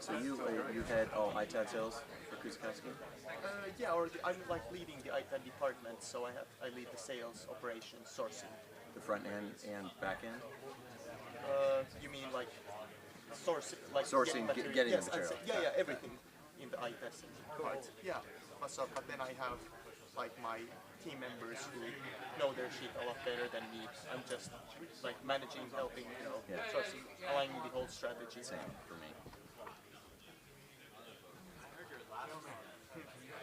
So you head all Itad sales for Kusikowski? Yeah, I'm like leading the Itad department, so I lead the sales, operations, sourcing. The front end and back end? You mean like sourcing, Sourcing, getting yes, the material. Yeah, everything in the Itad part. Yeah, but then I have like my team members who know their sheet a lot better than me. I'm just like managing, helping, sourcing, aligning the whole strategy. Same for me.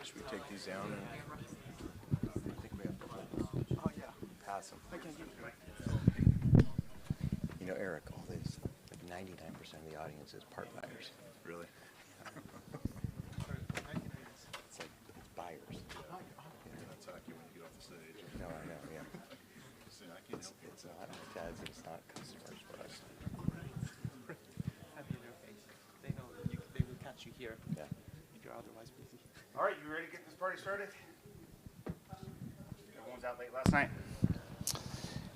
Should we take these down? I think we have to pass them. You know, Eric, all these, like 99% of the audience is part buyers. Really? It's like, it's buyers. That's accurate when you get off the stage. No, I know, yeah. It's not dads, it's not customers for us. They know they will catch you here. Yeah. If you're otherwise busy. All right, you ready to get this party started? Everyone was out late last night.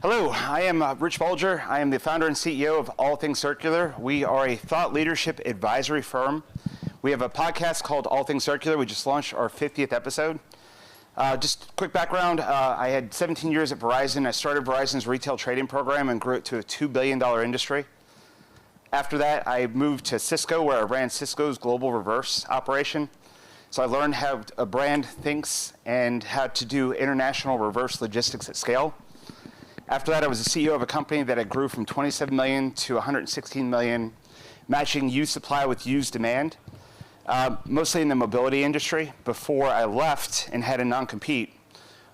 Hello, I am Rich Bulger. I am the founder and CEO of All Things Circular. We are a thought leadership advisory firm. We have a podcast called All Things Circular. We just launched our 50th episode. Just quick background, I had 17 years at Verizon. I started Verizon's retail trading program and grew it to a $2 billion industry. After that, I moved to Cisco, where I ran Cisco's global reverse operation. So I learned how a brand thinks and how to do international reverse logistics at scale. After that, I was the CEO of a company that I grew from 27 million to 116 million, matching used supply with used demand, mostly in the mobility industry, before I left and had a non-compete,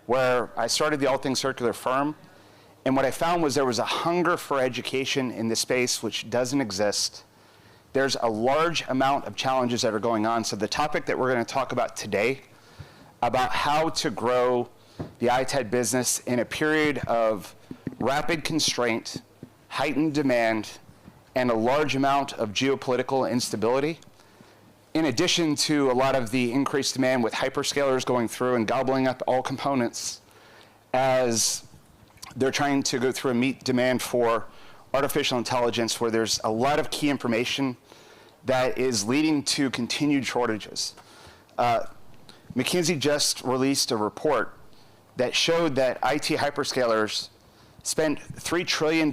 where I started the All Things Circular firm. And what I found was there was a hunger for education in this space which doesn't exist. There's a large amount of challenges that are going on. So the topic that we're going to talk about today, about how to grow the Itad business in a period of rapid constraint, heightened demand, and a large amount of geopolitical instability, in addition to a lot of the increased demand with hyperscalers going through and gobbling up all components as they're trying to go through and meet demand for artificial intelligence, where there's a lot of key information that is leading to continued shortages. McKinsey just released a report that showed that IT hyperscalers spent $3 trillion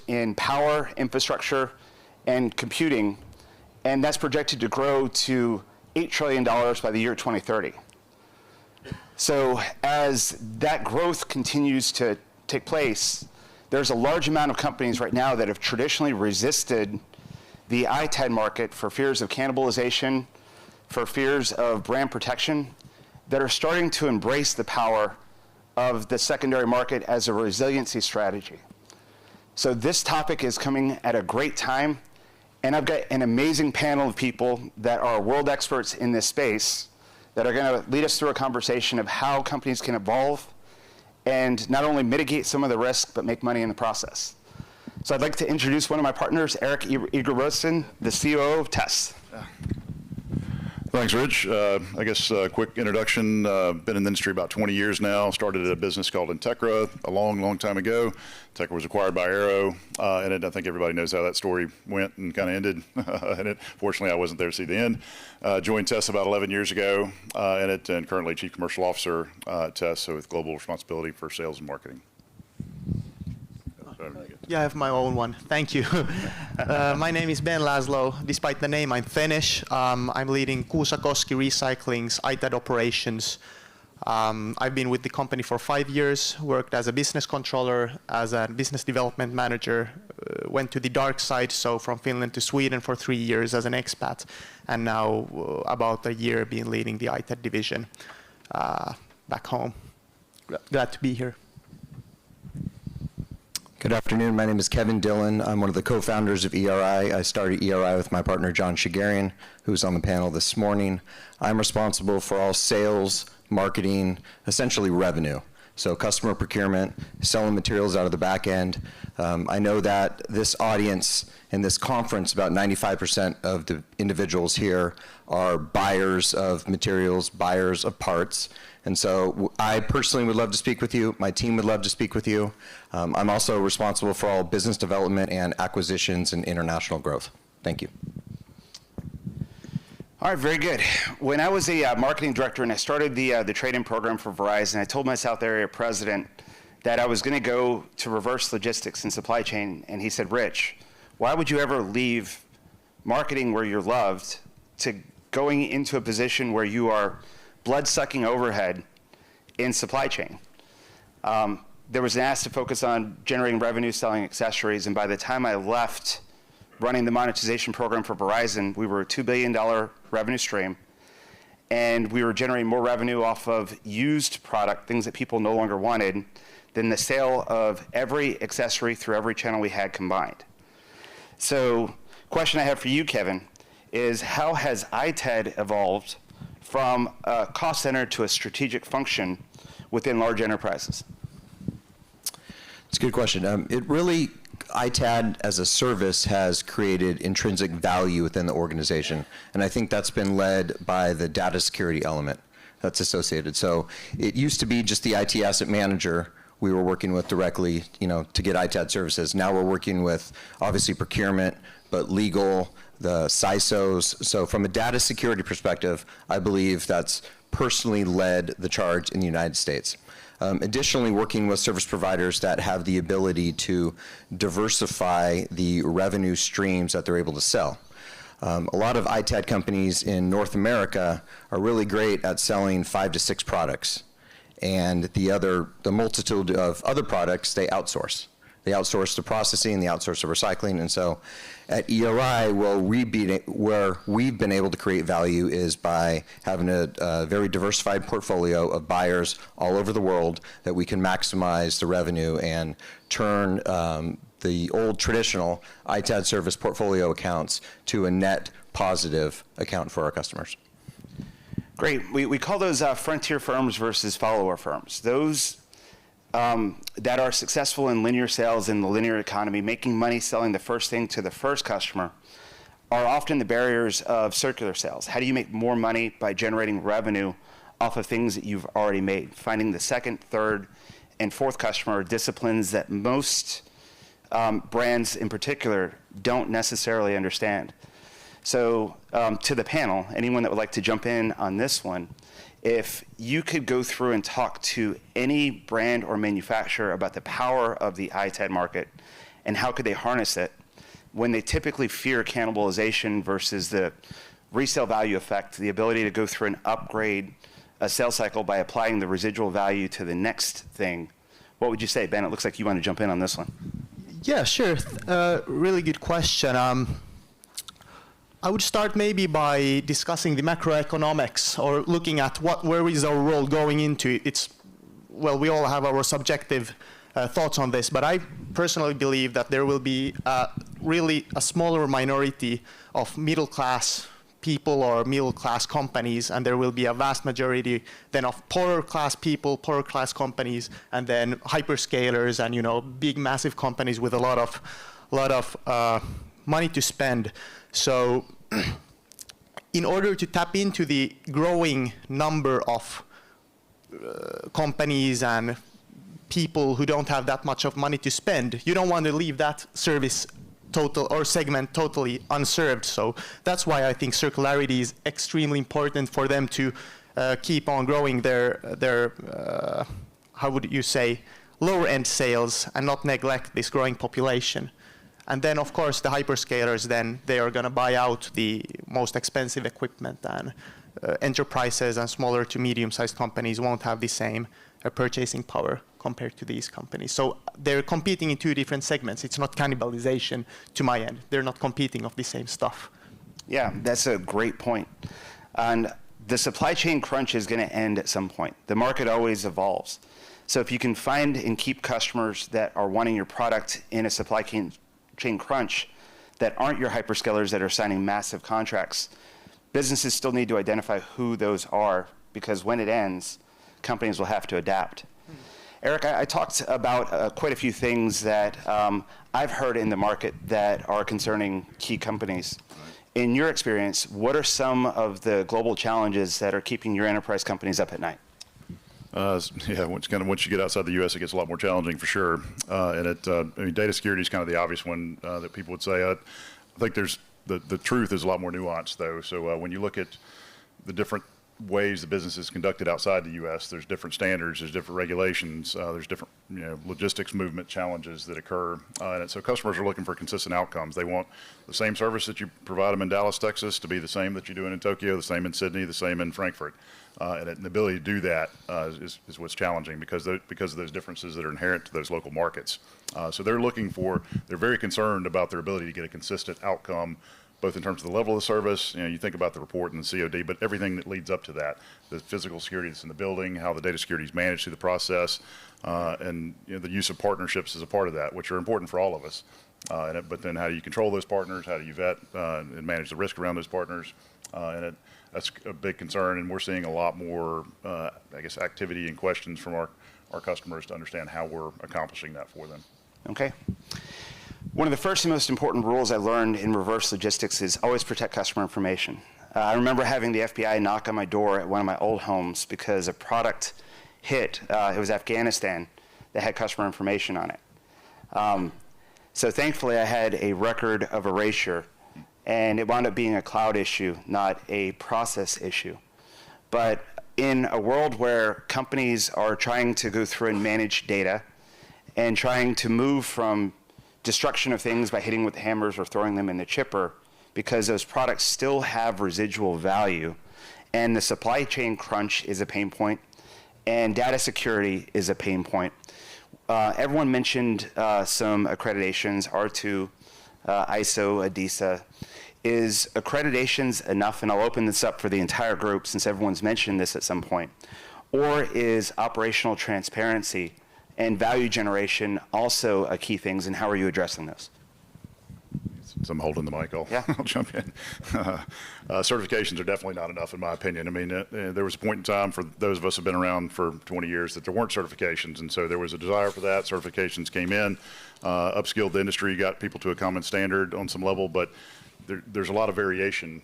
in power, infrastructure, and computing, and that's projected to grow to $8 trillion by the year 2030. So as that growth continues to take place, there's a large amount of companies right now that have traditionally resisted the Itad market for fears of cannibalization, for fears of brand protection, that are starting to embrace the power of the secondary market as a resiliency strategy. So this topic is coming at a great time, and I've got an amazing panel of people that are world experts in this space that are going to lead us through a conversation of how companies can evolve and not only mitigate some of the risk, but make money in the process. So I'd like to introduce one of my partners, Eric Egerbosen, the COO of TESS. Thanks, Rich. I guess a quick introduction. Been in the industry about 20 years now. Started at a business called Integra a long, long time ago. Integra was acquired by Arrow, and I think everybody knows how that story went and kind of ended. Fortunately, I wasn't there to see the end. Joined TESS about 11 years ago, and currently Chief Commercial Officer at TESS, so with global responsibility for sales and marketing. Yeah, I have my own one. Thank you. My name is Ben Laszlo. Despite the name, I'm Finnish. I'm leading Kuusakoski Recycling's Itad operations. I've been with the company for 5 years, worked as a business controller, as a business development manager, went to the dark side, so from Finland to Sweden for 3 years as an expat, and now about a year been leading the Itad division back home. Glad to be here. Good afternoon. My name is Kevin Dillon. I'm one of the co-founders of ERI. I started ERI with my partner, John Shigarian, who's on the panel this morning. I'm responsible for all sales, marketing, essentially revenue. So customer procurement, selling materials out of the back end. I know that this audience in this conference, about 95% of the individuals here are buyers of materials, buyers of parts. And so I personally would love to speak with you. My team would love to speak with you. I'm also responsible for all business development and acquisitions and international growth. Thank you. All right, very good. When I was a marketing director and I started the trade-in program for Verizon, I told my South Area president that I was going to go to reverse logistics and supply chain, and he said, Rich, why would you ever leave marketing where you're loved to going into a position where you are blood-sucking overhead in supply chain? There was an ask to focus on generating revenue, selling accessories, and by the time I left running the monetization program for Verizon, we were a $2 billion revenue stream, and we were generating more revenue off of used product, things that people no longer wanted, than the sale of every accessory through every channel we had combined. So, question I have for you, Kevin, is how has Itad evolved from a cost center to a strategic function within large enterprises? It's a good question. Itad as a service has created intrinsic value within the organization, and I think that's been led by the data security element that's associated. So it used to be just the IT asset manager we were working with directly, to get Itad services. Now we're working with obviously procurement, but legal, the CISOs. So from a data security perspective, I believe that's personally led the charge in the United States. Additionally, working with service providers that have the ability to diversify the revenue streams that they're able to sell. A lot of Itad companies in North America are really great at selling 5 to 6 products, and the multitude of other products they outsource. They outsource the processing, they outsource the recycling, and so at ERI, where we've been able to create value is by having a very diversified portfolio of buyers all over the world that we can maximize the revenue and turn the old traditional Itad service portfolio accounts to a net positive account for our customers. Great. We call those frontier firms versus follower firms. Those that are successful in linear sales in the linear economy, making money selling the first thing to the first customer, are often the barriers of circular sales. How do you make more money by generating revenue off of things that you've already made? Finding the second, third, and fourth customer are disciplines that most brands in particular don't necessarily understand. So to the panel, anyone that would like to jump in on this one, if you could go through and talk to any brand or manufacturer about the power of the Itad market and how could they harness it when they typically fear cannibalization versus the resale value effect, the ability to go through and upgrade a sales cycle by applying the residual value to the next thing, what would you say? Ben, it looks like you want to jump in on this one. Yeah, sure. Really good question. I would start maybe by discussing the macroeconomics or looking at where is our world going into. We all have our subjective thoughts on this, but I personally believe that there will be really a smaller minority of middle-class people or middle-class companies, and there will be a vast majority then of poorer-class people, poorer-class companies, and then hyperscalers and big, massive companies with a lot of money to spend. So in order to tap into the growing number of companies and people who don't have that much of money to spend, you don't want to leave that service segment totally unserved. So that's why I think circularity is extremely important for them to keep on growing their how would you say, lower end sales and not neglect this growing population. And then, of course, the hyperscalers, then they are going to buy out the most expensive equipment, and enterprises and smaller to medium-sized companies won't have the same purchasing power compared to these companies. So they're competing in two different segments. It's not cannibalization to my end. They're not competing of the same stuff. Yeah, that's a great point. And the supply chain crunch is going to end at some point. The market always evolves. So if you can find and keep customers that are wanting your product in a supply chain crunch that aren't your hyperscalers that are signing massive contracts, businesses still need to identify who those are, because when it ends, companies will have to adapt. Eric, I talked about quite a few things that I've heard in the market that are concerning key companies. In your experience, what are some of the global challenges that are keeping your enterprise companies up at night? Yeah, once you get outside the U.S., it gets a lot more challenging for sure. Data security is kind of the obvious one that people would say. I think there's The truth is a lot more nuanced, though. So when you look at the different ways the business is conducted outside the U.S., there's different standards, there's different regulations, there's different logistics movement challenges that occur. And so customers are looking for consistent outcomes. They want the same service that you provide them in Dallas, Texas, to be the same that you're doing in Tokyo, the same in Sydney, the same in Frankfurt. And the ability to do that is what's challenging because of those differences that are inherent to those local markets. So they're very concerned about their ability to get a consistent outcome, both in terms of the level of the service, you think about the report and the COD, but everything that leads up to that, the physical security that's in the building, how the data security is managed through the process, and the use of partnerships is a part of that, which are important for all of us. But then how do you control those partners? How do you vet and manage the risk around those partners? That's a big concern, and we're seeing a lot more, activity and questions from our customers to understand how we're accomplishing that for them. Okay. One of the first and most important rules I learned in reverse logistics is always protect customer information. I remember having the FBI knock on my door at one of my old homes because a product hit. It was Afghanistan that had customer information on it. So thankfully, I had a record of erasure, and it wound up being a cloud issue, not a process issue. But in a world where companies are trying to go through and manage data and trying to move from destruction of things by hitting with hammers or throwing them in the chipper, because those products still have residual value, and the supply chain crunch is a pain point, and data security is a pain point. Everyone mentioned some accreditations, R2, ISO, ADISA. Is accreditations enough? And I'll open this up for the entire group since everyone's mentioned this at some point. Or is operational transparency and value generation also a key things, and how are you addressing those? Since I'm holding the mic, I'll jump in. Certifications are definitely not enough, in my opinion. I mean, there was a point in time for those of us who have been around for 20 years that there weren't certifications, and so there was a desire for that. Certifications came in, upskilled the industry, got people to a common standard on some level, but there's a lot of variation.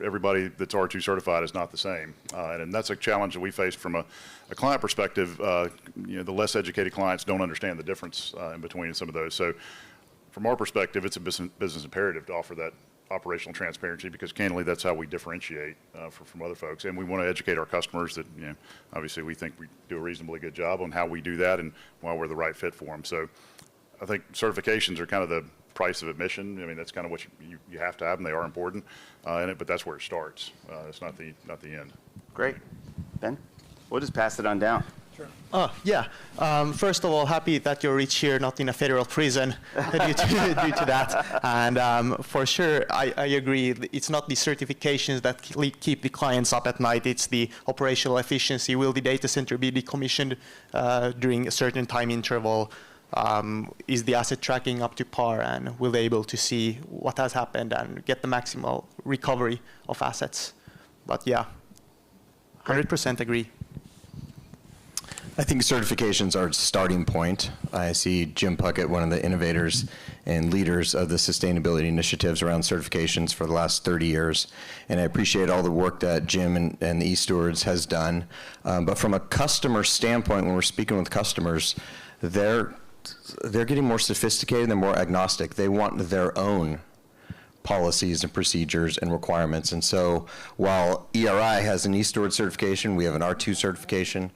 Everybody that's R2 certified is not the same, and that's a challenge that we face from a client perspective. The less educated clients don't understand the difference in between some of those. So, from our perspective, it's a business imperative to offer that operational transparency because, candidly, that's how we differentiate from other folks. And we want to educate our customers that, obviously, we think we do a reasonably good job on how we do that and why we're the right fit for them. So, I think certifications are kind of the price of admission. I mean, that's kind of what you have to have, and they are important but that's where it starts. It's not the end. Great. Ben? We'll just pass it on down. Sure. First of all, happy that you reach here, not in a federal prison due to that. And for sure, I agree. It's not the certifications that keep the clients up at night. It's the operational efficiency. Will the data center be decommissioned during a certain time interval? Is the asset tracking up to par, and will they be able to see what has happened and get the maximal recovery of assets? But yeah, 100% agree. I think certifications are a starting point. I see Jim Puckett, one of the innovators and leaders of the sustainability initiatives around certifications for the last 30 years. And I appreciate all the work that Jim and the e-stewards has done. But from a customer standpoint, when we're speaking with customers, they're getting more sophisticated, they're more agnostic. They want their own policies and procedures and requirements. And so while ERI has an e-steward certification, we have an R2 certification,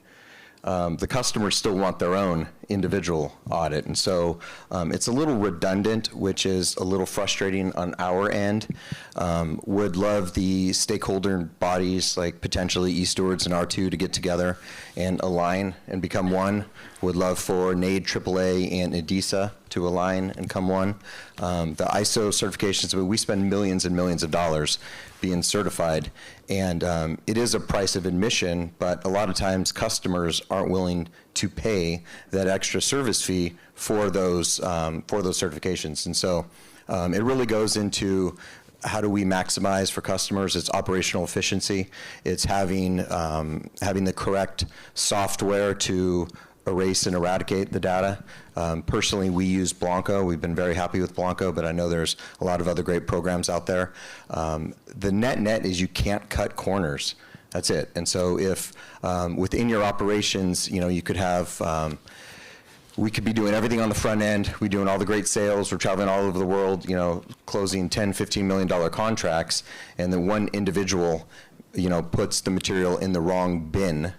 the customers still want their own individual audit. And so it's a little redundant, which is a little frustrating on our end. Would love the stakeholder bodies, like potentially e-stewards and R2, to get together and align and become one. Would love for NAID, AAA, and ADISA to align and come one. The ISO certifications, we spend millions and millions of dollars being certified, and it is a price of admission, but a lot of times customers aren't willing to pay that extra service fee for those certifications. And so it really goes into how do we maximize for customers? It's operational efficiency. It's having the correct software to erase and eradicate the data. Personally, we use Blanco. We've been very happy with Blanco, but I know there's a lot of other great programs out there. The net is you can't cut corners. That's it. And so if within your operations, you could have we could be doing everything on the front end. We're doing all the great sales. We're traveling all over the world, you know, closing $10, $15 million contracts, and then one individual, you know, puts the material in the wrong bin,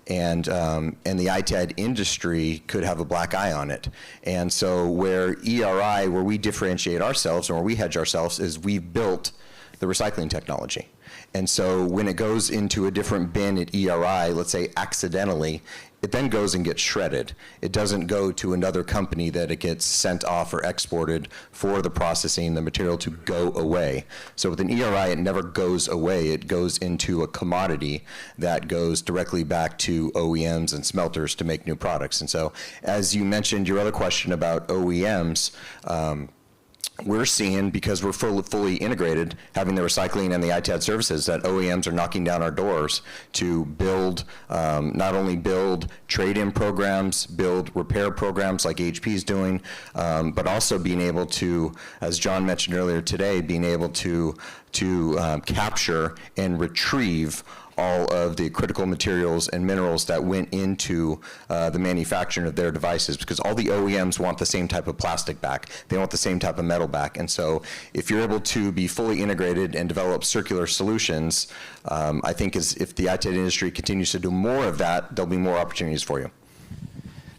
and the ITAD industry could have a black eye on it. And so where ERI, where we differentiate ourselves and where we hedge ourselves, is we've built the recycling technology. And so when it goes into a different bin at ERI, let's say accidentally, it then goes and gets shredded. It doesn't go to another company that it gets sent off or exported for the processing, the material to go away. So with an ERI, it never goes away. It goes into a commodity that goes directly back to OEMs and smelters to make new products. And so as you mentioned, your other question about OEMs, we're seeing, because we're fully integrated, having the recycling and the ITAD services, that OEMs are knocking down our doors to build, not only build trade-in programs, build repair programs like HP is doing, but also being able to, as John mentioned earlier today, being able to capture and retrieve all of the critical materials and minerals that went into the manufacturing of their devices, because all the OEMs want the same type of plastic back. They want the same type of metal back. And so if you're able to be fully integrated and develop circular solutions, I think if the ITAD industry continues to do more of that, there'll be more opportunities for you.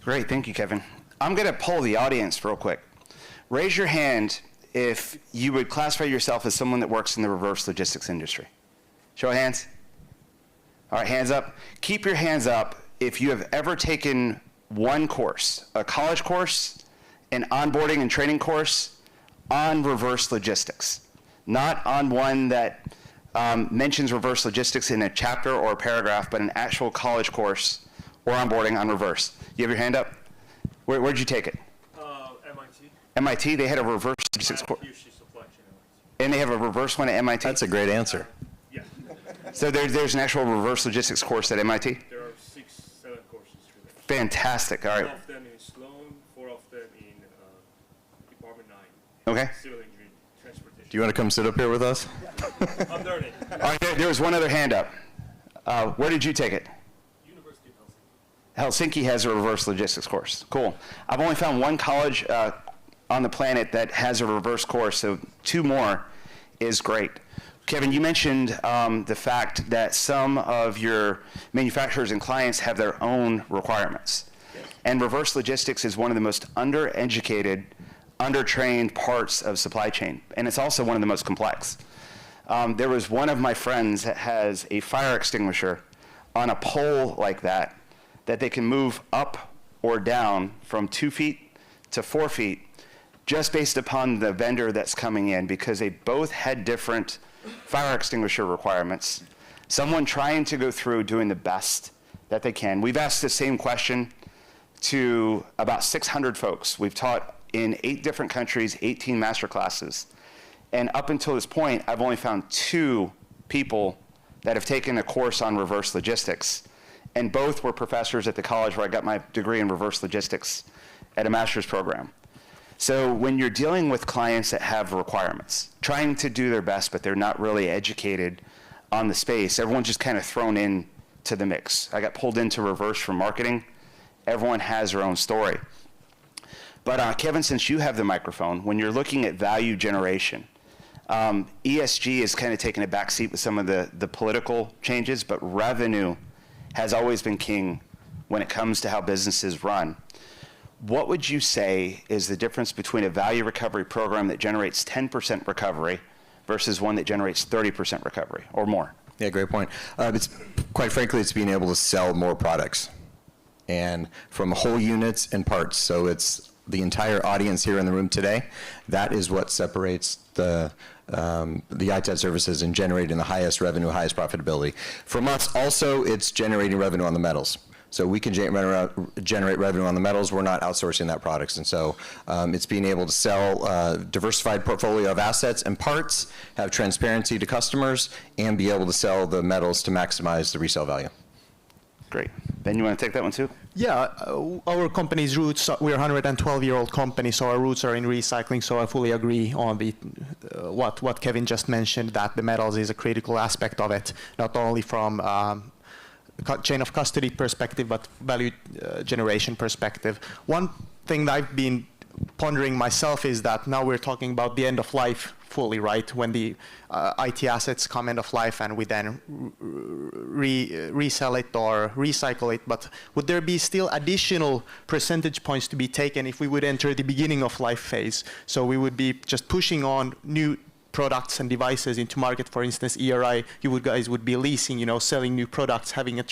Great, thank you, Kevin. I'm going to poll the audience real quick. Raise your hand if you would classify yourself as someone that works in the reverse logistics industry. Show of hands. All right, hands up. Keep your hands up if you have ever taken one course, a college course, an onboarding and training course on reverse logistics, not on one that mentions reverse logistics in a chapter or a paragraph, but an actual college course or onboarding on reverse. You have your hand up? Where'd you take it? MIT. MIT, they had a reverse logistics course. And they have a reverse one at MIT? That's a great answer. Yeah. So there's an actual reverse logistics course at MIT? There are 6, 7 courses through there. Fantastic, all 4 right. of them in Sloan, 4 of them in Department 9. Okay. Civil engineering, transportation. Do you want to come sit up here with us? I'm learning. All right, there was one other hand up. Where did you take it? University of Helsinki. Helsinki has a reverse logistics course. Cool. I've only found one college on the planet that has a reverse course, so 2 more is great. Kevin, you mentioned the fact that some of your manufacturers and clients have their own requirements. And reverse logistics is one of the most undereducated, undertrained parts of supply chain. And it's also one of the most complex. There was one of my friends that has a fire extinguisher on a pole like that they can move up or down from 2 feet to 4 feet just based upon the vendor that's coming in, because they both had different fire extinguisher requirements. Someone trying to go through doing the best that they can. We've asked the same question to about 600 folks. We've taught in 8 different countries, 18 master classes. And up until this point, I've only found 2 people that have taken a course on reverse logistics. And both were professors at the college where I got my degree in reverse logistics at a master's program. So when you're dealing with clients that have requirements, trying to do their best, but they're not really educated on the space, everyone's just kind of thrown in to the mix. I got pulled into reverse from marketing. Everyone has their own story. But Kevin, since you have the microphone, when you're looking at value generation, ESG is kind of taking a back seat with some of the political changes, but revenue has always been king when it comes to how businesses run. What would you say is the difference between a value recovery program that generates 10% recovery versus one that generates 30% recovery or more? Yeah, great point. Quite frankly, it's being able to sell more products, and from whole units and parts. So it's the entire audience here in the room today. That is what separates the ITAD services and generating the highest revenue, highest profitability. From us, also, it's generating revenue on the metals. So we can generate revenue on the metals. We're not outsourcing that products. And so it's being able to sell a diversified portfolio of assets and parts, have transparency to customers, and be able to sell the metals to maximize the resale value. Great. Ben, you want to take that one too? Yeah, our company's roots, we're a 112-year-old company, so our roots are in recycling, so I fully agree on what Kevin just mentioned, that the metals is a critical aspect of it, not only from chain of custody perspective, but value generation perspective. One thing that I've been pondering myself is that now we're talking about the end of life fully, right? When the IT assets come end of life and we then resell it or recycle it. But would there be still additional percentage points to be taken if we would enter the beginning of life phase? So we would be just pushing on new products and devices into market. For instance, ERI, you guys would be leasing, selling new products, having a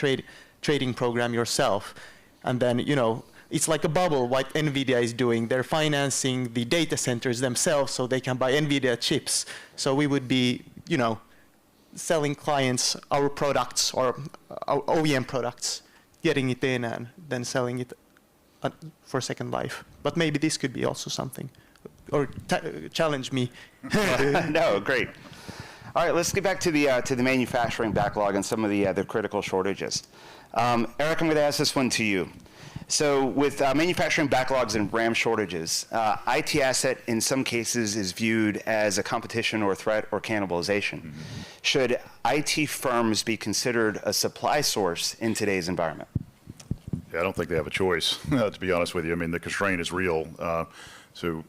trading program yourself. And then, it's like a bubble, what NVIDIA is doing. They're financing the data centers themselves so they can buy NVIDIA chips. So we would be, selling clients our products or our OEM products, getting it in and then selling it for second life. But maybe this could be also something. Or challenge me. No, great. All right, let's get back to the manufacturing backlog and some of the critical shortages. Eric, I'm going to ask this one to you. So with manufacturing backlogs and RAM shortages, IT asset in some cases is viewed as a competition or threat or cannibalization. Mm-hmm. Should IT firms be considered a supply source in today's environment? Yeah, I don't think they have a choice, to be honest with you. I mean, the constraint is real. So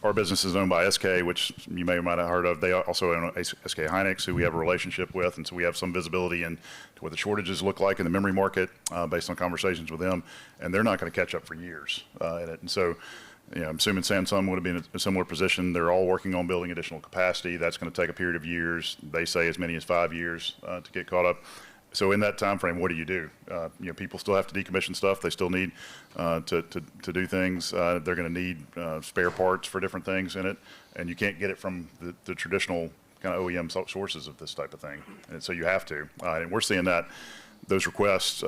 our business is owned by SK, which you may or might have heard of. They also own SK Hynix, who we have a relationship with, and so we have some visibility into what the shortages look like in the memory market based on conversations with them, and they're not going to catch up for years in it. And so, I'm assuming Samsung would have been in a similar position. They're all working on building additional capacity. That's going to take a period of years. They say as many as 5 years to get caught up. So in that time frame, what do? People still have to decommission stuff. They still need to do things. They're going to need spare parts for different things in it, and you can't get it from the traditional kind of OEM sources of this type of thing. And so you have to. And we're seeing that those requests.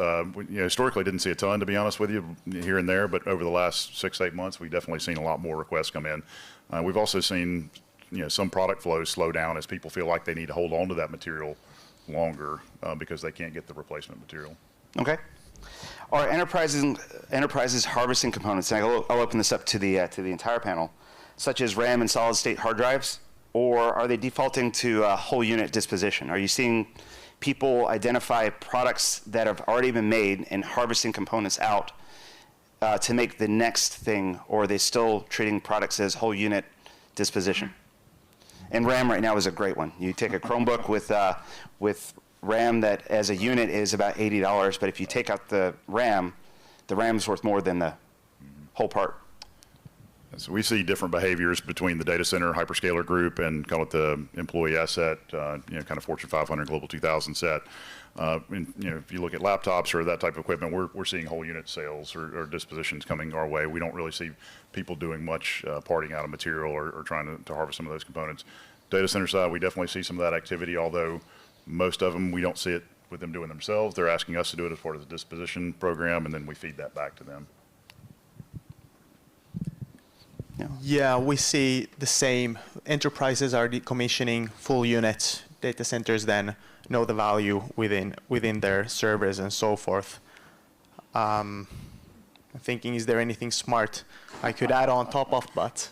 Historically didn't see a ton, to be honest with you, here and there, but over the last 6 to 8 months, we've definitely seen a lot more requests come in. We've also seen some product flows slow down as people feel like they need to hold on to that material longer because they can't get the replacement material. Okay. Are enterprises harvesting components, and I'll open this up to the entire panel, such as RAM and solid state hard drives, or are they defaulting to whole unit disposition? Are you seeing people identify products that have already been made and harvesting components out to make the next thing, or are they still treating products as whole unit disposition? And RAM right now is a great one. You take a Chromebook with RAM that as a unit is about $80, but if you take out the RAM is worth more than the whole part. So we see different behaviors between the data center hyperscaler group and call it the employee asset, kind of Fortune 500, Global 2000 set. If you look at laptops or that type of equipment, we're seeing whole unit sales or dispositions coming our way. We don't really see people doing much parting out of material or trying to harvest some of those components. Data center side, we definitely see some of that activity, although most of them, we don't see it with them doing themselves. They're asking us to do it as part of the disposition program, and then we feed that back to them. Yeah, we see the same. Enterprises are decommissioning full units. Data centers then know the value within their servers and so forth. I'm thinking, is there anything smart I could add on top of, but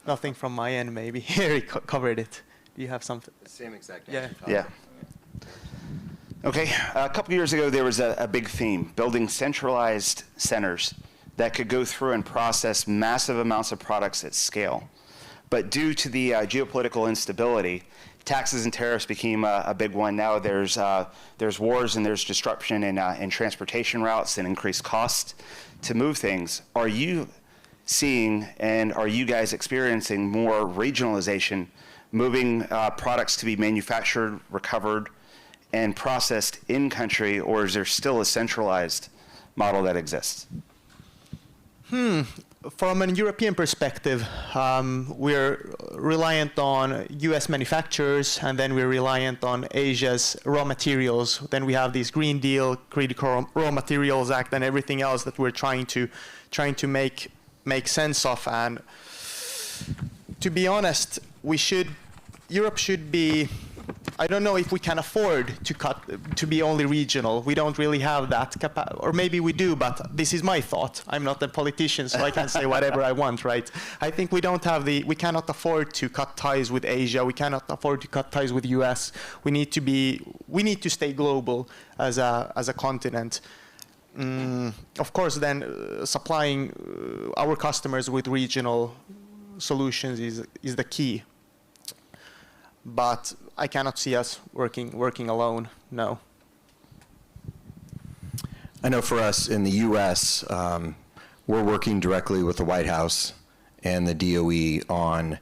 nothing from my end maybe. Eric covered it. Do you have something? Same exact Yeah. answer. Yeah. Okay, a couple years ago there was a big theme, building centralized centers that could go through and process massive amounts of products at scale. But due to the geopolitical instability, taxes and tariffs became a big one. Now there's wars and there's disruption in transportation routes and increased costs to move things. Are you seeing and are you guys experiencing more regionalization, moving products to be manufactured, recovered, and processed in country, or is there still a centralized model that exists? From an European perspective, we're reliant on US manufacturers, and then we're reliant on Asia's raw materials. Then we have this Green Deal, Critical Raw Materials Act, and everything else that we're trying to make sense of. And to be honest, Europe should be I don't know if we can afford to be only regional. We don't really have that capacity, or maybe we do, but this is my thought. I'm not a politician, so I can say whatever I want, right? I think we cannot afford to cut ties with Asia. We cannot afford to cut ties with US. We need to stay global as a continent. Of course, then supplying our customers with regional solutions is the key. But I cannot see us working alone, no. I know for us in the U.S., we're working directly with the White House and the DOE on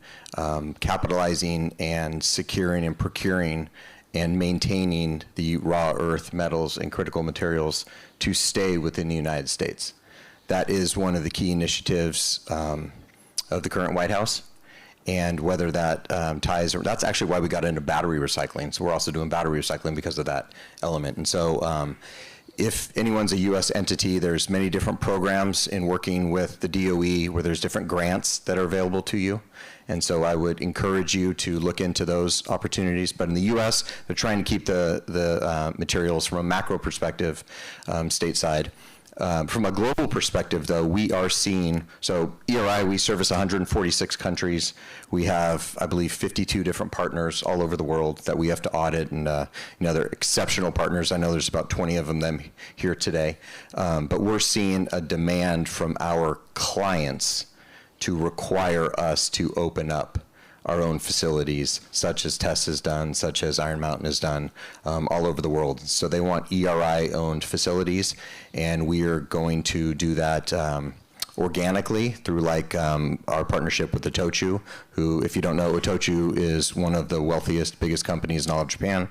capitalizing and securing and procuring and maintaining the raw earth metals and critical materials to stay within the United States. That is one of the key initiatives of the current White House. And whether that ties, or that's actually why we got into battery recycling. So we're also doing battery recycling because of that element. And so if anyone's a U.S. entity, there's many different programs in working with the DOE where there's different grants that are available to you. And so I would encourage you to look into those opportunities. But in the U.S., they're trying to keep the materials from a macro perspective stateside. From a global perspective, though, we are seeing, so ERI, we service 146 countries. We have, I believe, 52 different partners all over the world that we have to audit, and they're exceptional partners. I know there's about 20 of them here today. But we're seeing a demand from our clients to require us to open up our own facilities, such as Tess has done, such as Iron Mountain has done, all over the world. So they want ERI-owned facilities, and we are going to do that organically through our partnership with Itochu, who, if you don't know, Itochu is one of the wealthiest, biggest companies in all of Japan.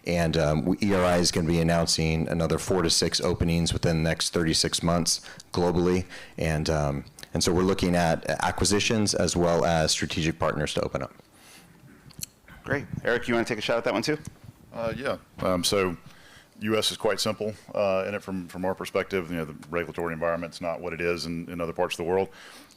And ERI is going to be announcing another 4 to 6 openings within the next 36 months globally. And so we're looking at acquisitions as well as strategic partners to open up. Great. Eric, you want to take a shot at that one too? Yeah. So U.S. is quite simple in it from our perspective. The regulatory environment's not what it is in other parts of the world.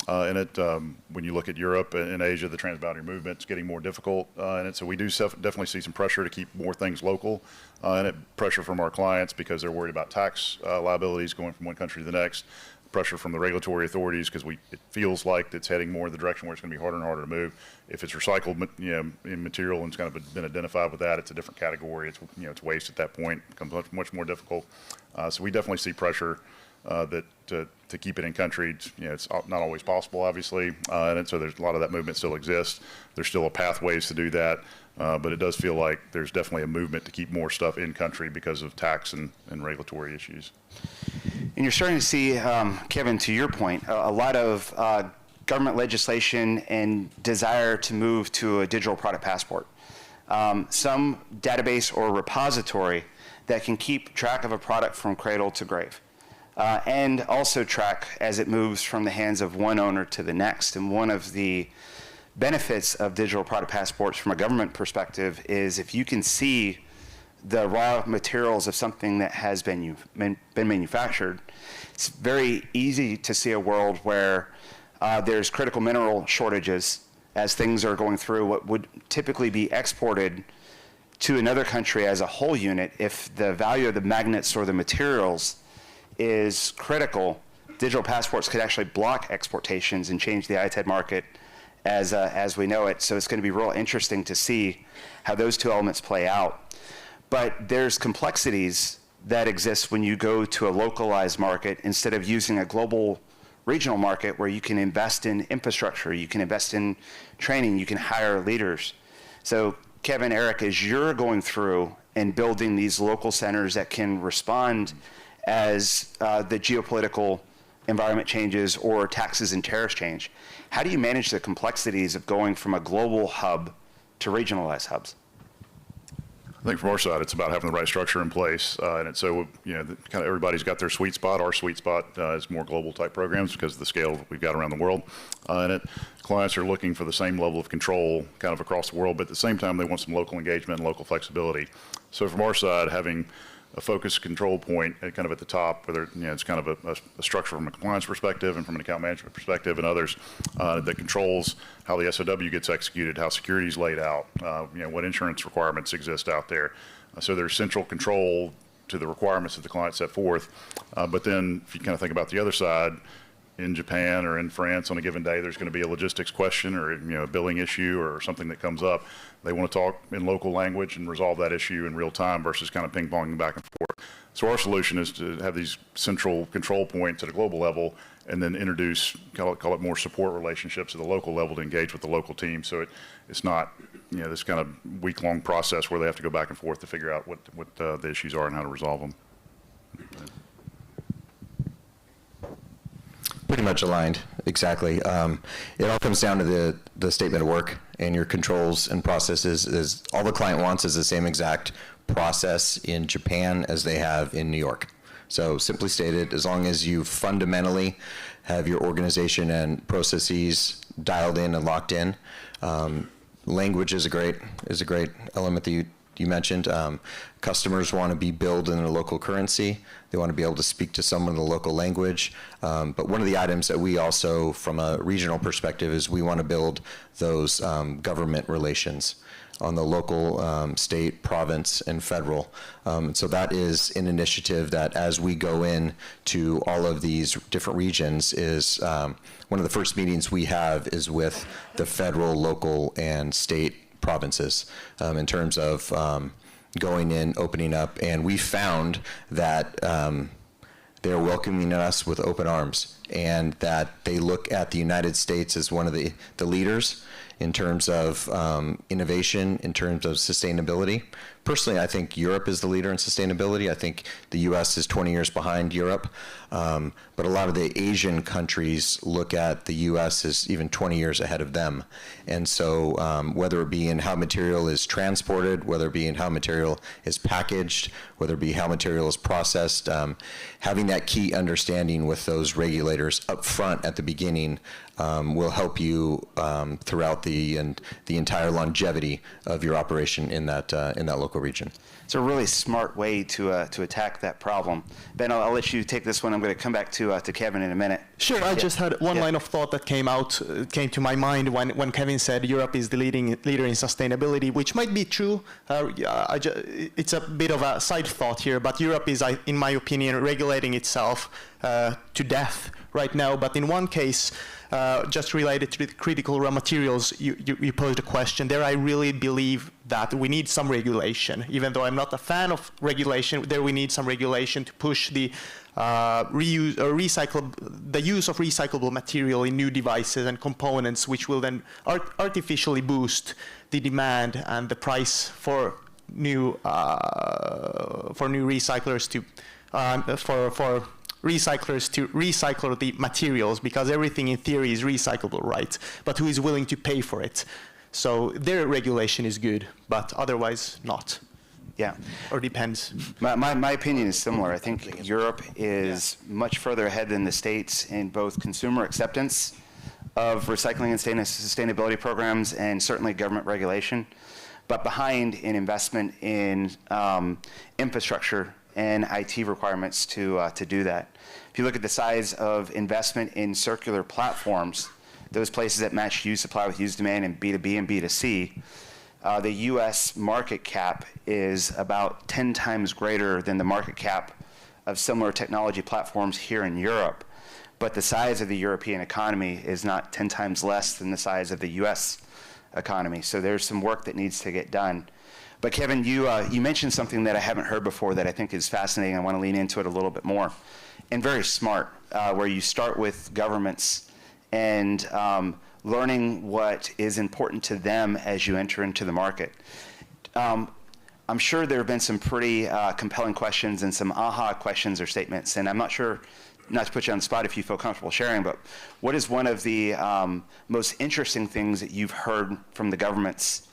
When you look at Europe and Asia, the transboundary movement's getting more difficult in it. So we do definitely see some pressure to keep more things local, and pressure from our clients because they're worried about tax liabilities going from one country to the next. Pressure from the regulatory authorities because it feels like it's heading more in the direction where it's going to be harder and harder to move. If it's recycled material and it's kind of been identified with that, it's a different category. It's waste at that point. It becomes much more difficult. So we definitely see pressure to keep it in country. It's not always possible, obviously, and so there's a lot of that movement still exists. There's still a pathways to do that, but it does feel like there's definitely a movement to keep more stuff in country because of tax and regulatory issues. And you're starting to see, Kevin, to your point, a lot of government legislation and desire to move to a digital product passport. Some database or repository that can keep track of a product from cradle to grave. And also track as it moves from the hands of one owner to the next. And one of the benefits of digital product passports from a government perspective is if you can see the raw materials of something that has been manufactured, it's very easy to see a world where there's critical mineral shortages as things are going through what would typically be exported to another country as a whole unit. If the value of the magnets or the materials is critical, digital passports could actually block exportations and change the Itad market as we know it. So it's going to be real interesting to see how those two elements play out. But there's complexities that exist when you go to a localized market instead of using a global regional market where you can invest in infrastructure, you can invest in training, you can hire leaders. So Kevin, Eric, as you're going through and building these local centers that can respond as the geopolitical environment changes or taxes and tariffs change, how do you manage the complexities of going from a global hub to regionalized hubs? I think from our side, it's about having the right structure in place, and so kind of everybody's got their sweet spot. Our sweet spot is more global type programs because of the scale we've got around the world. Clients are looking for the same level of control kind of across the world, but at the same time, they want some local engagement and local flexibility. So from our side, having a focus control point at kind of at the top, whether it's kind of a structure from a compliance perspective and from an account management perspective, and others that controls how the SOW gets executed, how security is laid out, what insurance requirements exist out there. So there's central control to the requirements that the client set forth. But then if you kind of think about the other side, in Japan or in France on a given day, there's going to be a logistics question or a billing issue or something that comes up. They want to talk in local language and resolve that issue in real time versus kind of ping-ponging back and forth. So our solution is to have these central control points at a global level and then introduce, call it more support relationships at the local level to engage with the local team. So it's not this kind of week-long process where they have to go back and forth to figure out what the issues are and how to resolve them. Pretty much aligned, exactly. It all comes down to the statement of work and your controls and processes. All the client wants is the same exact process in Japan as they have in New York. So simply stated, as long as you fundamentally have your organization and processes dialed in and locked in, language is a great element that you mentioned. Customers want to be billed in their local currency. They want to be able to speak to someone in the local language. But one of the items that we also, from a regional perspective, is we want to build those government relations on the local, state, province, and federal. So that is an initiative that as we go in to all of these different regions is one of the first meetings we have is with the federal, local, and state provinces in terms of going in, opening up, and we found that they're welcoming us with open arms and that they look at the United States as one of the leaders in terms of innovation, in terms of sustainability. Personally, I think Europe is the leader in sustainability. I think the US is 20 years behind Europe. But a lot of the Asian countries look at the US as even 20 years ahead of them. And so whether it be in how material is transported, whether it be in how material is packaged, whether it be how material is processed, having that key understanding with those regulators up front at the beginning will help you throughout the entire longevity of your operation in that local region. It's a really smart way to attack that problem. Ben, I'll let you take this one. I'm going to come back to Kevin in a minute. Sure. I just had one line of thought that came to my mind when Kevin said Europe is the leader in sustainability, which might be true. It's a bit of a side thought here, but Europe is, in my opinion, regulating itself to death right now. But in one case, just related to the critical raw materials, you posed a question. There I really believe that we need some regulation. Even though I'm not a fan of regulation, there we need some regulation to push the use of recyclable material in new devices and components, which will then artificially boost the demand and the price for new recyclers to recycle the materials, because everything in theory is recyclable, right? But who is willing to pay for it? So their regulation is good, but otherwise not. Yeah. Or depends. My opinion is similar. I think Europe is much further ahead than the States in both consumer acceptance of recycling and sustainability programs and certainly government regulation, but behind in investment in infrastructure and IT requirements to do that. If you look at the size of investment in circular platforms, those places that match use supply with use demand in B2B and B2C, the US market cap is about 10 times greater than the market cap of similar technology platforms here in Europe. But the size of the European economy is not 10 times less than the size of the US economy. So there's some work that needs to get done. But Kevin, you mentioned something that I haven't heard before that I think is fascinating. I want to lean into it a little bit more. And very smart, where you start with governments and learning what is important to them as you enter into the market. I'm sure there have been some pretty compelling questions and some aha questions or statements, and I'm not sure, not to put you on the spot if you feel comfortable sharing, but what is one of the most interesting things that you've heard from the governments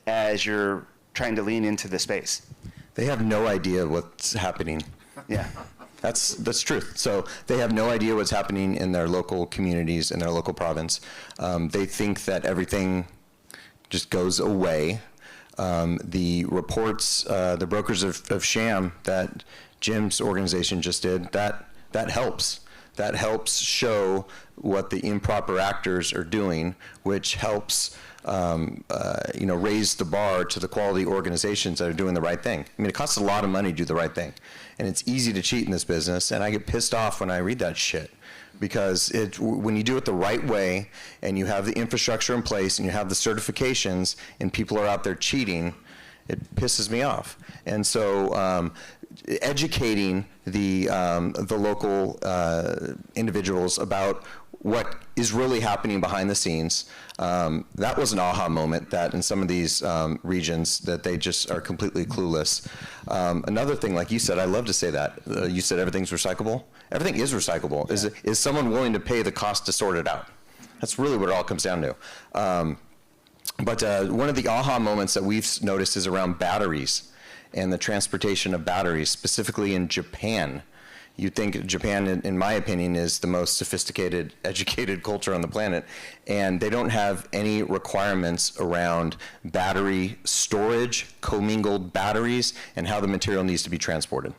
as you're trying to lean into the space? They have no idea what's happening. Yeah. That's truth. So they have no idea what's happening in their local communities, in their local province. They think that everything just goes away. The reports, the brokers of sham that Jim's organization just did, that helps. That helps show what the improper actors are doing, which helps raise the bar to the quality organizations that are doing the right thing. I mean, it costs a lot of money to do the right thing, and it's easy to cheat in this business, and I get pissed off when I read that shit. Because when you do it the right way, and you have the infrastructure in place, and you have the certifications, and people are out there cheating, it pisses me off. And so educating the local individuals about what is really happening behind the scenes, that was an aha moment that in some of these regions that they just are completely clueless. Another thing, like you said, I love to say that. You said everything's recyclable. Everything is recyclable. Is someone willing to pay the cost to sort it out? That's really what it all comes down to. But one of the aha moments that we've noticed is around batteries and the transportation of batteries, specifically in Japan. You'd think Japan, in my opinion, is the most sophisticated, educated culture on the planet, and they don't have any requirements around battery storage, commingled batteries, and how the material needs to be transported.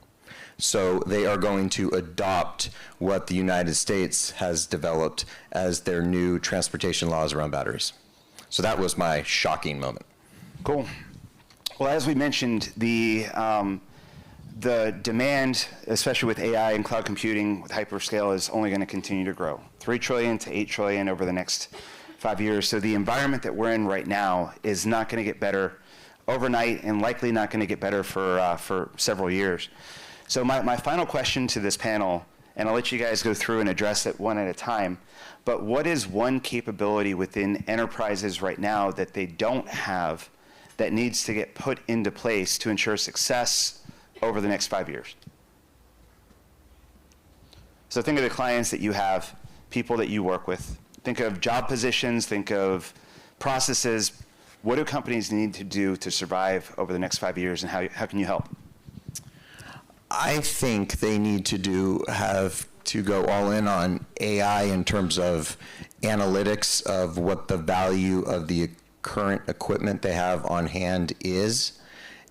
So they are going to adopt what the United States has developed as their new transportation laws around batteries. So that was my shocking moment. Cool. Well, as we mentioned, the demand, especially with AI and cloud computing, with hyperscale, is only going to continue to grow. 3 trillion to 8 trillion over the next 5 years. So the environment that we're in right now is not going to get better overnight, and likely not going to get better for several years. So my final question to this panel, and I'll let you guys go through and address it one at a time, but what is one capability within enterprises right now that they don't have that needs to get put into place to ensure success over the next 5 years? So think of the clients that you have, people that you work with. Think of job positions, think of processes. What do companies need to do to survive over the next 5 years, and how can you help? I think they need to have to go all in on AI in terms of analytics of what the value of the current equipment they have on hand is,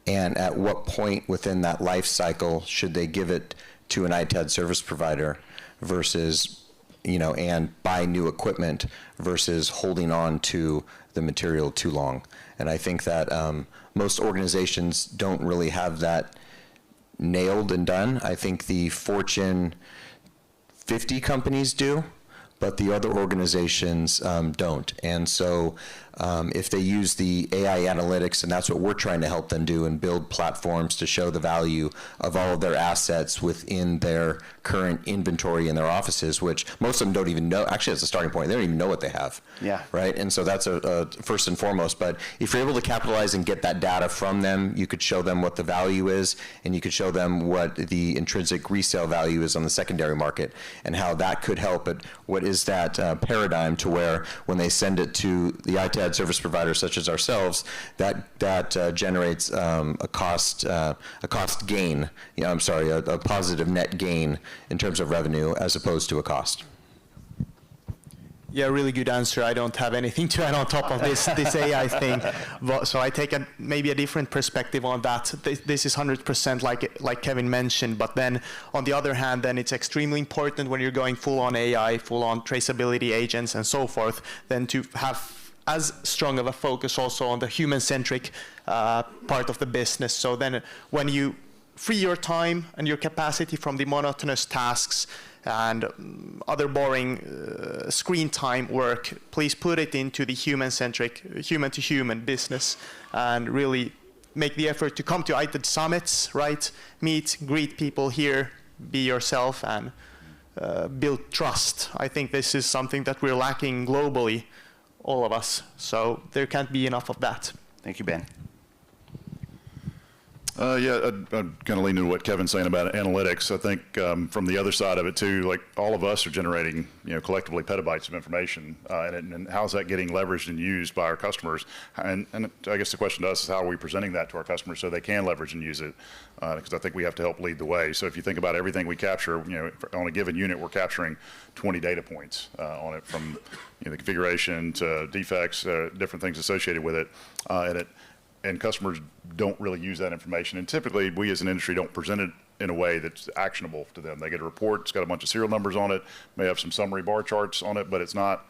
and at what point within that life cycle should they give it to an Itad service provider versus, and buy new equipment versus holding on to the material too long. And I think that most organizations don't really have that nailed and done. I think the Fortune 50 companies do, but the other organizations don't. And so if they use the AI analytics, and that's what we're trying to help them do, and build platforms to show the value of all of their assets within their current inventory in their offices, which most of them don't even know. Actually, that's a starting point. They don't even know what they have. Yeah. Right? And so that's a first and foremost. But if you're able to capitalize and get that data from them, you could show them what the value is, and you could show them what the intrinsic resale value is on the secondary market, and how that could help it. What is that paradigm to where when they send it to the Itad service providers such as ourselves, that generates a cost gain. A positive net gain in terms of revenue as opposed to a cost. Yeah, really good answer. I don't have anything to add on top of this AI thing. So I take maybe a different perspective on that. This is 100% like Kevin mentioned, but then on the other hand, then it's extremely important when you're going full on AI, full on traceability agents and so forth, then to have as strong of a focus also on the human-centric part of the business. So then when you free your time and your capacity from the monotonous tasks and other boring screen time work, please put it into the human-centric, human-to-human business, and really make the effort to come to Itad summits, right? Meet, greet people here, be yourself, and build trust. I think this is something that we're lacking globally, all of us. So there can't be enough of that. Thank you, Ben. I'd kind of lean into what Kevin's saying about analytics. I think from the other side of it too, like all of us are generating, collectively petabytes of information, and how's that getting leveraged and used by our customers? And I guess the question to us is how are we presenting that to our customers so they can leverage and use it? Because I think we have to help lead the way. So if you think about everything we capture, on a given unit, we're capturing 20 data points on it, from the configuration to defects, different things associated with it, and and customers don't really use that information. And typically, we as an industry don't present it in a way that's actionable to them. They get a report, it's got a bunch of serial numbers on it, may have some summary bar charts on it, but it's not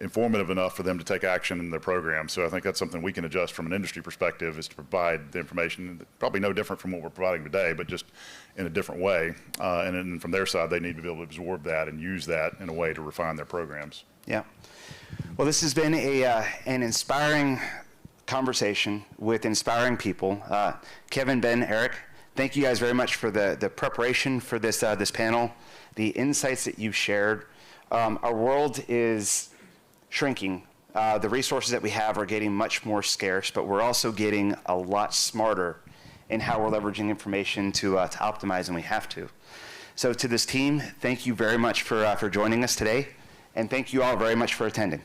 informative enough for them to take action in their program. So I think that's something we can adjust from an industry perspective, is to provide the information, probably no different from what we're providing today, but just in a different way. And then from their side, they need to be able to absorb that and use that in a way to refine their programs. Yeah. Well, this has been an inspiring conversation with inspiring people. Kevin, Ben, Eric, thank you guys very much for the preparation for this panel, the insights that you shared. Our world is shrinking. The resources that we have are getting much more scarce, but we're also getting a lot smarter in how we're leveraging information to optimize, and we have to. So to this team, thank you very much for joining us today, and thank you all very much for attending.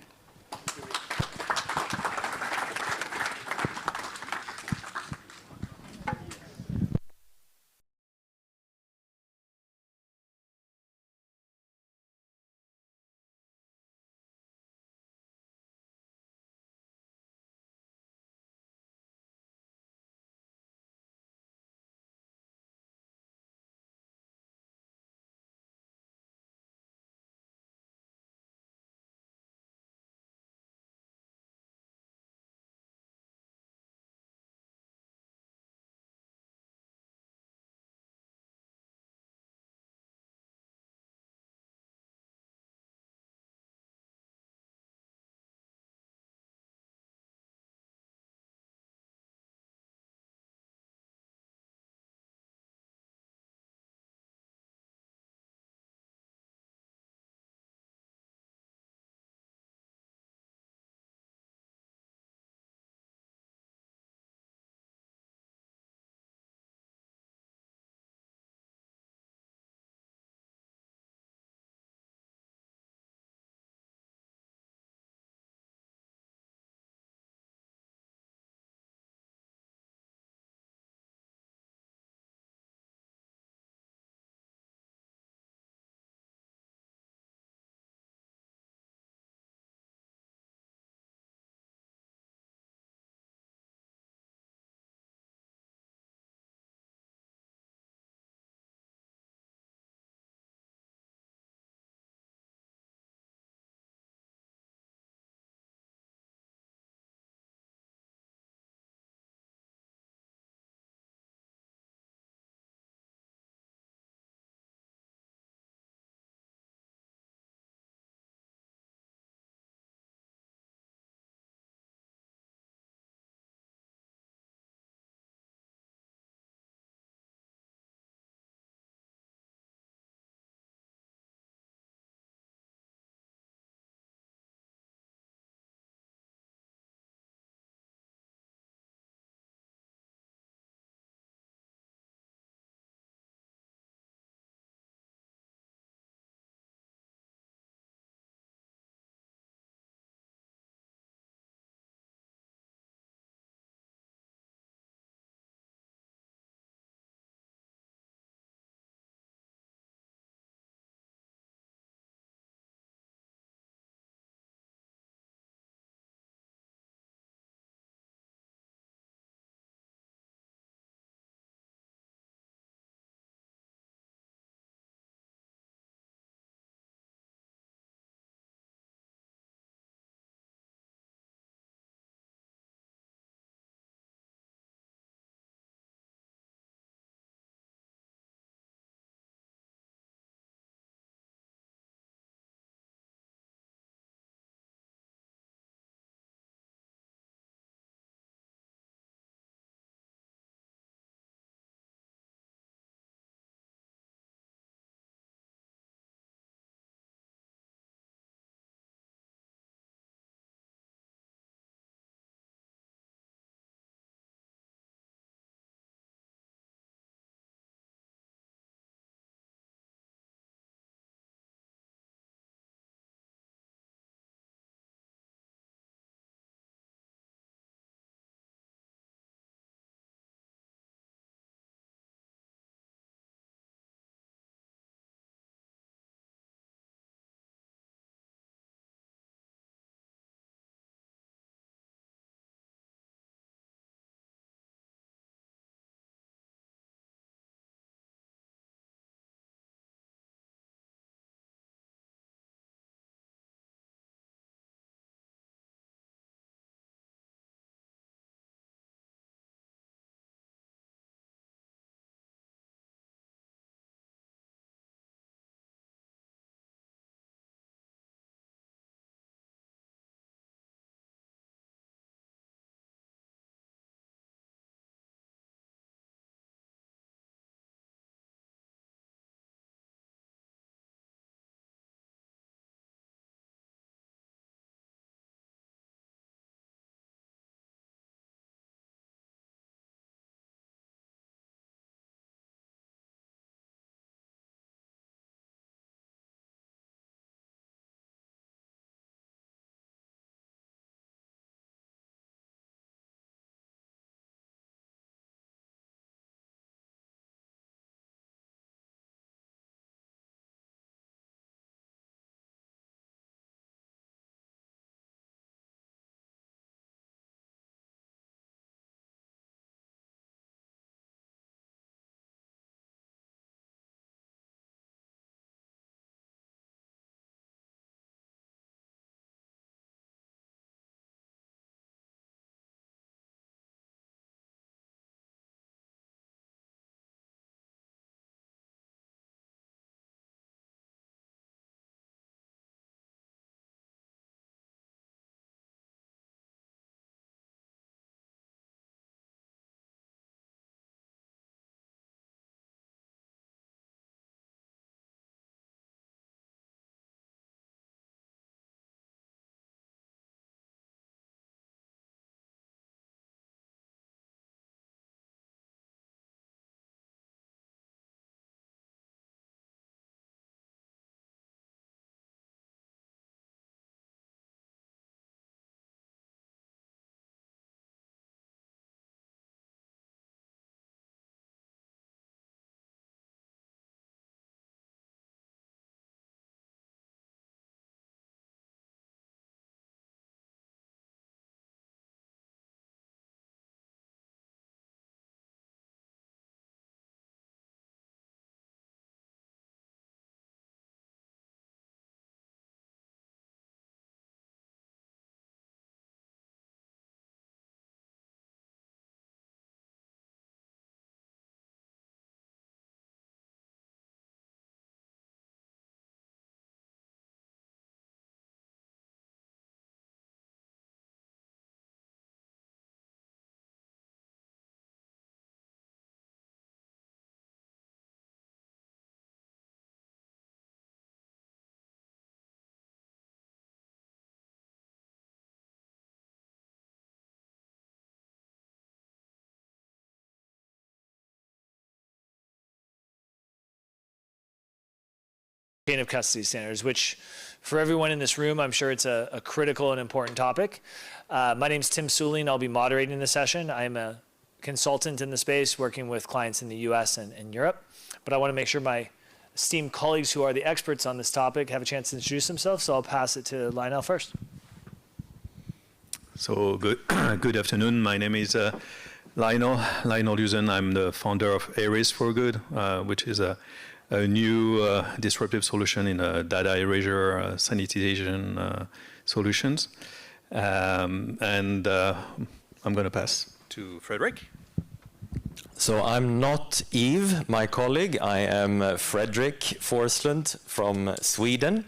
chain of custody standards, which for everyone in this room, I'm sure it's a critical and important topic. My name's Tim Suling. I'll be moderating the session. I'm a consultant in the space working with clients in the US and Europe. But I want to make sure my esteemed colleagues who are the experts on this topic have a chance to introduce themselves. So I'll pass it to Lionel first. So good afternoon. My name is Lionel Luzen. I'm the founder of Erase for Good, which is a new disruptive solution in data erasure, sanitization solutions. And I'm going to pass to Frederick. So I'm not Eve, my colleague. I am Frederick Forslund from Sweden.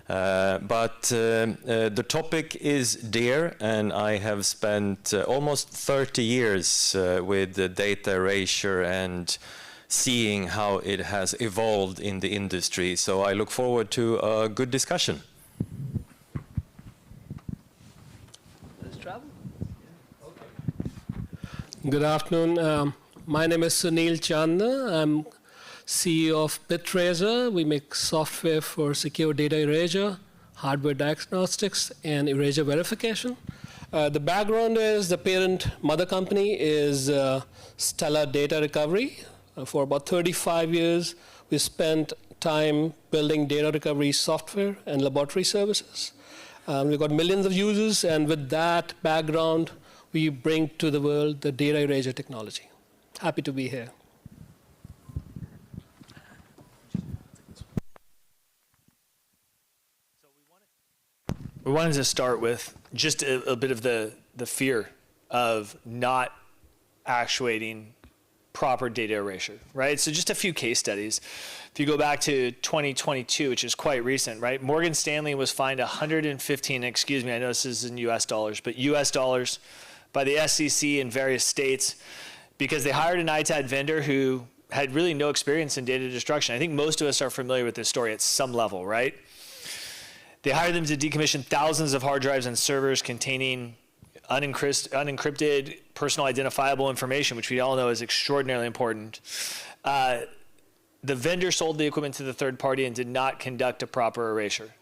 But the topic is dear, and I have spent almost 30 years with data erasure and seeing how it has evolved in the industry. So I look forward to a good discussion. Let's travel. Good afternoon. My name is Sunil Chanda. I'm CEO of BitRazor. We make software for secure data erasure, hardware diagnostics, and erasure verification. The background is the parent mother company is Stellar Data Recovery. For about 35 years, we spent time building data recovery software and laboratory services. We've got millions of users, and with that background, we bring to the world the data erasure technology. Happy to be here. We wanted to start with just a bit of the fear of not actuating proper data erasure, right? So just a few case studies. If you go back to 2022, which is quite recent, right? Morgan Stanley was fined 115, excuse me, I know this is in US dollars, but US dollars by the SEC in various states because they hired an Itad vendor who had really no experience in data destruction. I think most of us are familiar with this story at some level, right? They hired them to decommission thousands of hard drives and servers containing unencrypted personal identifiable information, which we all know is extraordinarily important. The vendor sold the equipment to the third party and did not conduct a proper erasure.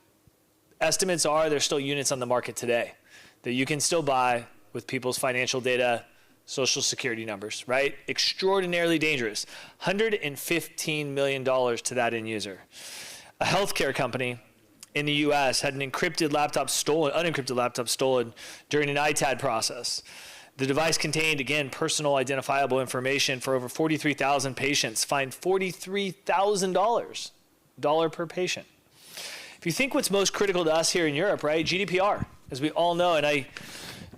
Estimates are there's still units on the market today that you can still buy with people's financial data, social security numbers, right? Extraordinarily dangerous. $115 million to that end user. A healthcare company in the US had an unencrypted laptop stolen during an Itad process. The device contained, again, personal identifiable information for over 43,000 patients, fined $43,000 per patient. If you think what's most critical to us here in Europe, right, GDPR, as we all know, and I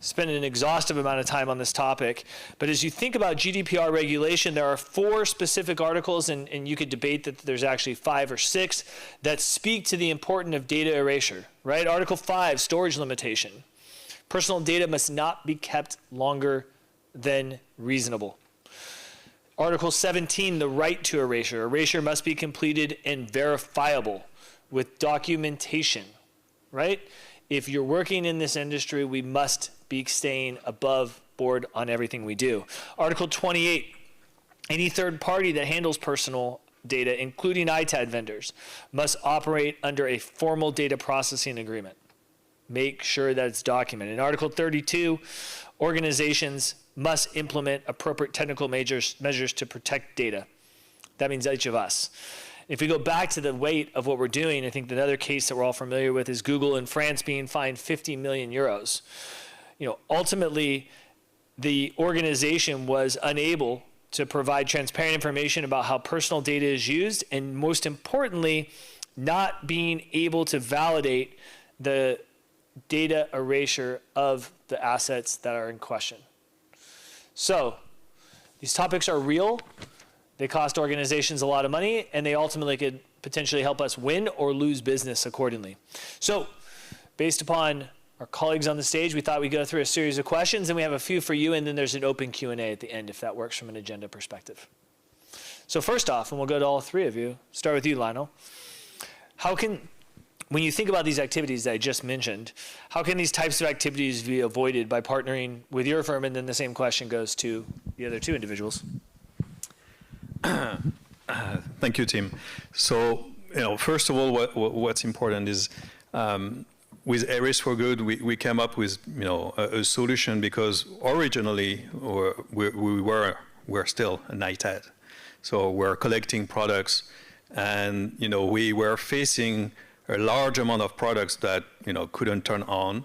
spend an exhaustive amount of time on this topic, but as you think about GDPR regulation, there are 4 specific articles, and you could debate that there's actually 5 or 6, that speak to the importance of data erasure, right? Article 5, storage limitation. Personal data must not be kept longer than reasonable. Article 17, the right to erasure. Erasure must be completed and verifiable with documentation, right? If you're working in this industry, we must be staying above board on everything we do. Article 28, any third party that handles personal data, including Itad vendors, must operate under a formal data processing agreement. Make sure that it's documented. In Article 32, organizations must implement appropriate technical measures to protect data. That means each of us. If we go back to the weight of what we're doing, I think the other case that we're all familiar with is Google in France being fined 50 million euros. Ultimately, the organization was unable to provide transparent information about how personal data is used, and most importantly, not being able to validate the data erasure of the assets that are in question. So, these topics are real. They cost organizations a lot of money, and they ultimately could potentially help us win or lose business accordingly. So, based upon our colleagues on the stage, we thought we'd go through a series of questions, and we have a few for you, and then there's an open Q&A at the end, if that works from an agenda perspective. So first off, and we'll go to all 3 of you, start with you, Lionel. When you think about these activities that I just mentioned, how can these types of activities be avoided by partnering with your firm? And then the same question goes to the other 2 individuals. Thank you, Tim. So first of all, what's important is with Areas for Good, we came up with a solution because originally we're still an ITAD, so we're collecting products, and we were facing a large amount of products that couldn't turn on,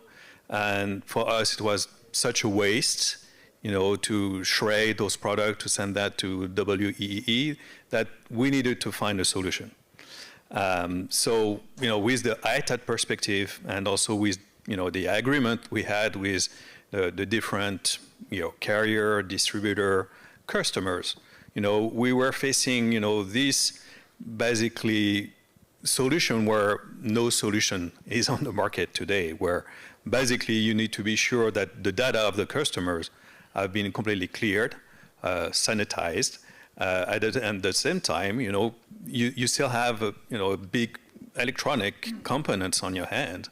and for us it was such a waste, to shred those products to send that to WEEE, that we needed to find a solution. So, with the ITAD perspective and also with, the agreement we had with the different, carrier, distributor, customers, we were facing, this basically solution where no solution is on the market today, where basically you need to be sure that the data of the customers have been completely cleared, sanitized, at the same time, you still have a big electronic components on your hand,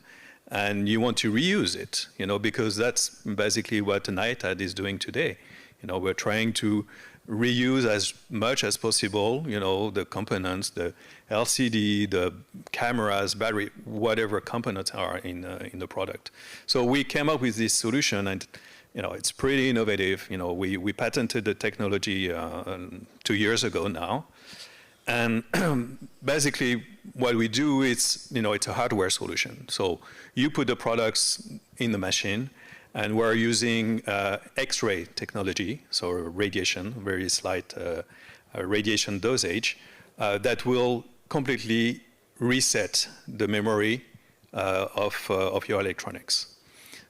and you want to reuse it, because that's basically what an ITAD is doing today. We're trying to reuse as much as possible, the components, the LCD, the cameras, battery, whatever components are in the product. So we came up with this solution, and it's pretty innovative. We patented the technology 2 years ago now. And basically what we do is, it's a hardware solution. So you put the products in the machine, and we're using X-ray technology, so radiation, very slight radiation dosage, that will completely reset the memory of your electronics.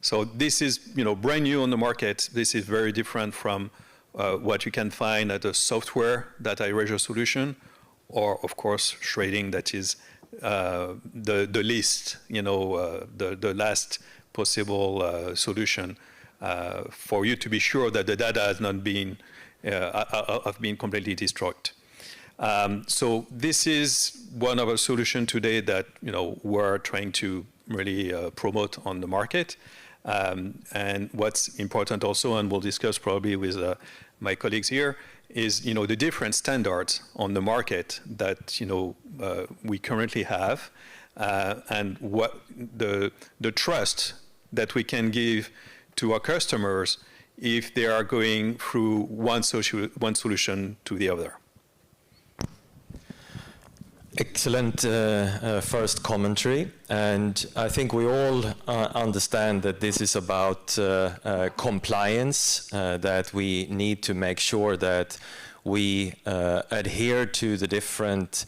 So this is, brand new on the market. This is very different from what you can find at a software data erasure solution, or of course shredding, that is the least, the last possible solution for you to be sure that the data has not been completely destroyed. So this is one of our solutions today that we're trying to really promote on the market. And what's important also, and we'll discuss probably with my colleagues here, is the different standards on the market that we currently have, and what the trust that we can give to our customers if they are going through one solution to the other. Excellent first commentary, and I think we all understand that this is about compliance, that we need to make sure that we adhere to the different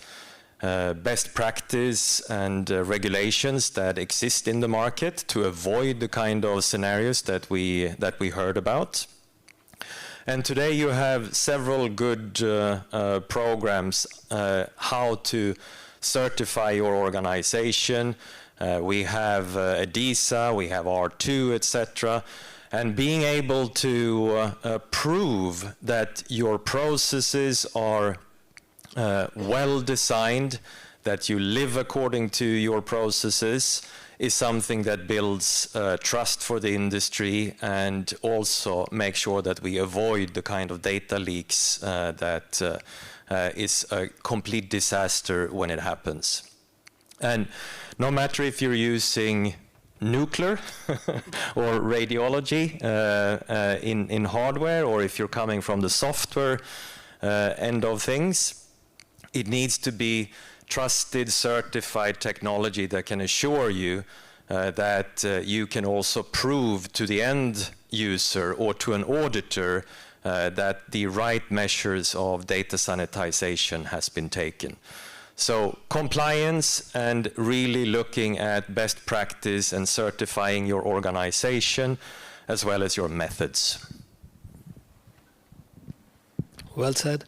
best practice and regulations that exist in the market to avoid the kind of scenarios that we heard about. And today you have several good programs how to certify your organization. We have EDISA, we have R2, etc. And being able to prove that your processes are well designed, that you live according to your processes, is something that builds trust for the industry, and also make sure that we avoid the kind of data leaks that is a complete disaster when it happens. And no matter if you're using nuclear or radiology in hardware, or if you're coming from the software end of things, it needs to be trusted, certified technology that can assure you that you can also prove to the end user or to an auditor that the right measures of data sanitization has been taken. So compliance and really looking at best practice and certifying your organization as well as your methods. Well said.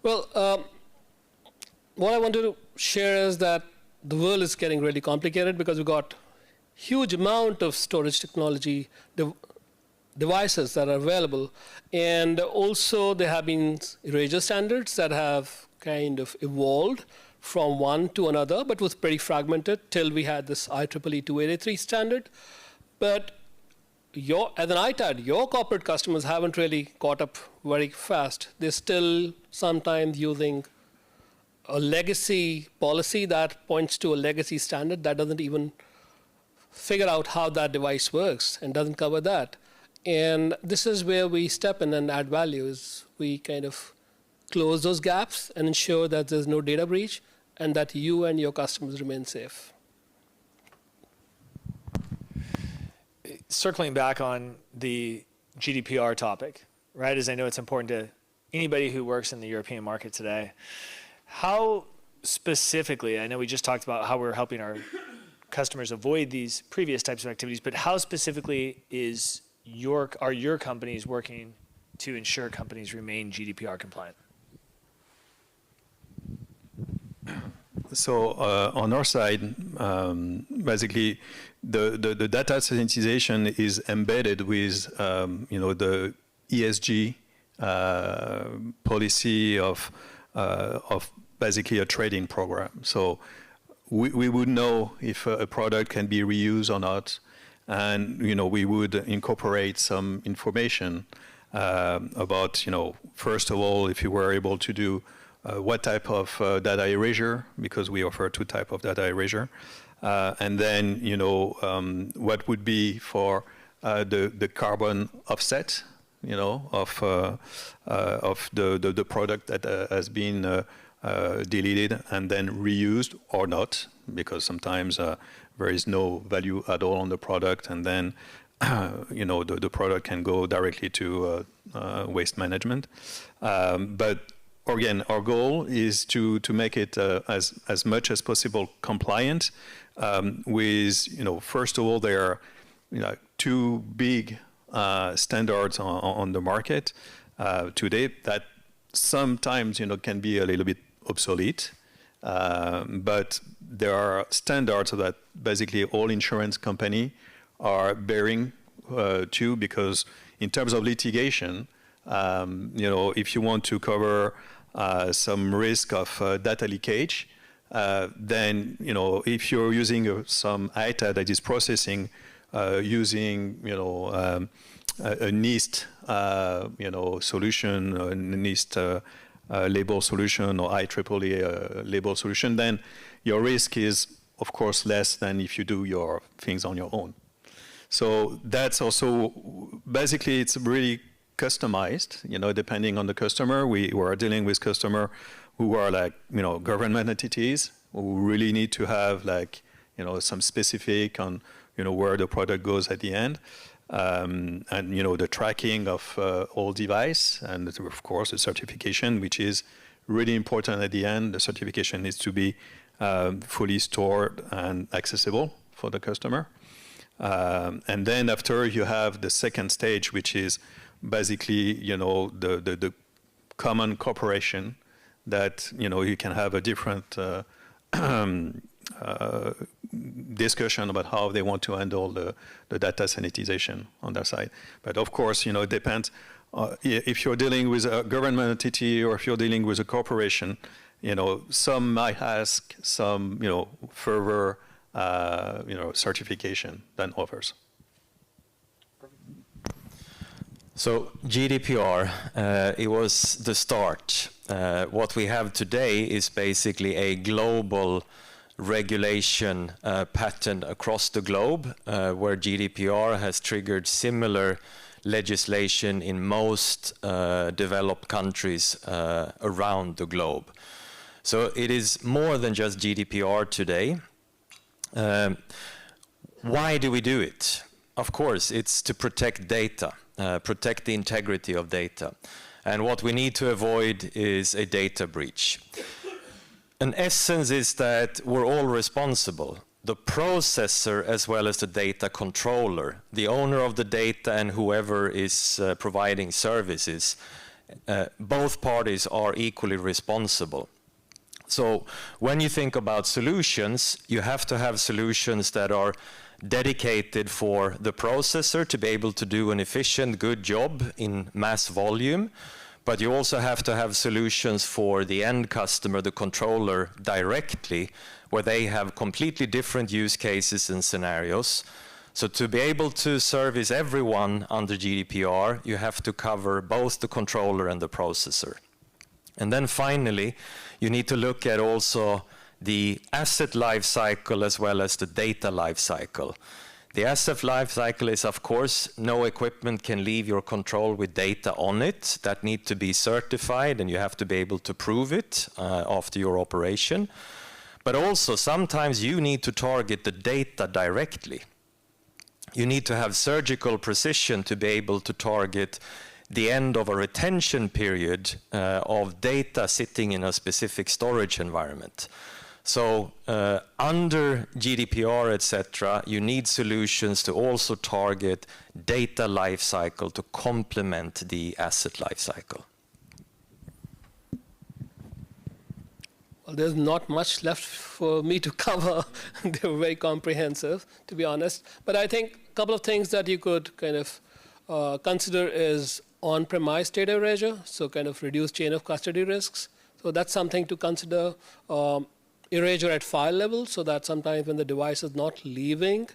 What I wanted to share is that the world is getting really complicated because we've got huge amount of storage technology devices that are available. And also there have been erasure standards that have kind of evolved from one to another, but was pretty fragmented till we had this IEEE 2883 standard. But as an ITAD, your corporate customers haven't really caught up very fast. They're still sometimes using a legacy policy that points to a legacy standard that doesn't even figure out how that device works and doesn't cover that. And this is where we step in and add value, is we kind of close those gaps and ensure that there's no data breach and that you and your customers remain safe. Circling back on the GDPR topic, right, as I know it's important to anybody who works in the European market today, how specifically, I know we just talked about how we're helping our customers avoid these previous types of activities, but how specifically are your companies working to ensure companies remain GDPR compliant? So on our side, basically, the data sanitization is embedded with the ESG policy of basically a trading program. So we would know if a product can be reused or not, and we would incorporate some information about first of all, if you were able to do what type of data erasure, because we offer two types of data erasure, and then what would be for the carbon offset, of the product that has been deleted and then reused or not, because sometimes there is no value at all on the product, and then the product can go directly to waste management. But again, our goal is to make it as much as possible compliant with, first of all, there are two big standards on the market today that sometimes can be a little bit obsolete, but there are standards that basically all insurance companies are bearing to, because in terms of litigation, if you want to cover some risk of data leakage, then if you're using some Itad that is processing using a NIST solution, a NIST label solution, or IEEE label solution, then your risk is of course less than if you do your things on your own. So that's also basically, it's really customized, depending on the customer. We are dealing with customers who are like, government entities who really need to have some specific on, where the product goes at the end. And, the tracking of all device, and of course the certification, which is really important at the end. The certification needs to be fully stored and accessible for the customer. And then after you have the second stage, which is basically, the common cooperation that, you can have a different discussion about how they want to handle the data sanitization on their side. But of course, it depends. If you're dealing with a government entity or if you're dealing with a corporation, some might ask some, further, certification than others. So GDPR, it was the start. What we have today is basically a global regulation pattern across the globe, where GDPR has triggered similar legislation in most developed countries around the globe. So it is more than just GDPR today. Why do we do it? Of course, it's to protect data, protect the integrity of data. And what we need to avoid is a data breach. An essence is that we're all responsible. The processor as well as the data controller, the owner of the data and whoever is providing services, both parties are equally responsible. So when you think about solutions, you have to have solutions that are dedicated for the processor to be able to do an efficient, good job in mass volume. But you also have to have solutions for the end customer, the controller, directly, where they have completely different use cases and scenarios. So to be able to service everyone under GDPR, you have to cover both the controller and the processor. And then finally, you need to look at also the asset life cycle as well as the data life cycle. The asset life cycle is, of course, no equipment can leave your control with data on it. That need to be certified, and you have to be able to prove it after your operation. But also, sometimes you need to target the data directly. You need to have surgical precision to be able to target the end of a retention period of data sitting in a specific storage environment. So under GDPR, etc., you need solutions to also target data lifecycle to complement the asset lifecycle. Well, there's not much left for me to cover. They were very comprehensive, to be honest. But I think a couple of things that you could kind of consider is on-premise data erasure, so kind of reduce chain of custody risks. So that's something to consider. Erasure at file level, so that sometimes when the device is not leaving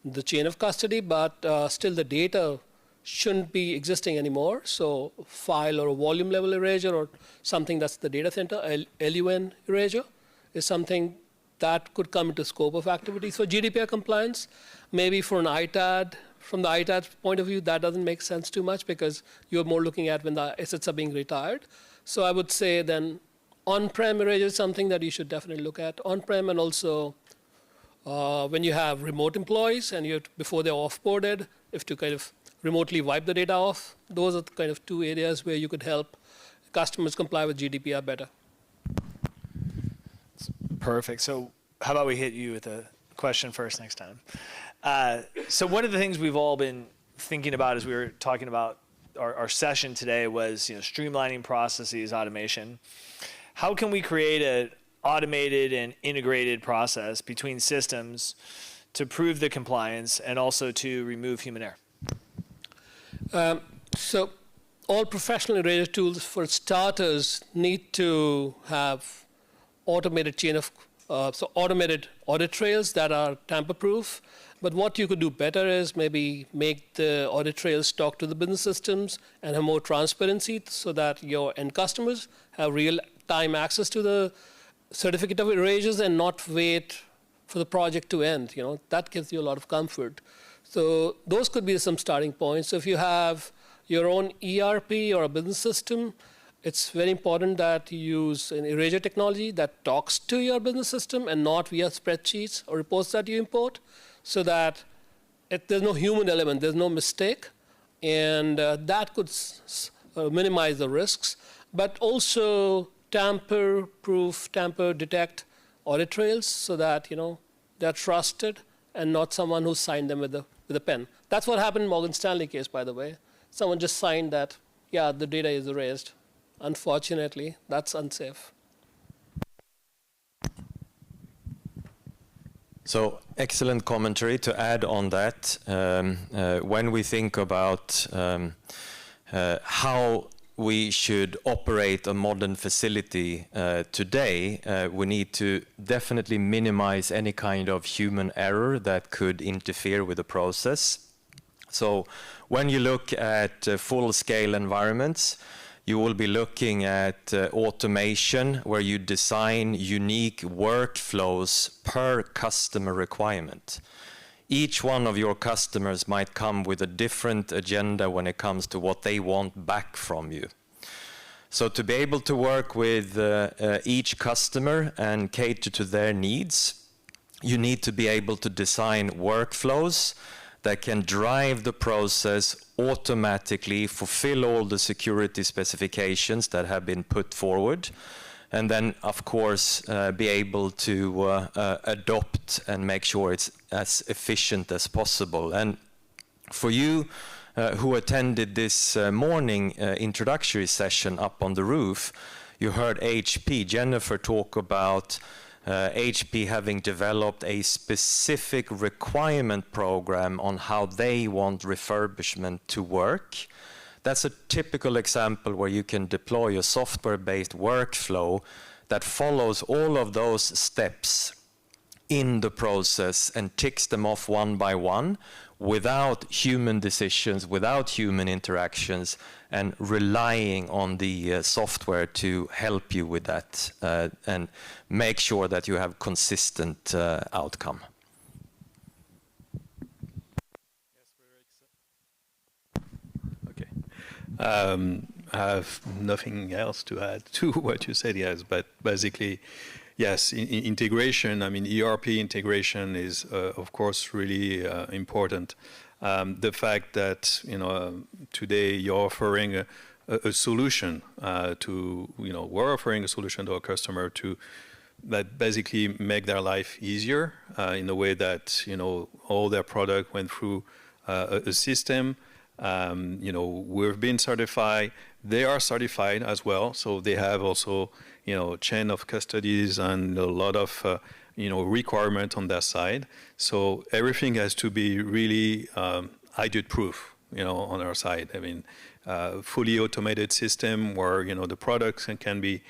the chain of custody, but still the data shouldn't be existing anymore. So file or volume level erasure or something that's the data center, LUN erasure, is something that could come into scope of activities for GDPR compliance. Maybe for an ITAD, from the ITAD point of view, that doesn't make sense too much because you're more looking at when the assets are being retired. So I would say then on-prem erasure is something that you should definitely look at. On-prem, and also when you have remote employees and before they're off-boarded, if to kind of remotely wipe the data off, those are the kind of two areas where you could help customers comply with GDPR better. Perfect. So how about we hit you with a question first next time? So one of the things we've all been thinking about as we were talking about our session today was streamlining processes, automation. How can we create an automated and integrated process between systems to prove the compliance and also to remove human error? So all professional erasure tools, for starters, need to have automated chain of, automated audit trails that are tamper-proof. But what you could do better is maybe make the audit trails talk to the business systems and have more transparency so that your end customers have real-time access to the certificate of erasures and not wait for the project to end. That gives you a lot of comfort. So those could be some starting points. So if you have your own ERP or a business system, it's very important that you use an erasure technology that talks to your business system and not via spreadsheets or reports that you import, so that there's no human element, there's no mistake, and that could minimize the risks. But also tamper-proof, tamper-detect audit trails so that they're trusted and not someone who signed them with a pen. That's what happened in Morgan Stanley case, by the way. Someone just signed that, yeah, the data is erased. Unfortunately, that's unsafe. So excellent commentary. To add on that, when we think about how we should operate a modern facility today, we need to definitely minimize any kind of human error that could interfere with the process. So when you look at full-scale environments, you will be looking at automation where you design unique workflows per customer requirement. Each one of your customers might come with a different agenda when it comes to what they want back from you. So to be able to work with each customer and cater to their needs, you need to be able to design workflows that can drive the process automatically, fulfill all the security specifications that have been put forward, and then, of course, be able to adopt and make sure it's as efficient as possible. And for you who attended this morning introductory session up on the roof, you heard HP, Jennifer, talk about HP having developed a specific requirement program on how they want refurbishment to work. That's a typical example where you can deploy a software-based workflow that follows all of those steps in the process and ticks them off one by one without human decisions, without human interactions, and relying on the software to help you with that and make sure that you have consistent outcome. Okay. I have nothing else to add to what you said, yes, but basically, yes, integration, I mean, ERP integration is, of course, really important. The fact that, today you're offering a solution we're offering a solution to our customer that basically make their life easier in a way that, all their product went through a system. We've been certified. They are certified as well, so they have also, chain of custodies and a lot of, requirement on their side. So everything has to be really audit-proof, on our side. I mean, fully automated system where, the products can be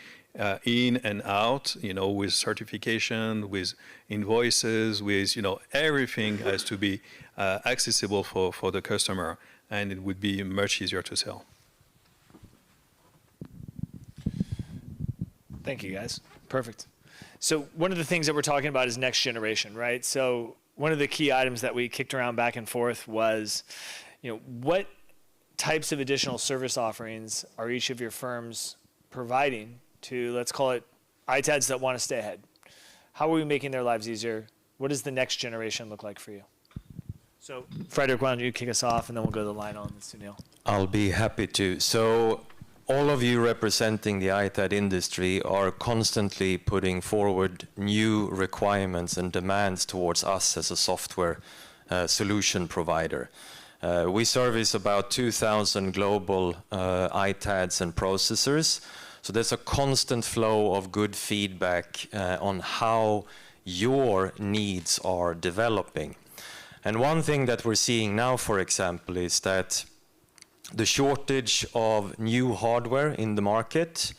in and out, with certification, with invoices, with, everything has to be accessible for the customer, and it would be much easier to sell. Thank you, guys. Perfect. So one of the things that we're talking about is next generation, right? So one of the key items that we kicked around back and forth was, what types of additional service offerings are each of your firms providing to, let's call it, ITADs that want to stay ahead? How are we making their lives easier? What does the next generation look like for you? So, Frederick, why don't you kick us off, and then we'll go to Lionel and Sunil. I'll be happy to. So, all of you representing the ITAD industry are constantly putting forward new requirements and demands towards us as a software solution provider. We service about 2,000 global ITADs and processors. So there's a constant flow of good feedback on how your needs are developing. And one thing that we're seeing now, for example, is that the shortage of new hardware in the market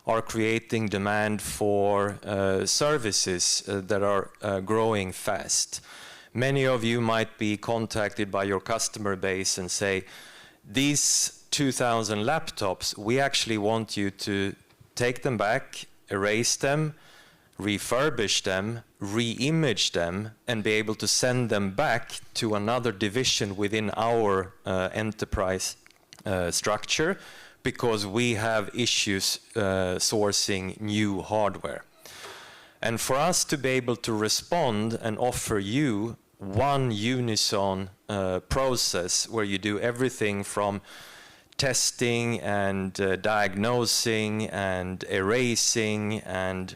are creating demand for services that are growing fast. Many of you might be contacted by your customer base and say, these 2,000 laptops, we actually want you to take them back, erase them, refurbish them, re-image them, and be able to send them back to another division within our enterprise structure, because we have issues sourcing new hardware. And for us to be able to respond and offer you one unison process where you do everything from testing and diagnosing and erasing and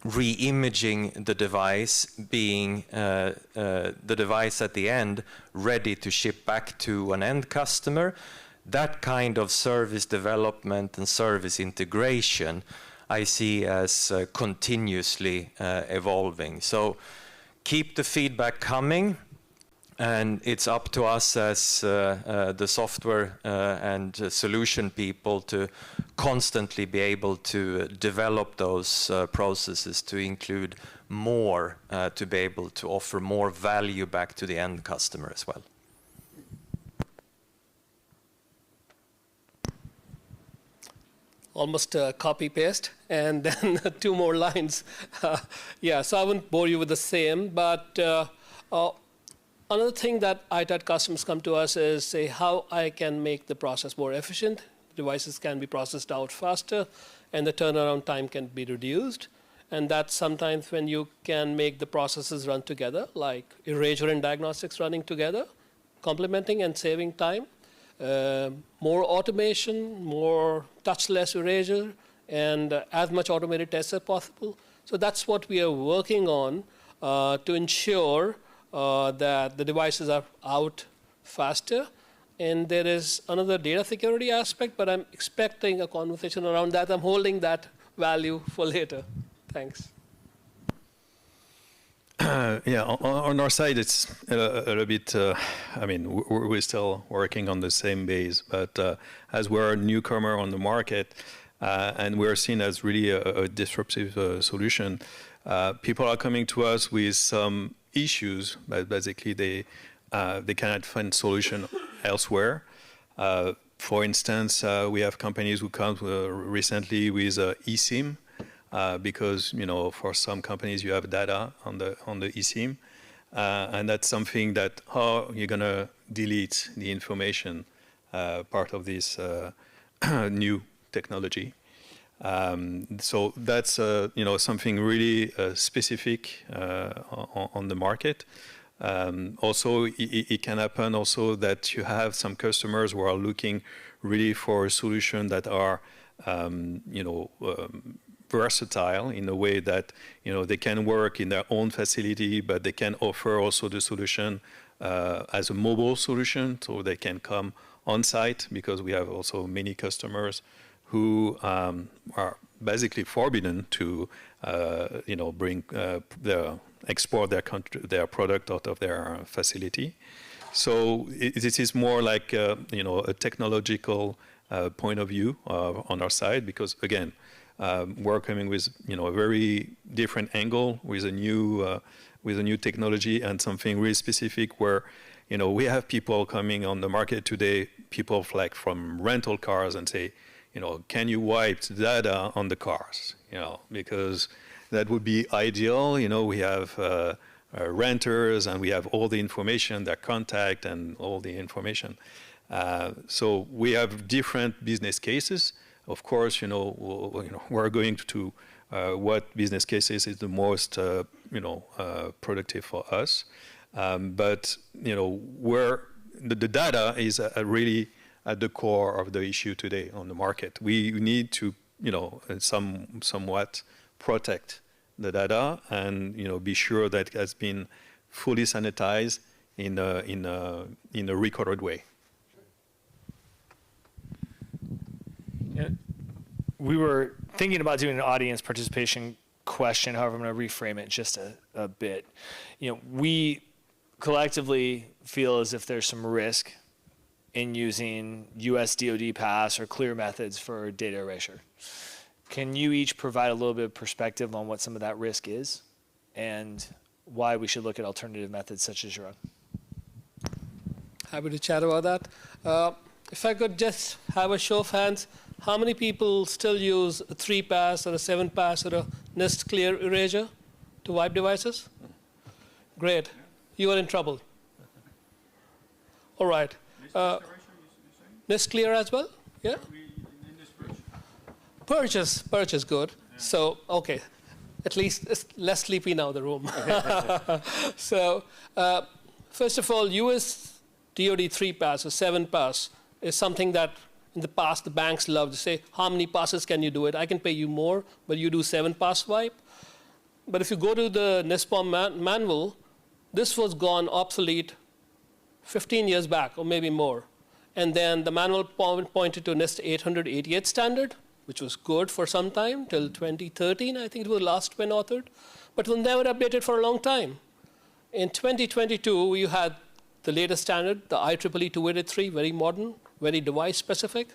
re-imaging the device, being the device at the end ready to ship back to an end customer, that kind of service development and service integration I see as continuously evolving. So keep the feedback coming, and it's up to us as the software and solution people to constantly be able to develop those processes to include more, to be able to offer more value back to the end customer as well. Almost copy-paste, and then 2 more lines. Yeah, so I won't bore you with the same, but another thing that ITAD customers come to us is say how I can make the process more efficient, devices can be processed out faster, and the turnaround time can be reduced. And that's sometimes when you can make the processes run together, like erasure and diagnostics running together, complementing and saving time. More automation, more touchless erasure, and as much automated tests as possible. So that's what we are working on to ensure that the devices are out faster. And there is another data security aspect, but I'm expecting a conversation around that. I'm holding that value for later. Thanks. Yeah, on our side, it's a little bit, I mean, we're still working on the same base, but as we're a newcomer on the market, and we're seen as really a disruptive solution, people are coming to us with some issues, but basically they cannot find solution elsewhere. For instance, we have companies who come recently with eSIM, because for some companies you have data on the eSIM, and that's something that how you're gonna delete the information part of this new technology. So that's something really specific on the market. Also, it can happen also that you have some customers who are looking really for a solution that are versatile in a way that they can work in their own facility, but they can offer also the solution as a mobile solution, so they can come on site, because we have also many customers who are basically forbidden to bring export their product out of their facility. So this is more like a technological point of view on our side, because again, we're coming with a very different angle with a new technology and something really specific where we have people coming on the market today, people like from rental cars, and say, can you wipe the data on the cars? Because that would be ideal. We have renters and we have all the information, their contact and all the information. So we have different business cases. Of course, we're going to what business cases is the most, productive for us. But where the data is really at the core of the issue today on the market. We need to, somewhat protect the data and be sure that it has been fully sanitized in a recorded way. Yeah. We were thinking about doing an audience participation question. However, I'm going to reframe it just a bit. We collectively feel as if there's some risk in using US DoD pass or clear methods for data erasure. Can you each provide a little bit of perspective on what some of that risk is and why we should look at alternative methods such as your own? Happy to chat about that. If I could just have a show of hands, how many people still use a 3-pass or a 7-pass or a NIST clear erasure to wipe devices? Great. You are in trouble. All right. NIST clear as well? Yeah? Purge is good. So, okay. At least it's less sleepy now, the room. So, first of all, US DoD 3-pass or 7-pass is something that in the past the banks love to say, how many passes can you do it? I can pay you more, but you do 7-pass wipe. But if you go to the NISPOM manual, this was gone obsolete 15 years back or maybe more. And then the manual pointed to NIST 888 standard, which was good for some time, till 2013, I think it was last when authored, but it was never updated for a long time. In 2022, you had the latest standard, the IEEE 283, very modern, very device specific.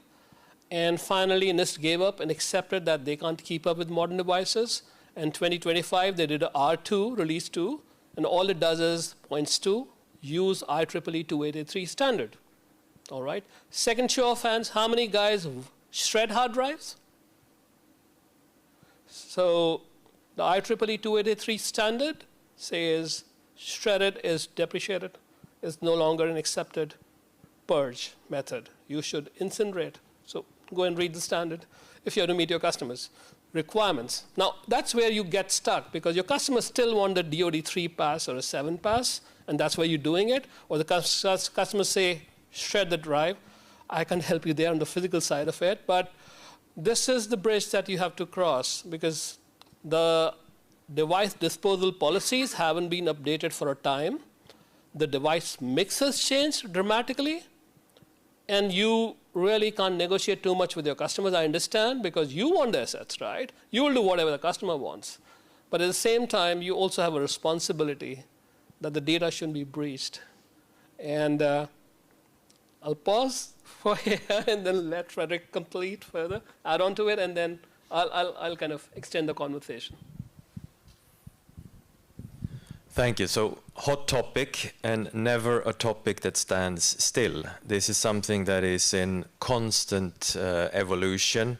And finally, NIST gave up and accepted that they can't keep up with modern devices. In 2025, they did a R2, release 2, and all it does is points to use IEEE 283 standard. All right. Second show of hands, how many guys shred hard drives? So the IEEE 283 standard says shredded is depreciated, is no longer an accepted purge method. You should incinerate. So go and read the standard if you have to meet your customers' requirements. Now, that's where you get stuck, because your customers still want the DoD 3-pass or a 7-pass, and that's why you're doing it. Or the customers say, shred the drive. I can help you there on the physical side of it, but this is the bridge that you have to cross, because the device disposal policies haven't been updated for a time. The device mix has changed dramatically, and you really can't negotiate too much with your customers, I understand, because you want the assets, right? You will do whatever the customer wants. But at the same time, you also have a responsibility that the data shouldn't be breached. And I'll pause for here and then let Frederick complete further, add on to it, and then I'll kind of extend the conversation. Thank you. So, hot topic, and never a topic that stands still. This is something that is in constant evolution,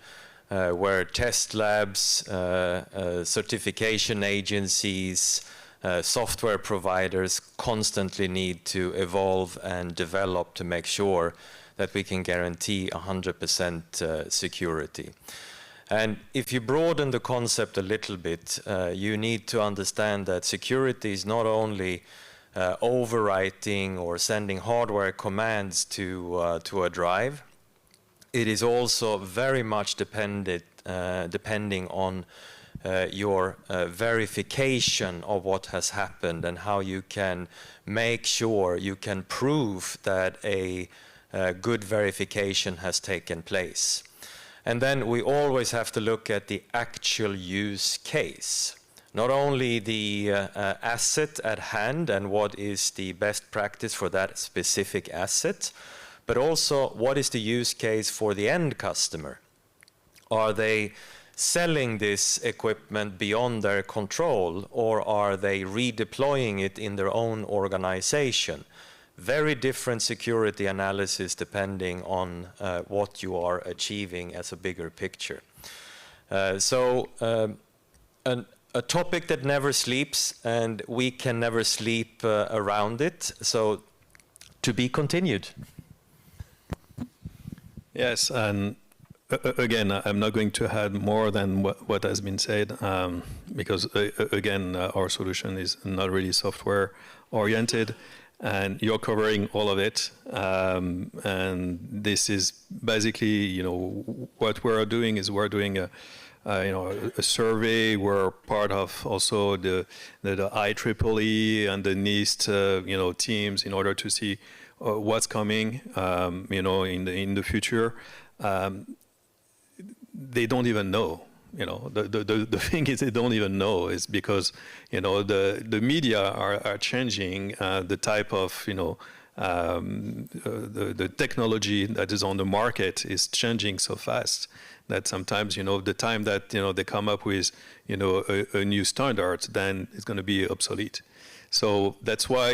where test labs, certification agencies, software providers constantly need to evolve and develop to make sure that we can guarantee 100% security. And if you broaden the concept a little bit, you need to understand that security is not only overwriting or sending hardware commands to a drive. It is also very much depending on your verification of what has happened and how you can make sure you can prove that a good verification has taken place. And then we always have to look at the actual use case. Not only the asset at hand and what is the best practice for that specific asset, but also what is the use case for the end customer. Are they selling this equipment beyond their control, or are they redeploying it in their own organization? Very different security analysis depending on what you are achieving as a bigger picture. A topic that never sleeps, and we can never sleep around it. So, to be continued. Yes, and again, I'm not going to add more than what has been said, because again, our solution is not really software oriented. And you're covering all of it, and this is basically, what we're doing is we're doing a survey. We're part of also the IEEE and the NIST, teams in order to see what's coming, in the future. They don't even know. The thing is, they don't even know, is because the media are changing the type of the technology that is on the market is changing so fast that sometimes the time that they come up with a new standard, then it's going to be obsolete. So that's why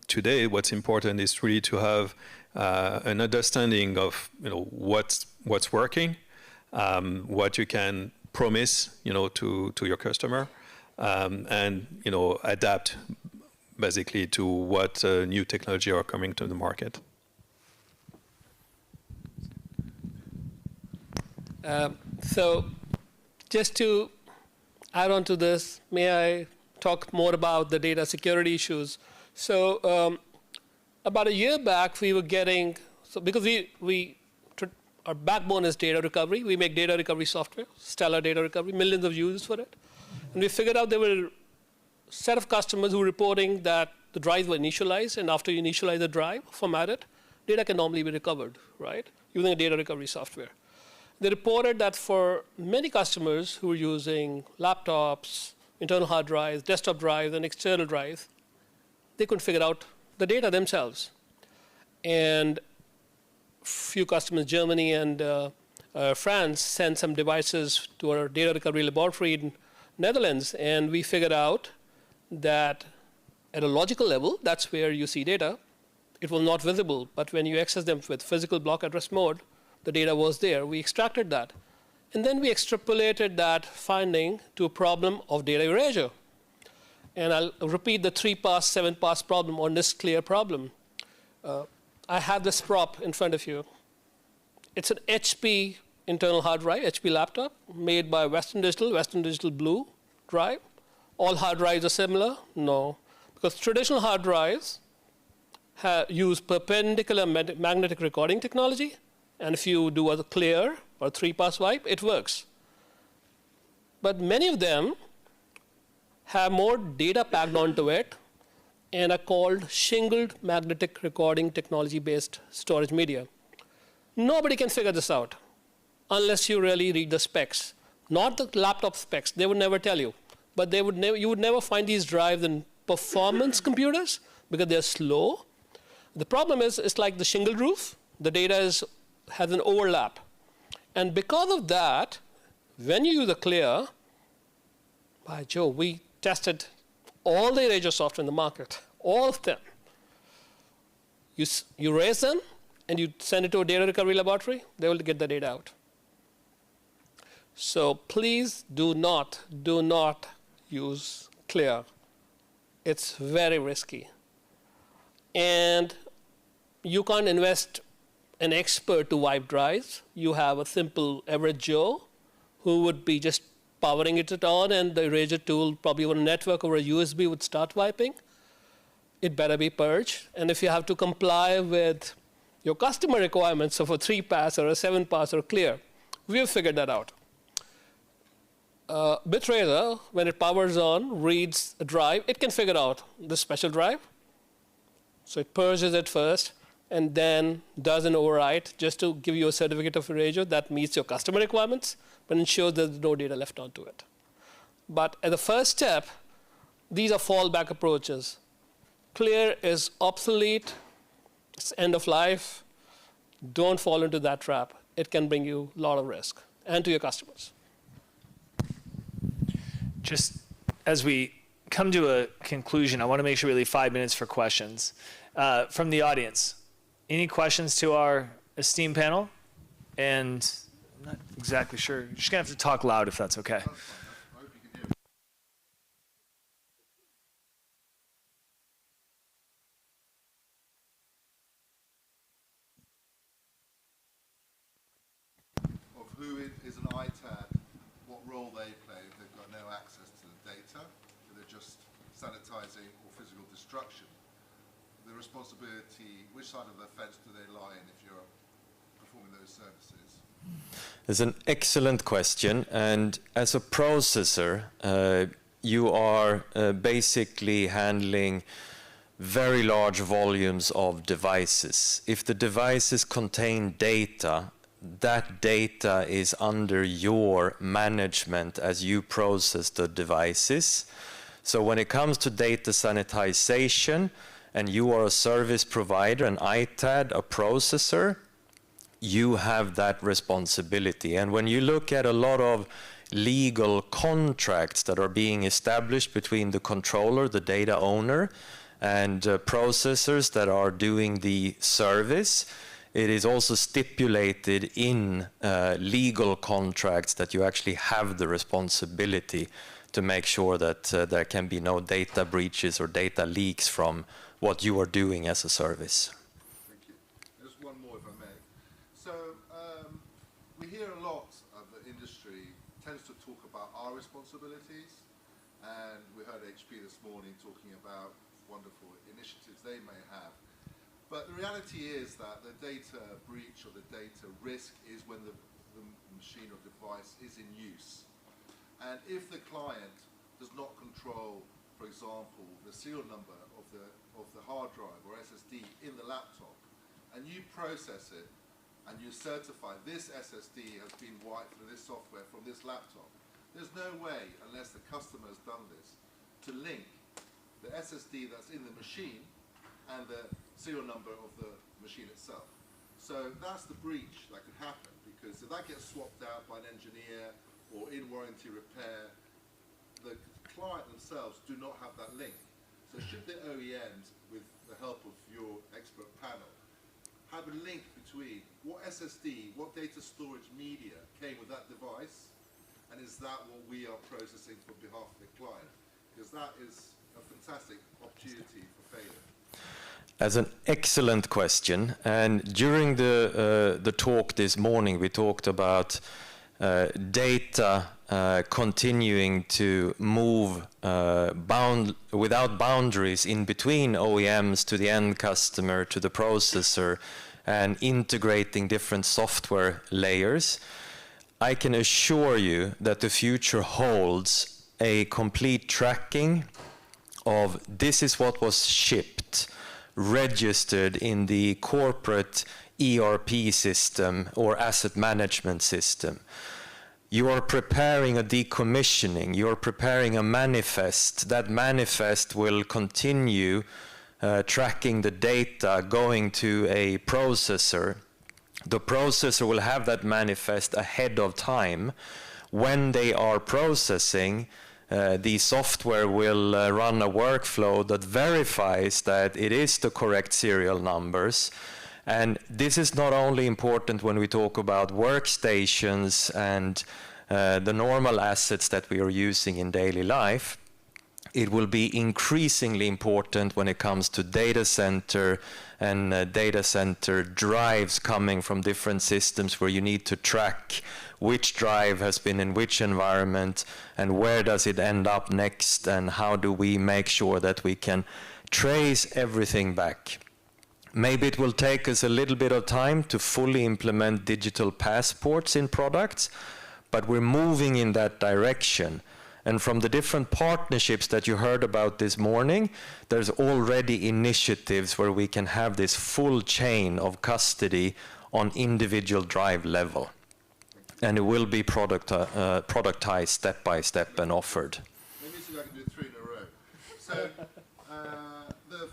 today what's important is really to have an understanding of what's working. What you can promise, to your customer, and adapt basically to what new technology are coming to the market. So, just to add on to this, may I talk more about the data security issues? So, about a year back, we were getting because our backbone is data recovery. We make data recovery software, stellar data recovery, millions of users for it. And we figured out there were a set of customers who were reporting that the drives were initialized, and after you initialize the drive, format it, data can normally be recovered, right, using a data recovery software. They reported that for many customers who were using laptops, internal hard drives, desktop drives, and external drives, they couldn't figure out the data themselves. And few customers, Germany and France, sent some devices to our data recovery laboratory in Netherlands, and we figured out that at a logical level, that's where you see data. It was not visible, but when you access them with physical block address mode, the data was there. We extracted that. And then we extrapolated that finding to a problem of data erasure. And I'll repeat the 3-pass, 7-pass problem on this clear problem. I have this prop in front of you. It's an HP internal hard drive, HP laptop, made by Western Digital Blue drive. All hard drives are similar? No. Because traditional hard drives use perpendicular magnetic recording technology, and if you do a clear or 3-pass wipe, it works. But many of them have more data packed onto it and are called shingled magnetic recording technology-based storage media. Nobody can figure this out unless you really read the specs. Not the laptop specs, they would never tell you. But you would never find these drives in performance computers because they're slow. The problem is, it's like the shingled roof. The data has an overlap. And because of that, when you use a clear, by Joe, we tested all the erasure software in the market, all of them. You raise them, and you send it to a data recovery laboratory, they will get the data out. So please do not use Clear. It's very risky. And you can't invest an expert to wipe drives. You have a simple average Joe who would be just powering it on, and the erasure tool, probably over a network, over a USB, would start wiping. It better be purged. And if you have to comply with your customer requirements of a 3-pass or a 7-pass or Clear, we've figured that out. BitRaiser, when it powers on, reads a drive. It can figure out the special drive. So it purges it first, and then does an overwrite just to give you a certificate of erasure that meets your customer requirements, but ensures there's no data left onto it. But at the first step, these are fallback approaches. Clear is obsolete. It's end of life. Don't fall into that trap. It can bring you a lot of risk, and to your customers. Just as we come to a conclusion, I want to make sure we leave 5 minutes for questions. From the audience, any questions to our esteemed panel? And I'm not exactly sure. You're just going to have to talk loud if that's okay. Of who is an ITAD, what role they play if they've got no access to the data, if they're just sanitizing or physical destruction. The responsibility, which side of the fence do they lie in if you're performing those services? It's an excellent question, and as a processor, you are basically handling very large volumes of devices. If the devices contain data, that data is under your management as you process the devices. So when it comes to data sanitization, and you are a service provider, an ITAD, a processor, you have that responsibility. And when you look at a lot of legal contracts that are being established between the controller, the data owner, and processors that are doing the service, it is also stipulated in legal contracts that you actually have the responsibility to make sure that there can be no data breaches or data leaks from what you are doing as a service. Thank you. Just one more, if I may. So we hear a lot of the industry tends to talk about our responsibilities, and we heard HP this morning talking about wonderful initiatives they may have. But the reality is that the data breach or the data risk is when the machine or device is in use. And if the client does not control, for example, the serial number of the hard drive or SSD in the laptop, and you process it and you certify this SSD has been wiped from this software from this laptop, there's no way, unless the customer has done this, to link the SSD that's in the machine and the serial number of the machine itself. So that's the breach that could happen, because if that gets swapped out by an engineer or in warranty repair, the client themselves do not have that link. So should the OEMs, with the help of your expert panel, have a link between what SSD, what data storage media came with that device, and is that what we are processing for behalf of the client? Because that is a fantastic opportunity for failure. That's an excellent question. And during the talk this morning, we talked about data continuing to move without boundaries in between OEMs to the end customer, to the processor, and integrating different software layers. I can assure you that the future holds a complete tracking of this is what was shipped, registered in the corporate ERP system or asset management system. You are preparing a decommissioning, you are preparing a manifest. That manifest will continue tracking the data going to a processor. The processor will have that manifest ahead of time. When they are processing, the software will run a workflow that verifies that it is the correct serial numbers. And this is not only important when we talk about workstations and the normal assets that we are using in daily life. It will be increasingly important when it comes to data center and data center drives coming from different systems where you need to track which drive has been in which environment and where does it end up next, and how do we make sure that we can trace everything back. Maybe it will take us a little bit of time to fully implement digital passports in products, but we're moving in that direction. And from the different partnerships that you heard about this morning, there's already initiatives where we can have this full chain of custody on individual drive level. And it will be productized step by step and offered. Let me see if I can do 3 in a row. So, the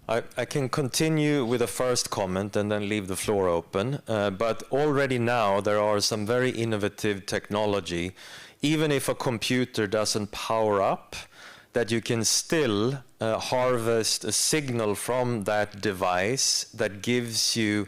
I can continue with the first comment and then leave the floor open. But already now there are some very innovative technology, even if a computer doesn't power up, that you can still harvest a signal from that device that gives you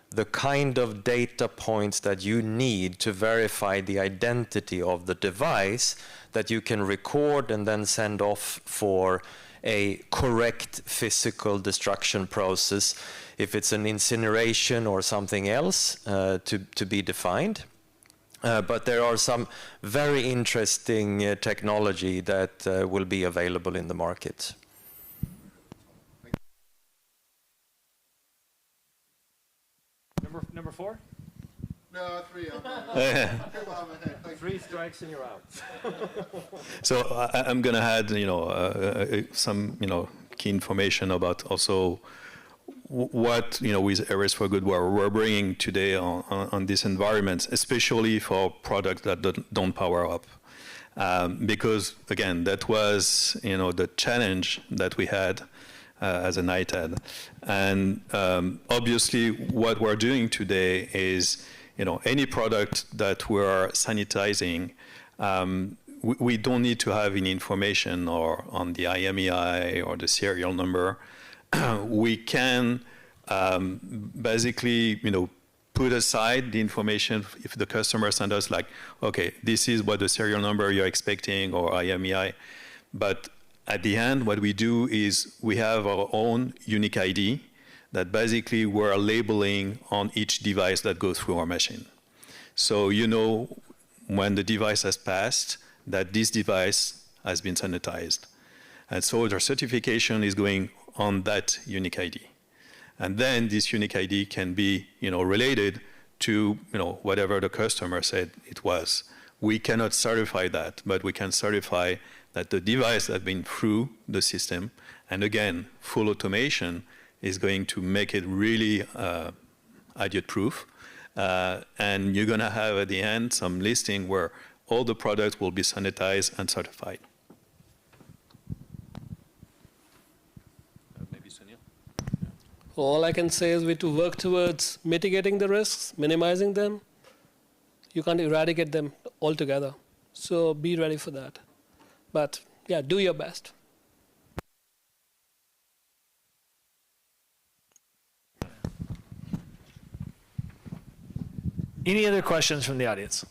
the kind of data points that you need to verify the identity of the device, that you can record and then send off for a correct physical destruction process, if it's an incineration or something else to be defined. But there are some very interesting technology that will be available in the market. Number 4? No, 3. Three strikes and you're out. So I'm going to add, some, key information about also what, with Areas for Good we're bringing today on this environment, especially for products that don't power up. Because, again, that was, the challenge that we had as an Itad. And obviously, what we're doing today is, any product that we're sanitizing, we don't need to have any information or on the IMEI or the serial number. We can basically, put aside the information if the customer sends us like, okay, this is what the serial number you're expecting or IMEI. But at the end, what we do is we have our own unique ID that basically we're labeling on each device that goes through our machine. So when the device has passed, that this device has been sanitized. And so the certification is going on that unique ID. And then this unique ID can be, related to, whatever the customer said it was. We cannot certify that, but we can certify that the device has been through the system. And again, full automation is going to make it really idiot proof. And you're going to have at the end some listing where all the products will be sanitized and certified. Maybe Sunil? All I can say is we have to work towards mitigating the risks, minimizing them. You can't eradicate them altogether. So be ready for that. But yeah, do your best. Any other questions from the audience?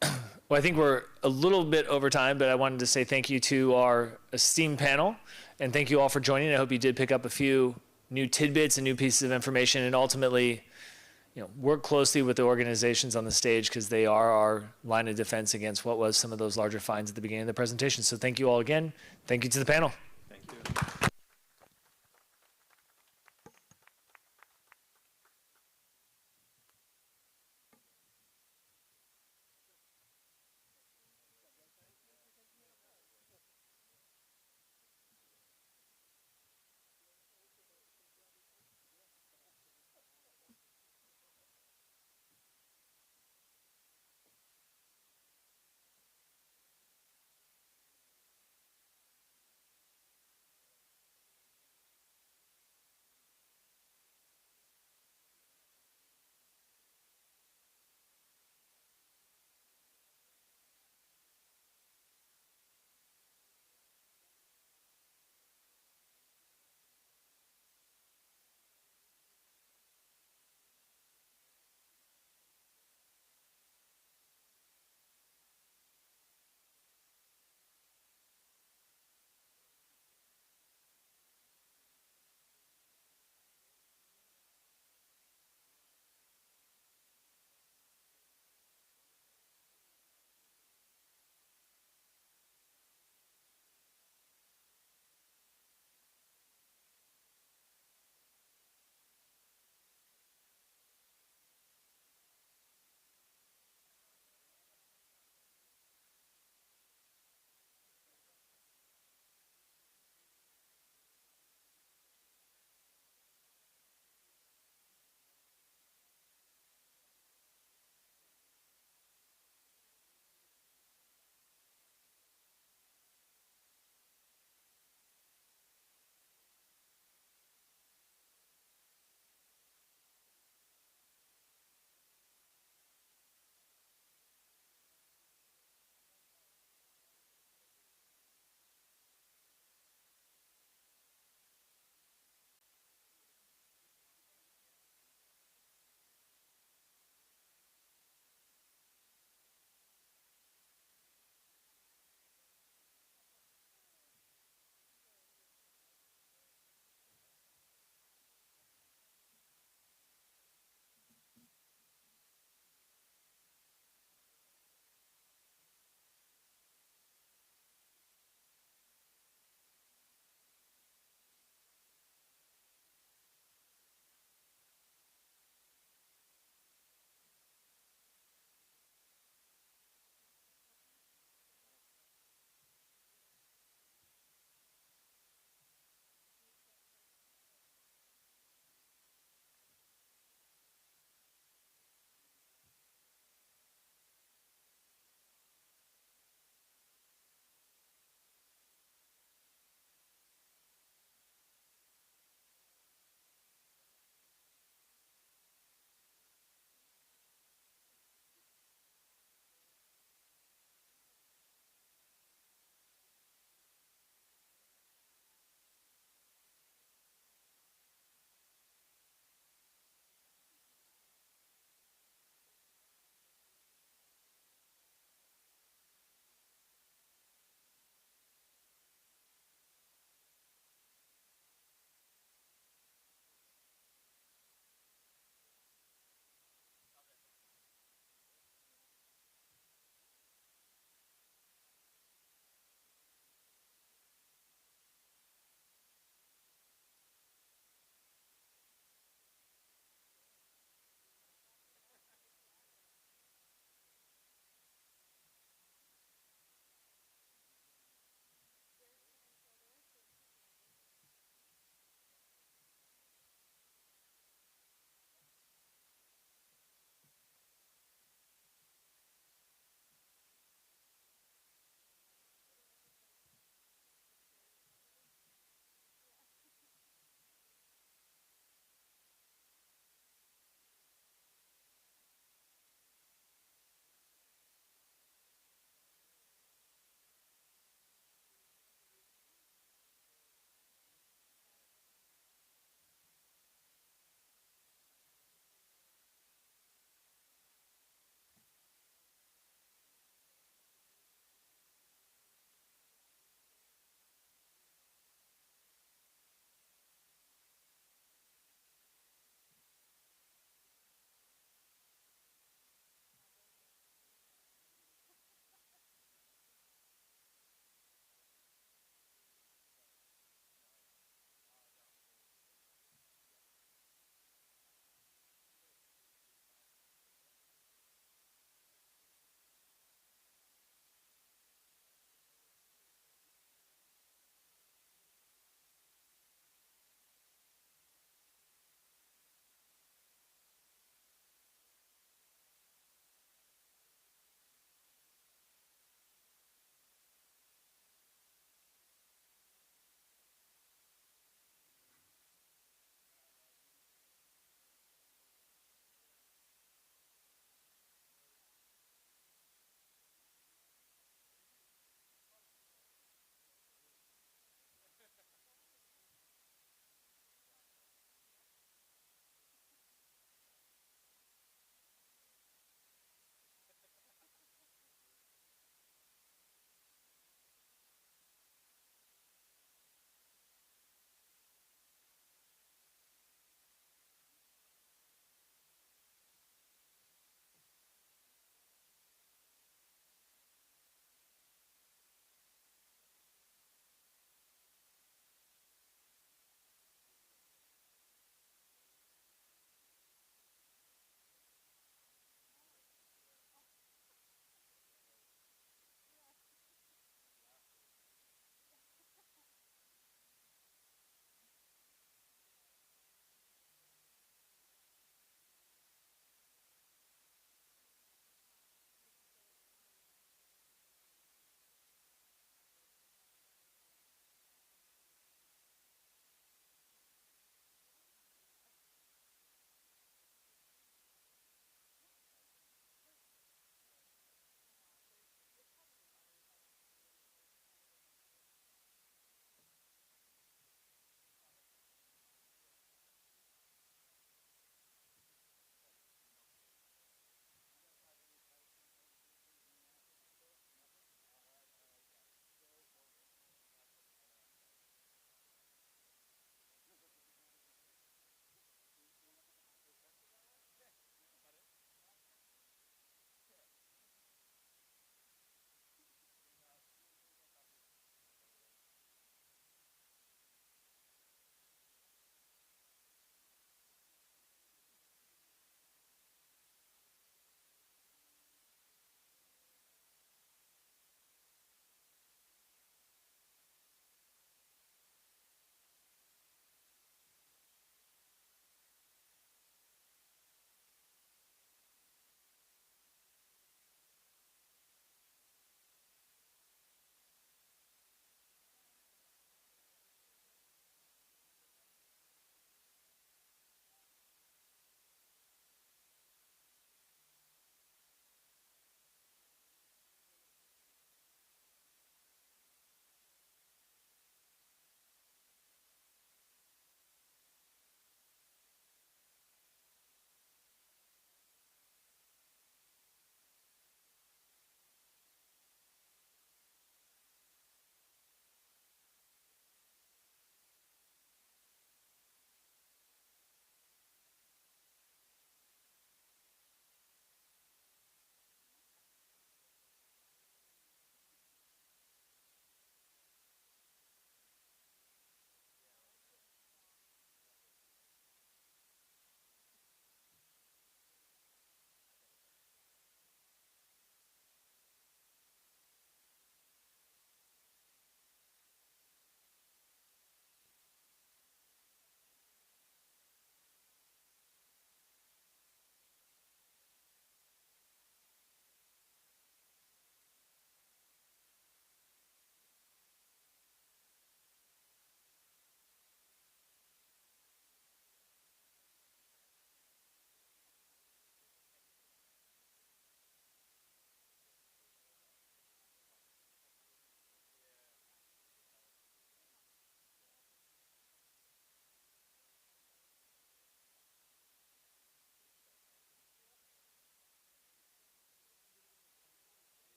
Well, I think we're a little bit over time, but I wanted to say thank you to our esteemed panel, and thank you all for joining. I hope you did pick up a few new tidbits and new pieces of information, and ultimately, work closely with the organizations on the stage because they are our line of defense against what was some of those larger fines at the beginning of the presentation. So thank you all again. Thank you to the panel. Thank you.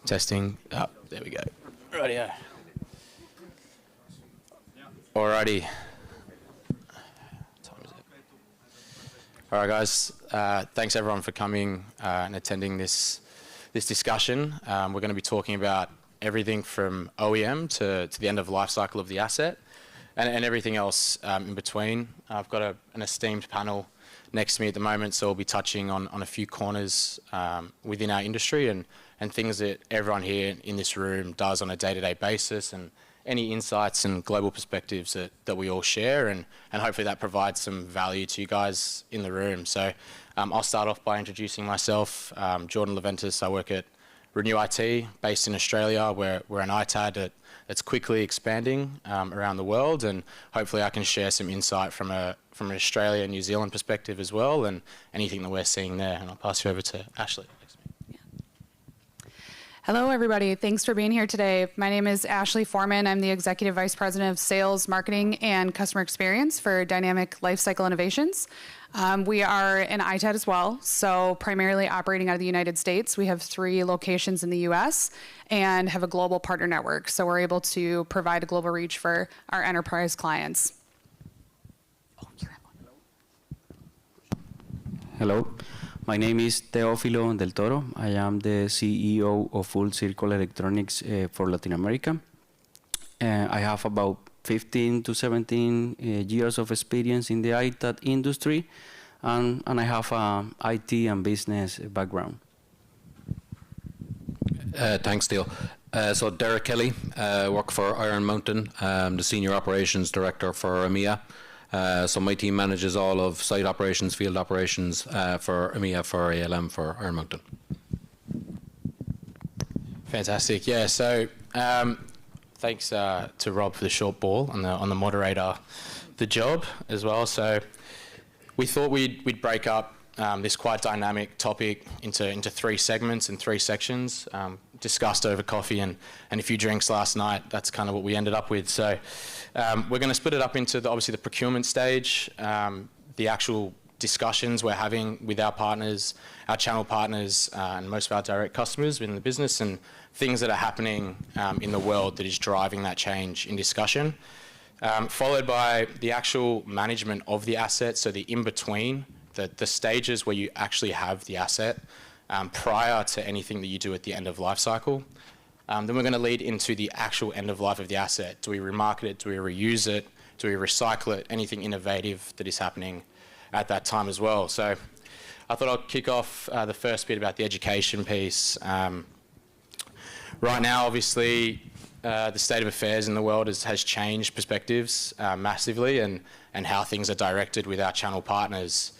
Testing. Oh, there we go. Rightio. Alrighty. What time is it? All right, guys. Thanks everyone for coming and attending this discussion. We're going to be talking about everything from OEM to the end of life cycle of the asset, and everything else in between. I've got an esteemed panel next to me at the moment, so we'll be touching on a few corners within our industry and things that everyone here in this room does on a day-to-day basis, and any insights and global perspectives that we all share, and hopefully that provides some value to you guys in the room. So I'll start off by introducing myself. Jordan Leventis. I work at Renew IT, based in Australia. We're an Itad that's quickly expanding around the world, and hopefully I can share some insight from an Australia and New Zealand perspective as well, and anything that we're seeing there. And I'll pass you over to Ashley. Hello, everybody. Thanks for being here today. My name is Ashley Foreman. I'm the Executive Vice President of Sales, Marketing, and Customer Experience for Dynamic Lifecycle Innovations. We are an ITAD as well, so primarily operating out of the United States. We have 3 locations in the US and have a global partner network, so we're able to provide a global reach for our enterprise clients. Hello, my name is Teófilo del Toro. I am the CEO of Full Circle Electronics for Latin America. I have about 15 to 17 years of experience in the ITAD industry, and I have an IT and business background. Thanks, Theo. So Derek Kelly, work for Iron Mountain. I'm the Senior Operations Director for EMEA. So my team manages all of site operations, field operations for EMEA, for ALM, for Iron Mountain. Fantastic. Yeah, so thanks to Rob for the short ball on the moderator, the job as well. So we thought we'd break up this quite dynamic topic into 3 segments and 3 sections, discussed over coffee and a few drinks last night. That's kind of what we ended up with. So we're going to split it up into obviously the procurement stage, the actual discussions we're having with our partners, our channel partners, and most of our direct customers within the business, and things that are happening in the world that is driving that change in discussion. Followed by the actual management of the asset, so the in-between, the stages where you actually have the asset prior to anything that you do at the end of life cycle. Then we're going to lead into the actual end of life of the asset. Do we remarket it? Do we reuse it? Do we recycle it? Anything innovative that is happening at that time as well. So I thought I'll kick off the first bit about the education piece. Right now, obviously, the state of affairs in the world has changed perspectives massively, and how things are directed with our channel partners.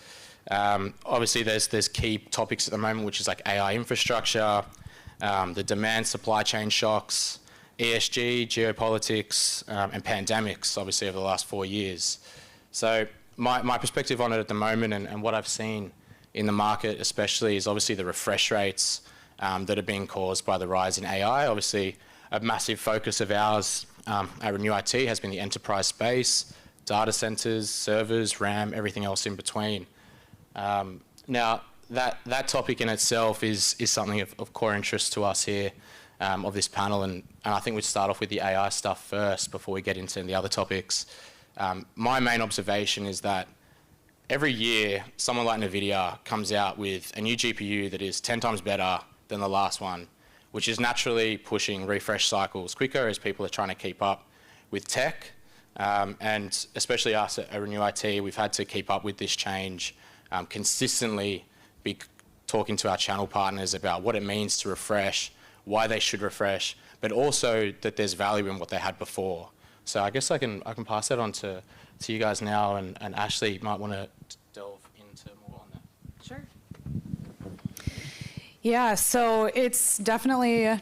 Obviously, there's key topics at the moment, which is like AI infrastructure, the demand supply chain shocks, ESG, geopolitics, and pandemics, obviously, over the last 4 years. So my perspective on it at the moment, and what I've seen in the market especially, is obviously the refresh rates that are being caused by the rise in AI. Obviously, a massive focus of ours at Renew IT has been the enterprise space, data centers, servers, RAM, everything else in between. Now, that topic in itself is something of core interest to us here of this panel, and I think we'd start off with the AI stuff first before we get into the other topics. My main observation is that every year, someone like NVIDIA comes out with a new GPU that is 10 times better than the last one, which is naturally pushing refresh cycles quicker as people are trying to keep up with tech. And especially us at Renew IT, we've had to keep up with this change, consistently be talking to our channel partners about what it means to refresh, why they should refresh, but also that there's value in what they had before. So I guess I can pass that on to you guys now, and Ashley might want to delve into more on that. Sure. Yeah, so it's definitely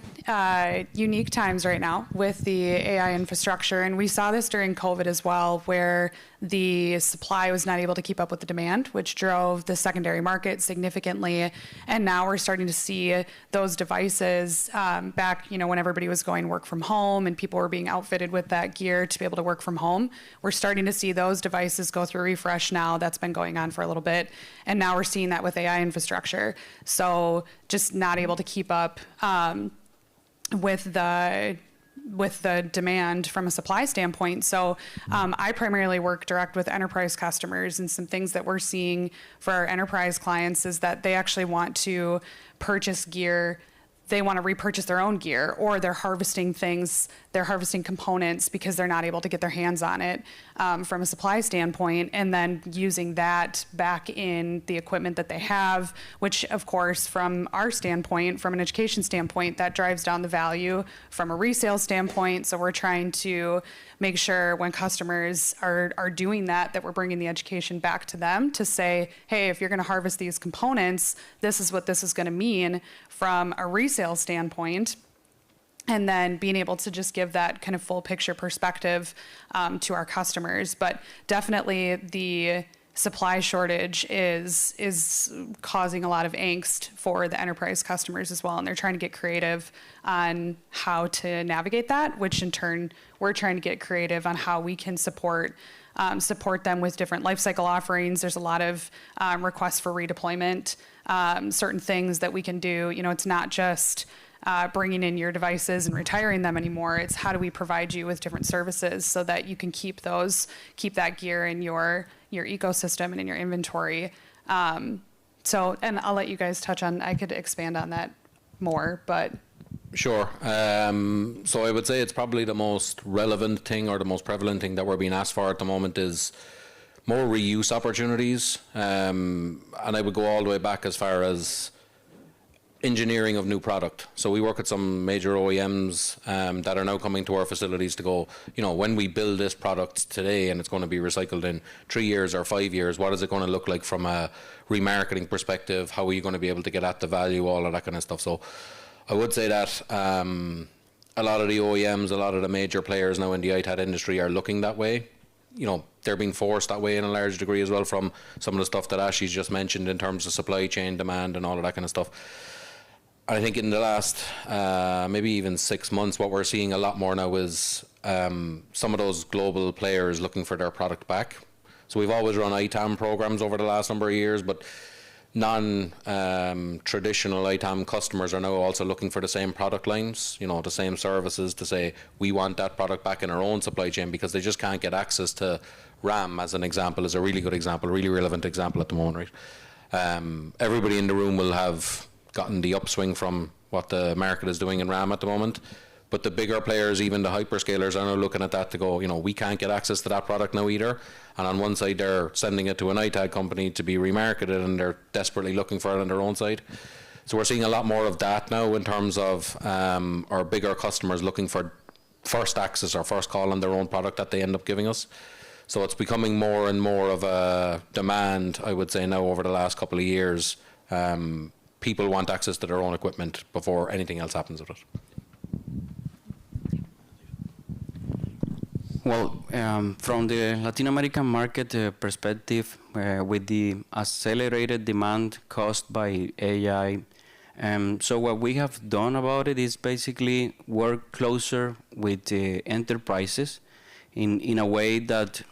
unique times right now with the AI infrastructure, and we saw this during COVID as well, where the supply was not able to keep up with the demand, which drove the secondary market significantly. And now we're starting to see those devices back, when everybody was going work from home and people were being outfitted with that gear to be able to work from home. We're starting to see those devices go through refresh now. That's been going on for a little bit. And now we're seeing that with AI infrastructure. So just not able to keep up with the demand from a supply standpoint. So I primarily work direct with enterprise customers, and some things that we're seeing for our enterprise clients is that they actually want to purchase gear. They want to repurchase their own gear, or they're harvesting components because they're not able to get their hands on it from a supply standpoint, and then using that back in the equipment that they have, which of course from our standpoint, from an education standpoint, that drives down the value from a resale standpoint. So we're trying to make sure when customers are doing that we're bringing the education back to them to say, hey, if you're going to harvest these components, this is what this is going to mean from a resale standpoint. And then being able to just give that kind of full picture perspective to our customers. But definitely the supply shortage is causing a lot of angst for the enterprise customers as well, and they're trying to get creative on how to navigate that, which in turn we're trying to get creative on how we can support them with different lifecycle offerings. There's a lot of requests for redeployment, certain things that we can do. You know, it's not just bringing in your devices and retiring them anymore. It's how do we provide you with different services so that you can keep that gear in your ecosystem and in your inventory. So, and I'll let you guys touch on, I could expand on that more, but. Sure. So I would say it's probably the most relevant thing or the most prevalent thing that we're being asked for at the moment is more reuse opportunities. And I would go all the way back as far as engineering of new product. So we work with some major OEMs that are now coming to our facilities to go, you know, when we build this product today and it's going to be recycled in 3 years or 5 years, what is it going to look like from a remarketing perspective? How are you going to be able to get at the value, all of that kind of stuff. So I would say that a lot of the OEMs, a lot of the major players now in the Itad industry are looking that way. You know, they're being forced that way in a large degree as well from some of the stuff that Ashley's just mentioned in terms of supply chain demand and all of that kind of stuff. I think in the last maybe even 6 months, what we're seeing a lot more now is some of those global players looking for their product back. So we've always run ITAM programs over the last number of years, but non-traditional ITAM customers are now also looking for the same product lines, you know, the same services to say, we want that product back in our own supply chain because they just can't get access to RAM, as an example, is a really good example, really relevant example at the moment, right? Everybody in the room will have gotten the upswing from what the market is doing in RAM at the moment. But the bigger players, even the hyperscalers, are now looking at that to go, you know, we can't get access to that product now either. And on one side, they're sending it to an Itad company to be remarketed, and they're desperately looking for it on their own side. So we're seeing a lot more of that now in terms of our bigger customers looking for first access or first call on their own product that they end up giving us. So it's becoming more and more of a demand, I would say, now over the last couple of years. People want access to their own equipment before anything else happens with it. Well, from the Latin American market perspective, with the accelerated demand caused by AI, so what we have done about it is basically work closer with the enterprises in a way that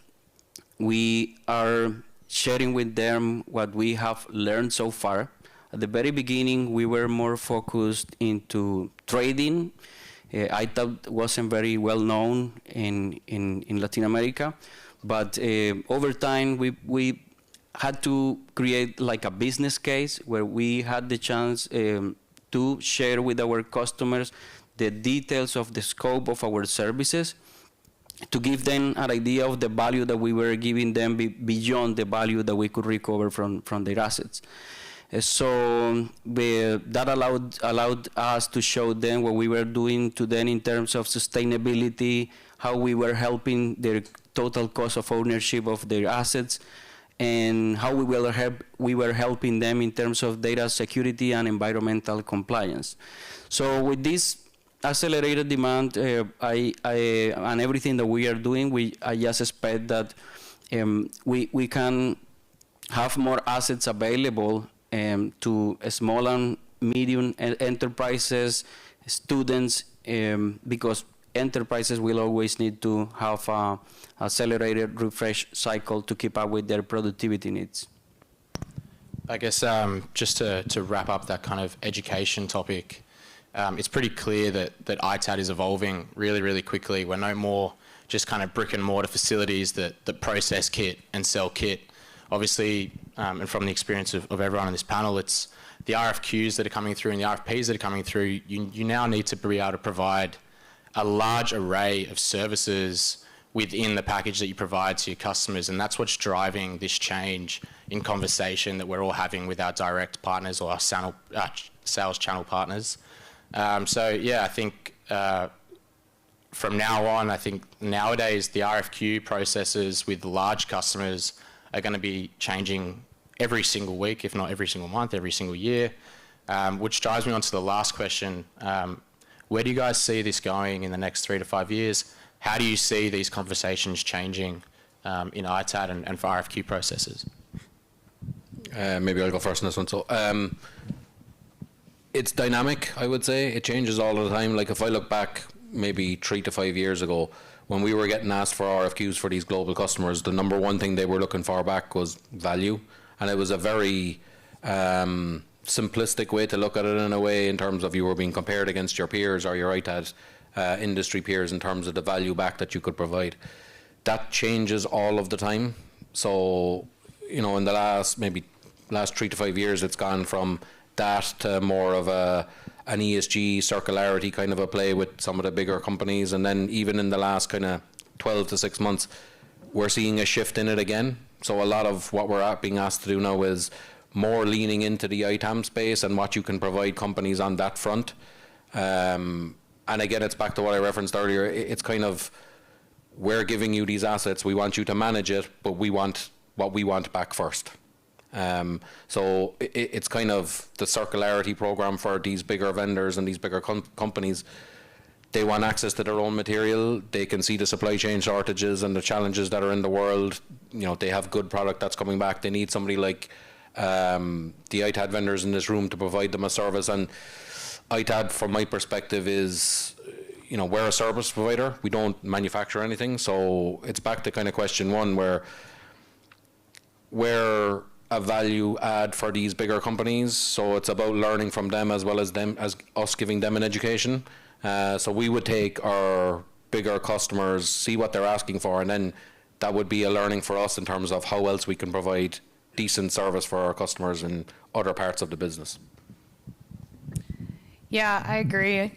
we are sharing with them what we have learned so far. At the very beginning, we were more focused into trading. Itad wasn't very well known in Latin America, but over time we had to create like a business case where we had the chance to share with our customers the details of the scope of our services, to give them an idea of the value that we were giving them beyond the value that we could recover from their assets. So that allowed us to show them what we were doing to them in terms of sustainability, how we were helping their total cost of ownership of their assets, and how we were helping them in terms of data security and environmental compliance. So with this accelerated demand and everything that we are doing, I just expect that we can have more assets available to small and medium enterprises, students, because enterprises will always need to have an accelerated refresh cycle to keep up with their productivity needs. I guess just to wrap up that kind of education topic, it's pretty clear that Itad is evolving really, really quickly. We're no more just kind of brick and mortar facilities that process kit and sell kit. Obviously, and from the experience of everyone on this panel, it's the RFQs that are coming through and the RFPs that are coming through. You now need to be able to provide a large array of services within the package that you provide to your customers, and that's what's driving this change in conversation that we're all having with our direct partners or our sales channel partners. So yeah, I think from now on, I think nowadays the RFQ processes with large customers are going to be changing every single week, if not every single month, every single year, which drives me on to the last question. Where do you guys see this going in the next 3 to 5 years? How do you see these conversations changing in Itad and for RFQ processes? Maybe I'll go first on this one. So it's dynamic, I would say. It changes all the time. Like if I look back maybe 3 to 5 years ago, when we were getting asked for RFQs for these global customers, the number one thing they were looking for back was value. And it was a very simplistic way to look at it in a way, in terms of you were being compared against your peers or your Itad industry peers in terms of the value back that you could provide. That changes all of the time. So, you know, in the last 3 to 5 years, it's gone from that to more of an ESG circularity kind of a play with some of the bigger companies. And then even in the last kind of 12 to 6 months, we're seeing a shift in it again. So a lot of what we're being asked to do now is more leaning into the ITAM space and what you can provide companies on that front. And again, it's back to what I referenced earlier. It's kind of, we're giving you these assets, we want you to manage it, but we want what we want back first. So it's kind of the circularity program for these bigger vendors and these bigger companies. They want access to their own material. They can see the supply chain shortages and the challenges that are in the world. You know, they have good product that's coming back. They need somebody like the Itad vendors in this room to provide them a service. And Itad, from my perspective, is, you know, we're a service provider. We don't manufacture anything. So it's back to kind of question one, where we're a value add for these bigger companies. So it's about learning from them as well as us giving them an education. So we would take our bigger customers, see what they're asking for, and then that would be a learning for us in terms of how else we can provide decent service for our customers in other parts of the business. Yeah, I agree.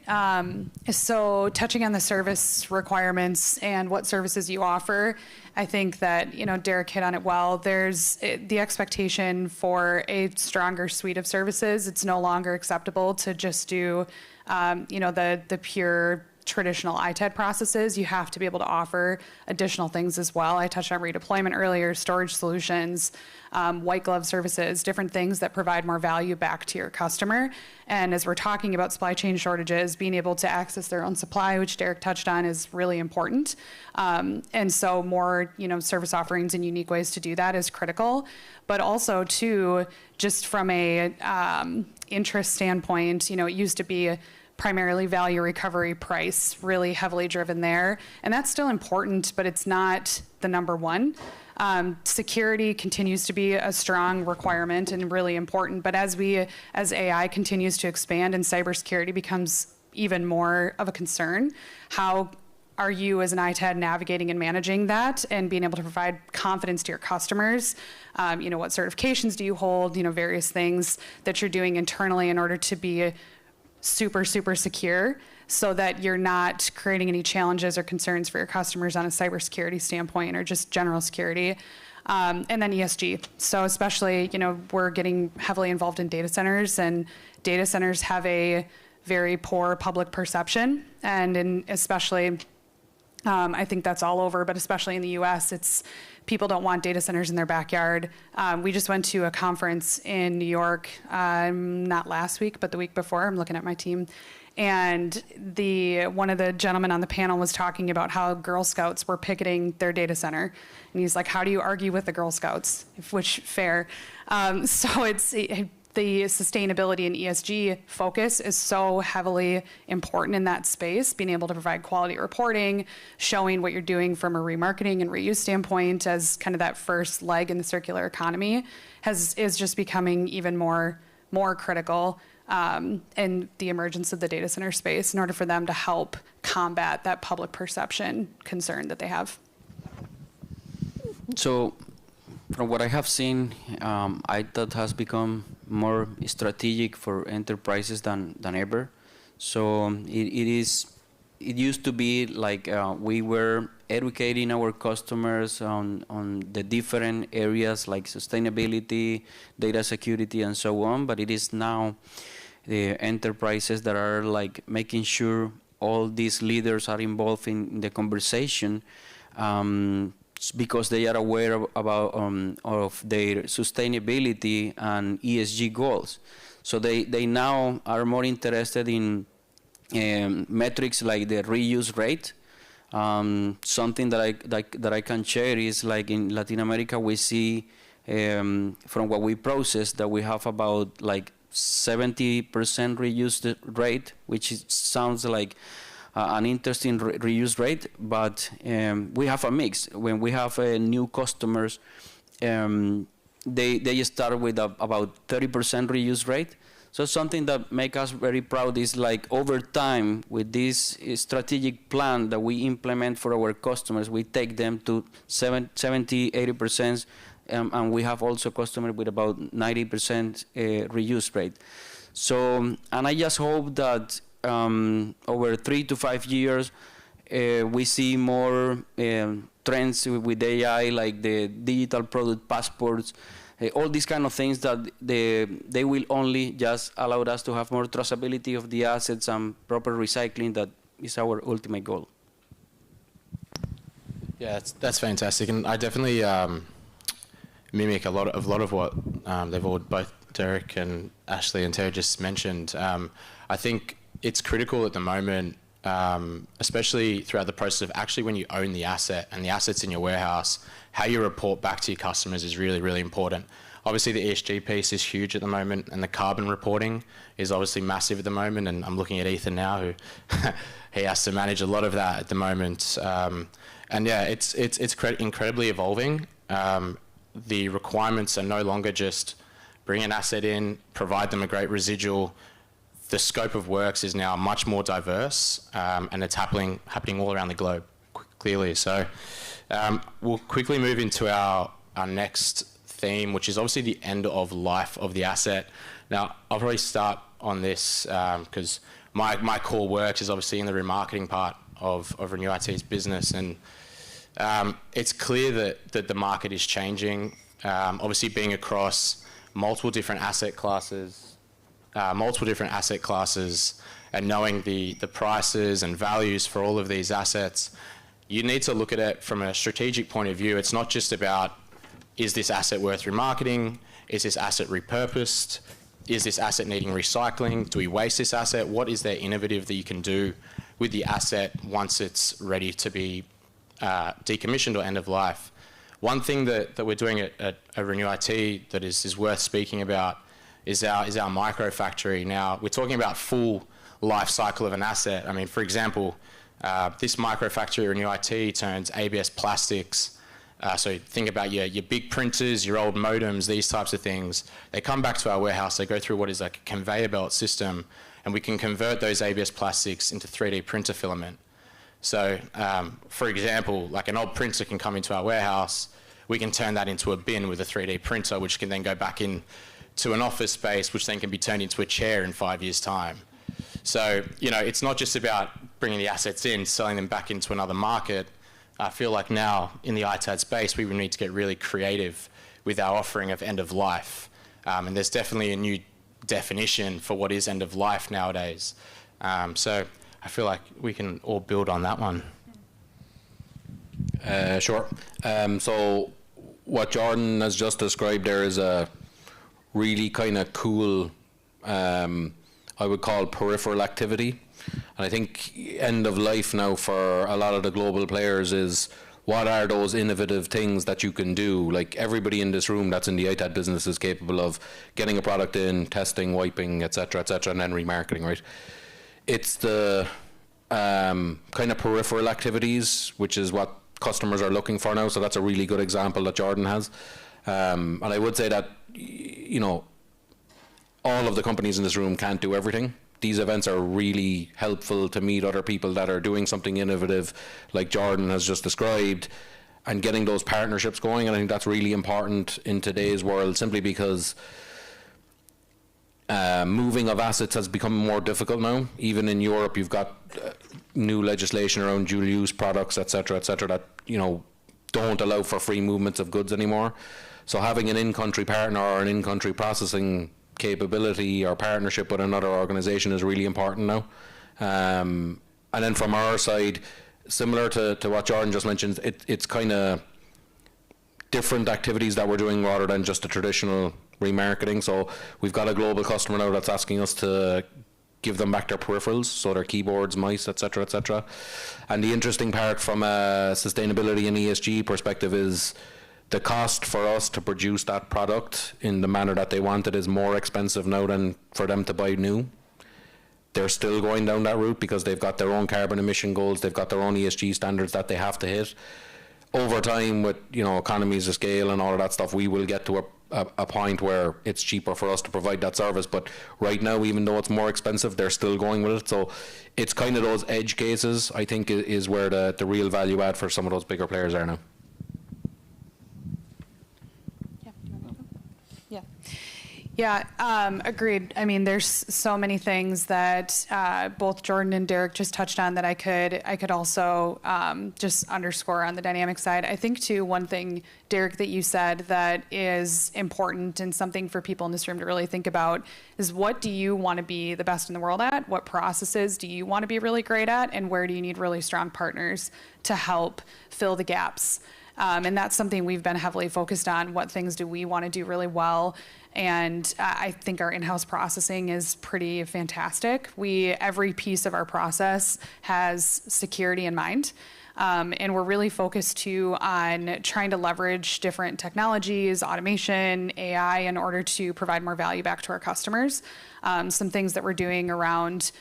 So touching on the service requirements and what services you offer, I think that, you know, Derek hit on it well. There's the expectation for a stronger suite of services. It's no longer acceptable to just do, you know, the pure traditional Itad processes. You have to be able to offer additional things as well. I touched on redeployment earlier, storage solutions, white glove services, different things that provide more value back to your customer. And as we're talking about supply chain shortages, being able to access their own supply, which Derek touched on, is really important. And so more, you know, service offerings and unique ways to do that is critical. But also too, just from a interest standpoint, you know, it used to be primarily value recovery price, really heavily driven there. And that's still important, but it's not the number one. Security continues to be a strong requirement and really important. But as AI continues to expand and cybersecurity becomes even more of a concern, how are you as an Itad navigating and managing that and being able to provide confidence to your customers? You know, what certifications do you hold? You know, various things that you're doing internally in order to be super, super secure, so that you're not creating any challenges or concerns for your customers on a cybersecurity standpoint or just general security. And then ESG. So especially, you know, we're getting heavily involved in data centers, and data centers have a very poor public perception. And especially, I think that's all over, but especially in the US, it's people don't want data centers in their backyard. We just went to a conference in New York, not last week, but the week before. I'm looking at my team. And one of the gentlemen on the panel was talking about how Girl Scouts were picketing their data center. And he's like, how do you argue with the Girl Scouts? Which, fair. So it's the sustainability and ESG focus is so heavily important in that space. Being able to provide quality reporting, showing what you're doing from a remarketing and reuse standpoint as kind of that first leg in the circular economy is just becoming even more critical. and the emergence of the data center space in order for them to help combat that public perception concern that they have? So, from what I have seen, ITAD has become more strategic for enterprises than ever. So it used to be like we were educating our customers on the different areas like sustainability, data security, and so on. But it is now the enterprises that are like making sure all these leaders are involved in the conversation. Because they are aware of their sustainability and ESG goals. So they now are more interested in metrics like the reuse rate. Something that I can share is like in Latin America we see from what we process that we have about like 70% reuse rate, which sounds like an interesting reuse rate, but we have a mix. When we have new customers, they start with about 30% reuse rate. So something that makes us very proud is like over time with this strategic plan that we implement for our customers, we take them to 70, 80%, and we have also customers with about 90% reuse rate. So, and I just hope that over 3 to 5 years, we see more trends with AI, like the digital product passports, all these kind of things that they will only just allow us to have more traceability of the assets and proper recycling. That is our ultimate goal. Yeah, that's fantastic, and I definitely mimic a lot of what they've all, both Derek and Ashley and Terry just mentioned. I think it's critical at the moment, especially throughout the process of actually when you own the asset and the asset's in your warehouse, how you report back to your customers is really, really important. Obviously, the ESG piece is huge at the moment, and the carbon reporting is obviously massive at the moment. And I'm looking at Ethan now, who he has to manage a lot of that at the moment. And yeah, it's incredibly evolving. The requirements are no longer just bring an asset in, provide them a great residual. The scope of works is now much more diverse, and it's happening all around the globe, clearly. So we'll quickly move into our next theme, which is obviously the end of life of the asset. Now, I'll probably start on this because my core work is obviously in the remarketing part of Renew IT's business, and it's clear that the market is changing. Obviously, being across multiple different asset classes, and knowing the prices and values for all of these assets, you need to look at it from a strategic point of view. It's not just about, is this asset worth remarketing? Is this asset repurposed? Is this asset needing recycling? Do we waste this asset? What is there innovative that you can do with the asset once it's ready to be decommissioned or end of life? One thing that we're doing at Renew IT that is worth speaking about is our micro factory. Now, we're talking about full life cycle of an asset. I mean, for example, this micro factory at Renew IT turns ABS plastics. So think about your big printers, your old modems, these types of things. They come back to our warehouse, they go through what is like a conveyor belt system, and we can convert those ABS plastics into 3D printer filament. So, for example, like an old printer can come into our warehouse, we can turn that into a bin with a 3D printer, which can then go back in to an office space, which then can be turned into a chair in 5 years' time. So, you know, it's not just about bringing the assets in, selling them back into another market. I feel like now in the ITAD space, we need to get really creative with our offering of end of life. And there's definitely a new definition for what is end of life nowadays. So I feel like we can all build on that one. Sure. So what Jordan has just described there is a really kind of cool, I would call peripheral activity. And I think end of life now for a lot of the global players is, what are those innovative things that you can do? Like everybody in this room that's in the ITAD business is capable of getting a product in, testing, wiping, et cetera, and then remarketing, right? It's the kind of peripheral activities, which is what customers are looking for now. So that's a really good example that Jordan has. And I would say that, you know, all of the companies in this room can't do everything. These events are really helpful to meet other people that are doing something innovative, like Jordan has just described, and getting those partnerships going. And I think that's really important in today's world, simply because moving of assets has become more difficult now. Even in Europe, you've got new legislation around dual use products, et cetera, that, you know, don't allow for free movements of goods anymore. So having an in-country partner or an in-country processing capability or partnership with another organization is really important now. And then from our side, similar to what Jordan just mentioned, it's kind of different activities that we're doing rather than just a traditional remarketing. So we've got a global customer now that's asking us to give them back their peripherals, so their keyboards, mice, et cetera, et cetera. And the interesting part from a sustainability and ESG perspective is the cost for us to produce that product in the manner that they want it is more expensive now than for them to buy new. They're still going down that route because they've got their own carbon emission goals, they've got their own ESG standards that they have to hit. Over time, with, you know, economies of scale and all of that stuff, we will get to a point where it's cheaper for us to provide that service. But right now, even though it's more expensive, they're still going with it. So it's kind of those edge cases, I think, is where the real value add for some of those bigger players are now. Yeah, agreed. I mean, there's so many things that both Jordan and Derek just touched on that I could also just underscore on the dynamic side. I think too, one thing, Derek, that you said that is important and something for people in this room to really think about is, what do you want to be the best in the world at? What processes do you want to be really great at? And where do you need really strong partners to help fill the gaps? And that's something we've been heavily focused on. What things do we want to do really well? And I think our in-house processing is pretty fantastic. Every piece of our process has security in mind. And we're really focused too on trying to leverage different technologies, automation, AI, in order to provide more value back to our customers. Some things that we're doing around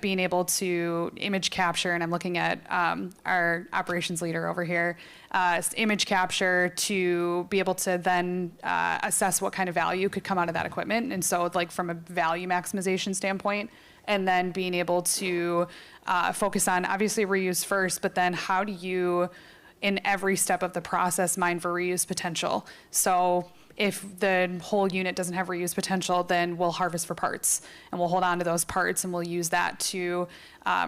being able to image capture, and I'm looking at our operations leader over here, image capture to be able to then assess what kind of value could come out of that equipment. And so, like, from a value maximization standpoint, and then being able to focus on, obviously, reuse first, but then how do you, in every step of the process, mine for reuse potential? So if the whole unit doesn't have reuse potential, then we'll harvest for parts, and we'll hold on to those parts, and we'll use that to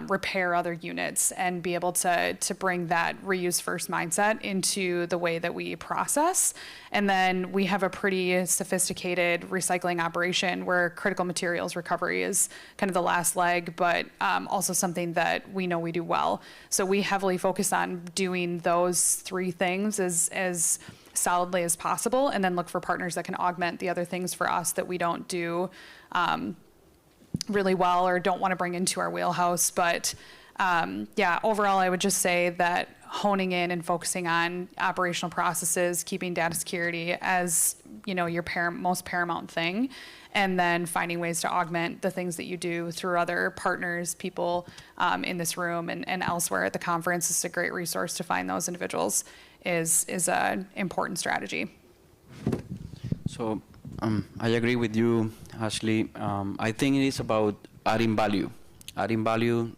repair other units and be able to bring that reuse first mindset into the way that we process. And then we have a pretty sophisticated recycling operation where critical materials recovery is kind of the last leg, but also something that we know we do well. So we heavily focus on doing those three things as solidly as possible, and then look for partners that can augment the other things for us that we don't do really well or don't want to bring into our wheelhouse. But yeah, overall, I would just say that honing in and focusing on operational processes, keeping data security as, you know, your most paramount thing, and then finding ways to augment the things that you do through other partners, people in this room and elsewhere at the conference. It's a great resource to find those individuals is an important strategy. So I agree with you, Ashley. I think it is about adding value,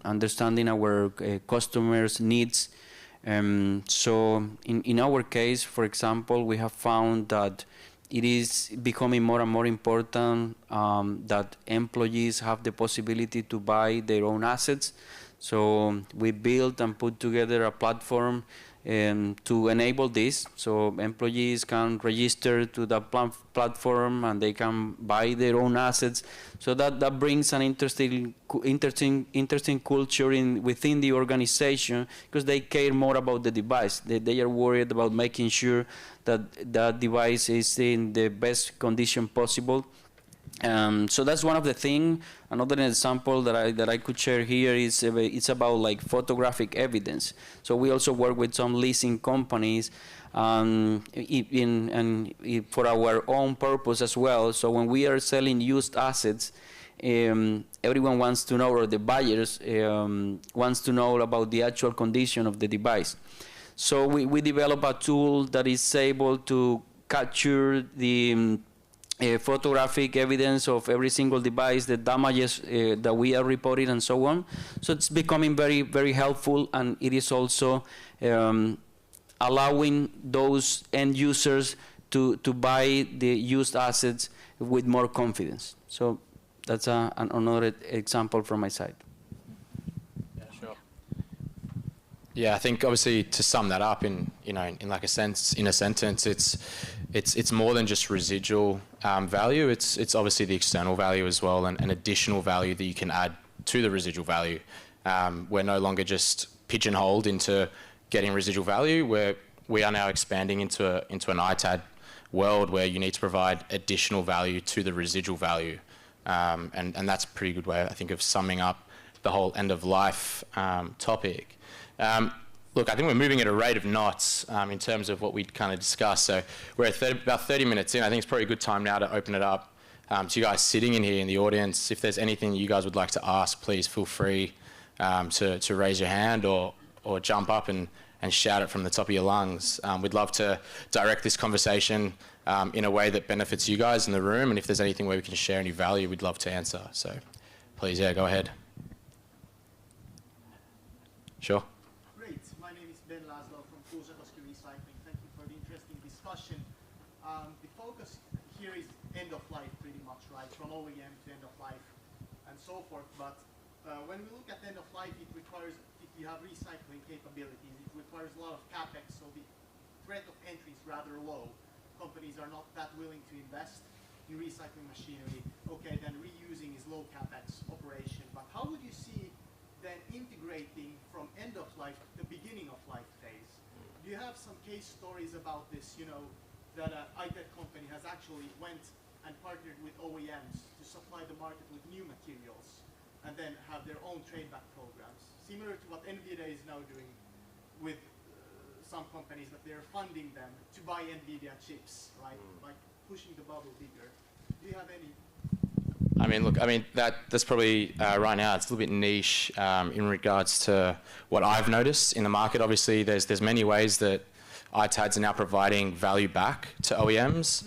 understanding our customers' needs. So in our case, for example, we have found that it is becoming more and more important that employees have the possibility to buy their own assets. So we built and put together a platform to enable this, so employees can register to the platform and they can buy their own assets. So that brings an interesting culture within the organization, because they care more about the device. They are worried about making sure that that device is in the best condition possible. So that's one of the things. Another example that I could share here is it's about like photographic evidence. So we also work with some leasing companies for our own purpose as well. So when we are selling used assets, everyone wants to know, or the buyers wants to know about the actual condition of the device. So we develop a tool that is able to capture the photographic evidence of every single device, the damages that we are reporting, and so on. So it's becoming very, very helpful, and it is also allowing those end users to buy the used assets with more confidence. So that's another example from my side. Yeah, sure. Yeah, I think obviously to sum that up in like a sentence, it's more than just residual value. It's obviously the external value as well, and additional value that you can add to the residual value. We're no longer just pigeonholed into getting residual value. We are now expanding into an Itad world where you need to provide additional value to the residual value, and that's a pretty good way, I think, of summing up the whole end of life topic. Look, I think we're moving at a rate of knots in terms of what we'd kind of discussed. So we're at about 30 minutes in. I think it's probably a good time now to open it up to you guys sitting in here in the audience. If there's anything you guys would like to ask, please feel free to raise your hand or jump up and shout it from the top of your lungs. We'd love to direct this conversation in a way that benefits you guys in the room. And if there's anything where we can share any value, we'd love to answer. So please, yeah, go ahead. Sure. Discussion. The focus here is end of life pretty much, right? From OEM to end of life and so forth. But when we look at end of life, it requires, if you have recycling capabilities, it requires a lot of capex, so the threat of entry is rather low. Companies are not that willing to invest in recycling machinery. Okay, then reusing is low capex operation. But how would you see then integrating from end of life to the beginning of life phase? Do you have some case stories about this, that an Itad company has actually went and partnered with OEMs to supply the market with new materials and then have their own trade-back programs, similar to what NVIDIA is now doing with some companies, that they're funding them to buy NVIDIA chips, right? Like pushing the bubble bigger. Do you have any? That's probably right now it's a little bit niche in regards to what I've noticed in the market. Obviously, there's many ways that Itads are now providing value back to OEMs.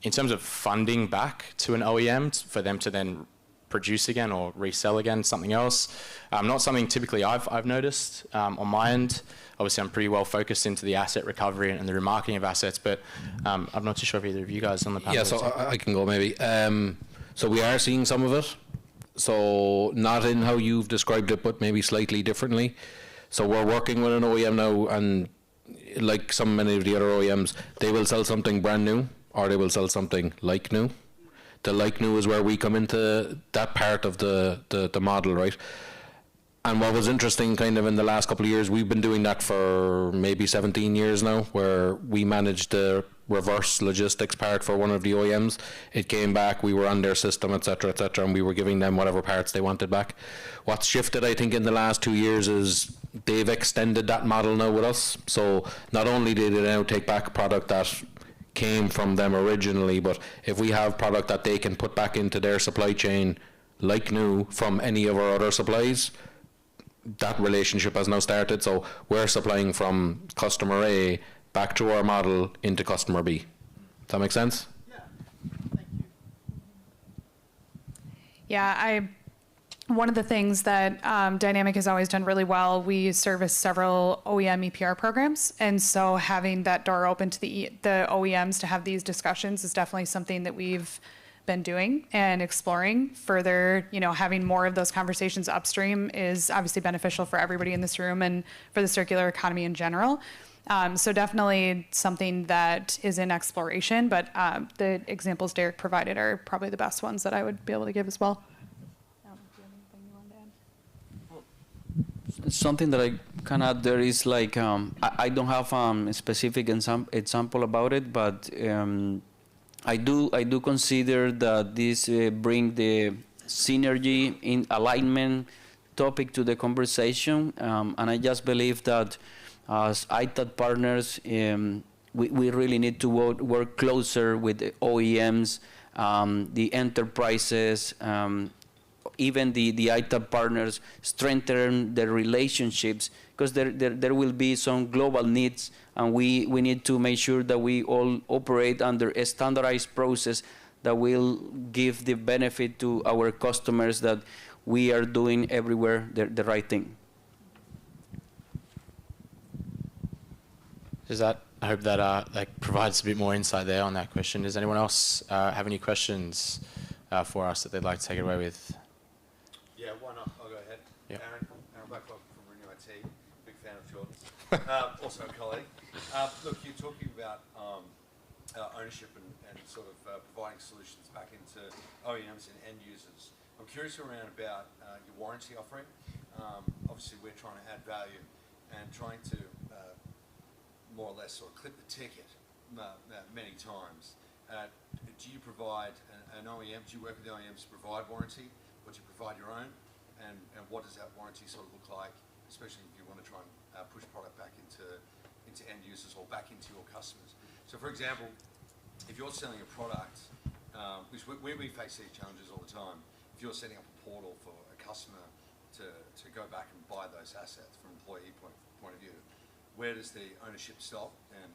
In terms of funding back to an OEM for them to then produce again or resell again something else, not something typically I've noticed on my end. Obviously, I'm pretty well focused into the asset recovery and the remarketing of assets, but I'm not too sure if either of you guys on the panel. Yeah, so I can go maybe. So we are seeing some of it. So not in how you've described it, but maybe slightly differently. So we're working with an OEM now, and like many of the other OEMs, they will sell something brand new, or they will sell something like new. The like new is where we come into that part of the model, right? And what was interesting kind of in the last couple of years, we've been doing that for maybe 17 years now, where we managed the reverse logistics part for one of the OEMs. It came back, we were on their system, et cetera, and we were giving them whatever parts they wanted back. What's shifted, I think, in the last 2 years is they've extended that model now with us. So not only did they now take back product that came from them originally, but if we have product that they can put back into their supply chain like new from any of our other supplies, that relationship has now started. So we're supplying from customer A back to our model into customer B. Does that make sense? Yeah. Thank you. Yeah, one of the things that Dynamic has always done really well, we service several OEM EPR programs, and so having that door open to the OEMs to have these discussions is definitely something that we've been doing and exploring further. Having more of those conversations upstream is obviously beneficial for everybody in this room and for the circular economy in general. So definitely something that is in exploration, but the examples Derek provided are probably the best ones that I would be able to give as well. Something that I can add there is like, I don't have a specific example about it, but I do consider that this bring the synergy in alignment topic to the conversation, and I just believe that as Itad partners, we really need to work closer with the OEMs, the enterprises, even the ITAB partners strengthen their relationships, because there will be some global needs, and we need to make sure that we all operate under a standardized process that will give the benefit to our customers that we are doing everywhere the right thing. I hope that provides a bit more insight there on that question. Does anyone else have any questions for us that they'd like to take it away with? Yeah, why not? I'll go ahead. Yep. Aaron Blackwell from Renew IT, big fan of Jordan's, also a colleague. Look, you're talking about ownership and sort of providing solutions back into OEMs and end users. I'm curious around about your warranty offering. Obviously, we're trying to add value and trying to more or less sort of clip the ticket many times. Do you provide an OEM, do you work with OEMs to provide warranty, or do you provide your own? And what does that warranty sort of look like, especially if you want to try and push product back into end users or back into your customers? So for example, if you're selling a product, which we face these challenges all the time, if you're setting up a portal for a customer to go back and buy those assets from an employee point of view, where does the ownership stop, and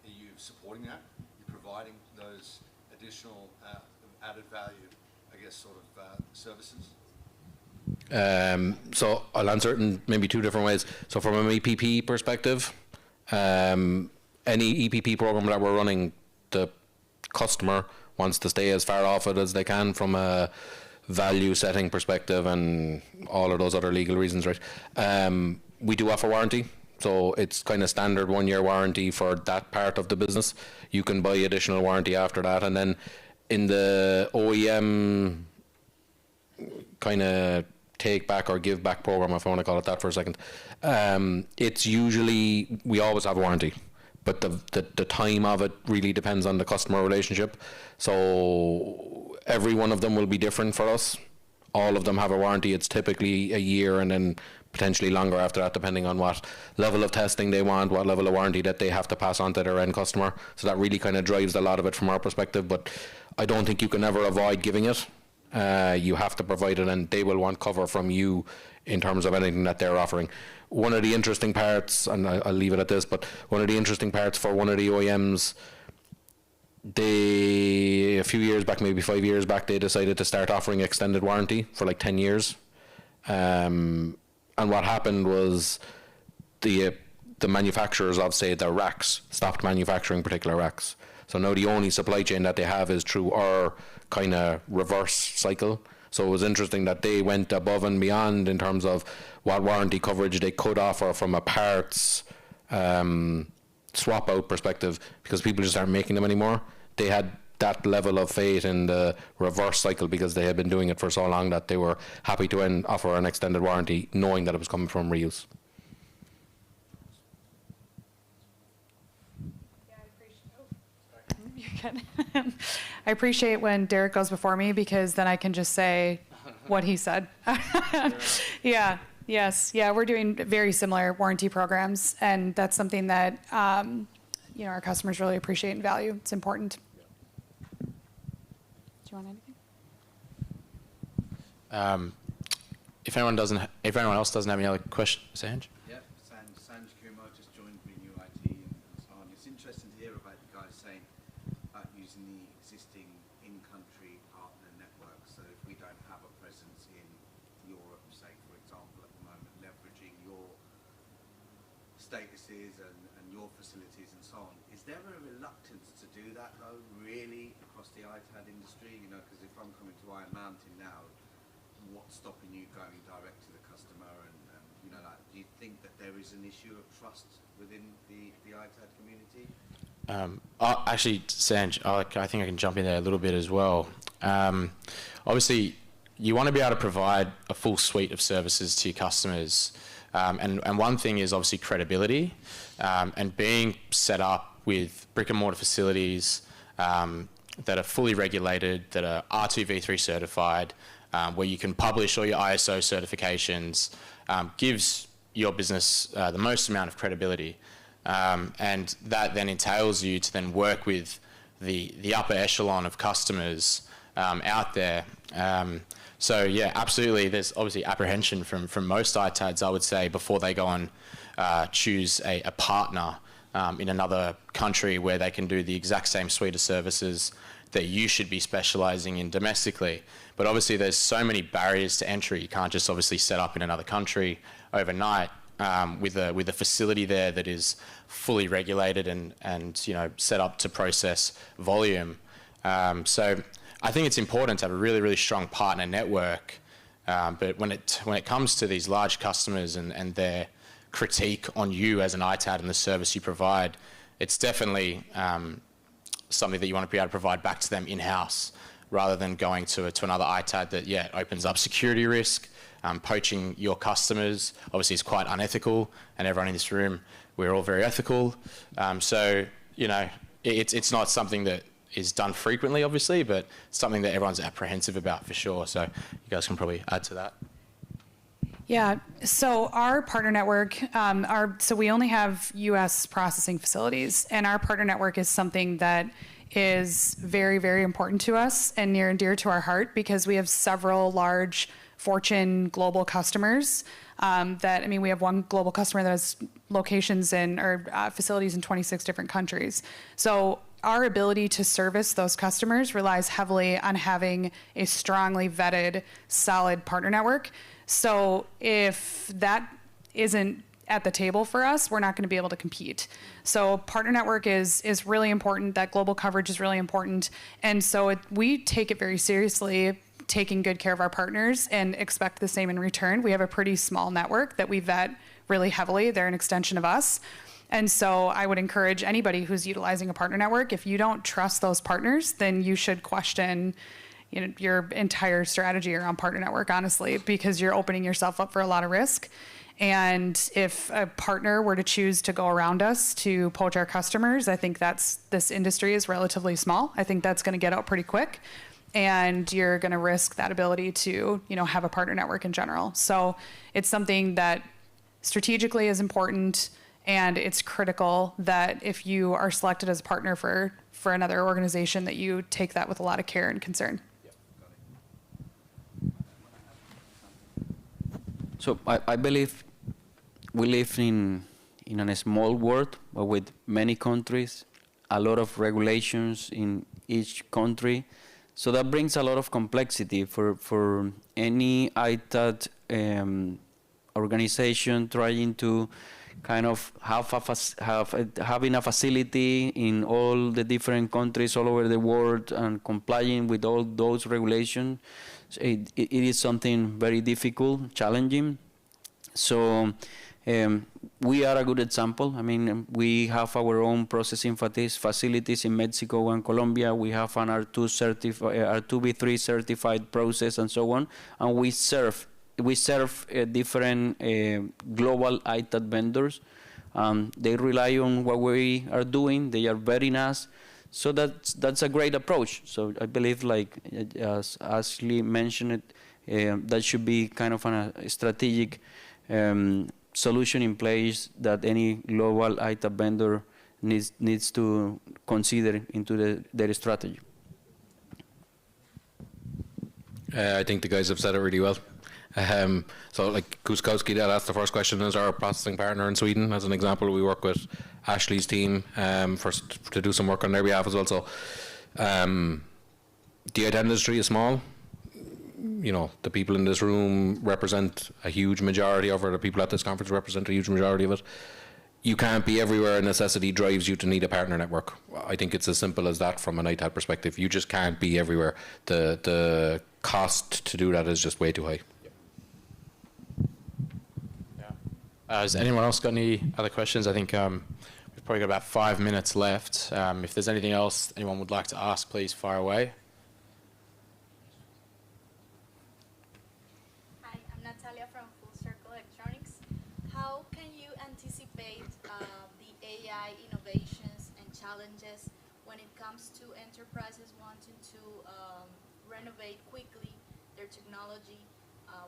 are you supporting that? You're providing those additional added value, I guess, sort of services? So I'll answer it in maybe two different ways. So from an EPP perspective, any EPP program that we're running, the customer wants to stay as far off it as they can from a value setting perspective and all of those other legal reasons, right? We do offer warranty. So it's kind of standard 1 year warranty for that part of the business. You can buy additional warranty after that. And then in the OEM kind of take back or give back program, if I want to call it that for a second, it's usually, we always have a warranty, but the time of it really depends on the customer relationship. So every one of them will be different for us. All of them have a warranty. It's typically a year and then potentially longer after that, depending on what level of testing they want, what level of warranty that they have to pass on to their end customer. So that really kind of drives a lot of it from our perspective, but I don't think you can ever avoid giving it. You have to provide it, and they will want cover from you in terms of anything that they're offering. One of the interesting parts, and I'll leave it at this, but one of the interesting parts for one of the OEMs, a few years back, maybe 5 years back, they decided to start offering extended warranty for like 10 years. And what happened was the manufacturers of, say, the racks stopped manufacturing particular racks. So now the only supply chain that they have is through our kind of reverse cycle. So it was interesting that they went above and beyond in terms of what warranty coverage they could offer from a parts swap out perspective, because people just aren't making them anymore. They had that level of faith in the reverse cycle because they had been doing it for so long that they were happy to offer an extended warranty knowing that it was coming from reuse. I appreciate when Derek goes before me, because then I can just say what he said. Yeah, yes, yeah, we're doing very similar warranty programs, and that's something that our customers really appreciate and value. It's important. Do you want anything? If anyone else doesn't have any other questions, Sanj? Yeah, Sanj Kumar just joined Renew IT and so on. It's interesting to hear about you guys saying about using the existing in-country partner network. So if we don't have a presence in Europe, say for example, at the moment, leveraging your statuses and your facilities and so on. Is there a reluctance to do that though, really, across the ITAD industry? Because if I'm coming to Iron Mountain now, what's stopping you going direct to the customer? And do you think that there is an issue of trust within the ITAD community? Actually, Sanj, I think I can jump in there a little bit as well. Obviously, you want to be able to provide a full suite of services to your customers. And one thing is obviously credibility, and being set up with brick and mortar facilities that are fully regulated, that are R2v3 certified, where you can publish all your ISO certifications, gives your business the most amount of credibility. And that then entails you to then work with the upper echelon of customers out there. So yeah, absolutely. There's obviously apprehension from most ITADs, I would say, before they go and choose a partner in another country where they can do the exact same suite of services that you should be specializing in domestically. But obviously there's so many barriers to entry. You can't just obviously set up in another country overnight with a facility there that is fully regulated and you know, set up to process volume. So I think it's important to have a really, really strong partner network. But when it comes to these large customers and their critique on you as an ITAD and the service you provide, it's definitely something that you want to be able to provide back to them in-house rather than going to another ITAD that, yeah, opens up security risk. Poaching your customers obviously is quite unethical, and everyone in this room, we're all very ethical. So, you know, it's not something that is done frequently, obviously, but something that everyone's apprehensive about for sure. So you guys can probably add to that. Yeah, so our partner network, so we only have US processing facilities, and our partner network is something that is very, very important to us and near and dear to our heart because we have several large Fortune global customers that, I mean, we have one global customer that has locations or facilities in 26 different countries. So our ability to service those customers relies heavily on having a strongly vetted, solid partner network. So if that isn't at the table for us, we're not going to be able to compete. So partner network is really important. That global coverage is really important. And so we take it very seriously, taking good care of our partners and expect the same in return. We have a pretty small network that we vet really heavily. They're an extension of us. And so I would encourage anybody who's utilizing a partner network, if you don't trust those partners, then you should question your entire strategy around partner network, honestly, because you're opening yourself up for a lot of risk. And if a partner were to choose to go around us to poach our customers, I think this industry is relatively small. I think that's going to get out pretty quick. And you're going to risk that ability to, have a partner network in general. So it's something that strategically is important, and it's critical that if you are selected as a partner for another organization, that you take that with a lot of care and concern. So I believe we live in a small world, but with many countries, a lot of regulations in each country. So that brings a lot of complexity for any ITAD organization trying to kind of having a facility in all the different countries all over the world and complying with all those regulations. It is something very difficult, challenging. So we are a good example. I mean, we have our own processing facilities in Mexico and Colombia. We have an R2B3 certified process and so on. And we serve different global ITAD vendors. They rely on what we are doing. They are vetting us. So that's a great approach. So I believe, like as Ashley mentioned it, that should be kind of a strategic solution in place that any global ITAD vendor needs to consider into their strategy. I think the guys have said it really well. So like Kuskowski, that asked the first question, is our processing partner in Sweden. As an example, we work with Ashley's team to do some work on their behalf as well. So the ITAD industry is small. The people in this room represent a huge majority of it. The people at this conference represent a huge majority of it. You can't be everywhere. Necessity drives you to need a partner network. I think it's as simple as that from an ITAD perspective. You just can't be everywhere. The cost to do that is just way too high. Has anyone else got any other questions? I think we've probably got about 5 minutes left. If there's anything else anyone would like to ask, please fire away. Hi, I'm Natalia from Full Circle Electronics. How can you anticipate the AI innovations and challenges when it comes to enterprises wanting to renovate quickly their technology?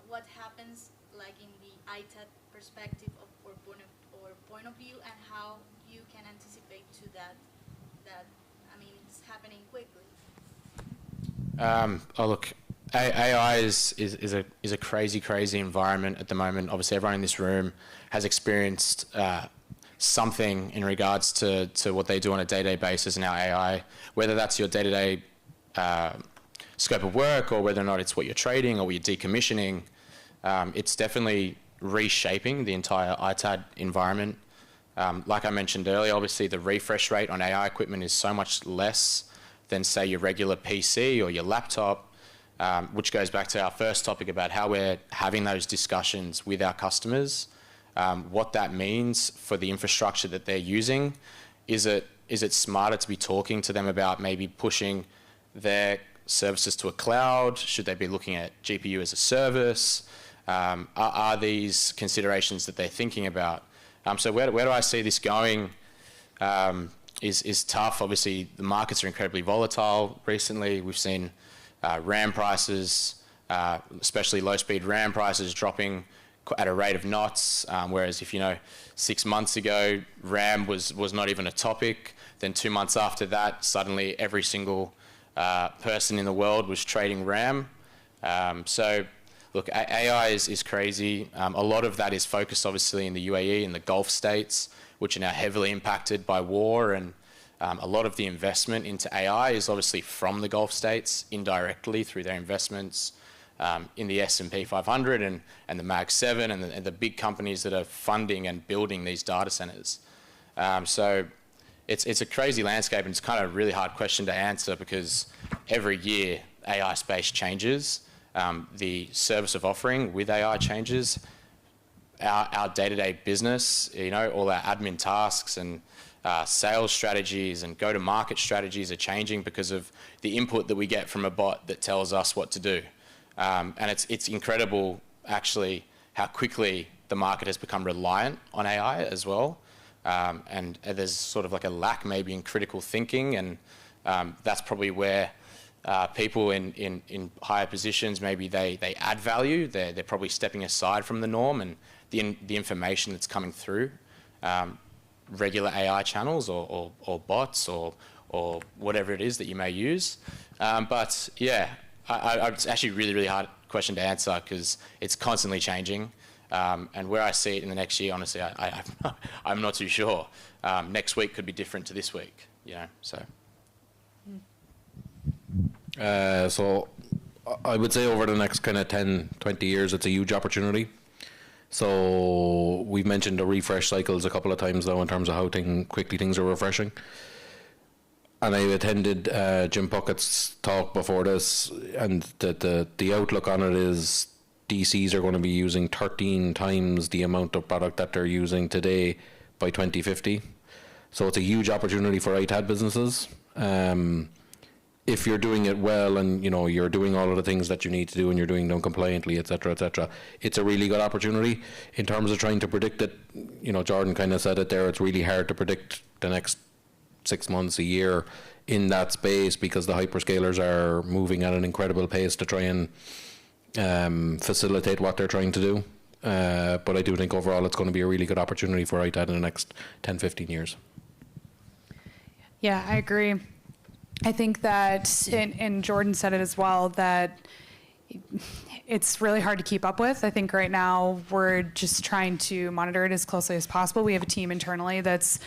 What happens like in the ITAD perspective or point of view, and how you can anticipate to that it's happening quickly? Oh look, AI is a crazy environment at the moment. Obviously, everyone in this room has experienced something in regards to what they do on a day-to-day basis in our AI, whether that's your day-to-day scope of work or whether or not it's what you're trading or what you're decommissioning. It's definitely reshaping the entire Itad environment. Like I mentioned earlier, obviously the refresh rate on AI equipment is so much less than, say, your regular PC or your laptop, which goes back to our first topic about how we're having those discussions with our customers, what that means for the infrastructure that they're using. Is it smarter to be talking to them about maybe pushing their services to a cloud? Should they be looking at GPU as a service? Are these considerations that they're thinking about? So where do I see this going is tough. Obviously, the markets are incredibly volatile recently. We've seen RAM prices, especially low-speed RAM prices, dropping at a rate of knots, whereas if 6 months ago, RAM was not even a topic. Then 2 months after that, suddenly every single person in the world was trading RAM. So look, AI is crazy. A lot of that is focused obviously in the UAE and the Gulf states, which are now heavily impacted by war, and a lot of the investment into AI is obviously from the Gulf states indirectly through their investments in the S&P 500 and the Mag 7 and the big companies that are funding and building these data centers. So it's a crazy landscape, and it's kind of a really hard question to answer because every year AI space changes. The service of offering with AI changes. Our day-to-day business, all our admin tasks and sales strategies and go-to-market strategies are changing because of the input that we get from a bot that tells us what to do. And it's incredible, actually, how quickly the market has become reliant on AI as well. And there's sort of like a lack maybe in critical thinking, and that's probably where people in higher positions, maybe they add value. They're probably stepping aside from the norm and the information that's coming through regular AI channels or bots or whatever it is that you may use. But yeah, it's actually a really hard question to answer because it's constantly changing. And where I see it in the next year, honestly, I'm not too sure. Next week could be different to this week, so. So I would say over the next kind of 10, 20 years, it's a huge opportunity. So we've mentioned the refresh cycles a couple of times now in terms of how quickly things are refreshing. And I attended Jim Puckett's talk before this, and the outlook on it is DCs are going to be using 13 times the amount of product that they're using today by 2050. So it's a huge opportunity for Itad businesses. If you're doing it well and you're doing all of the things that you need to do and you're doing them compliantly, etc., it's a really good opportunity. In terms of trying to predict it, Jordan kind of said it there, it's really hard to predict the next 6 months, a year in that space because the hyperscalers are moving at an incredible pace to try and facilitate what they're trying to do. But I do think overall it's going to be a really good opportunity for Itad in the next 10, 15 years. Yeah, I agree. I think that, and Jordan said it as well, that it's really hard to keep up with. I think right now we're just trying to monitor it as closely as possible. We have a team internally that's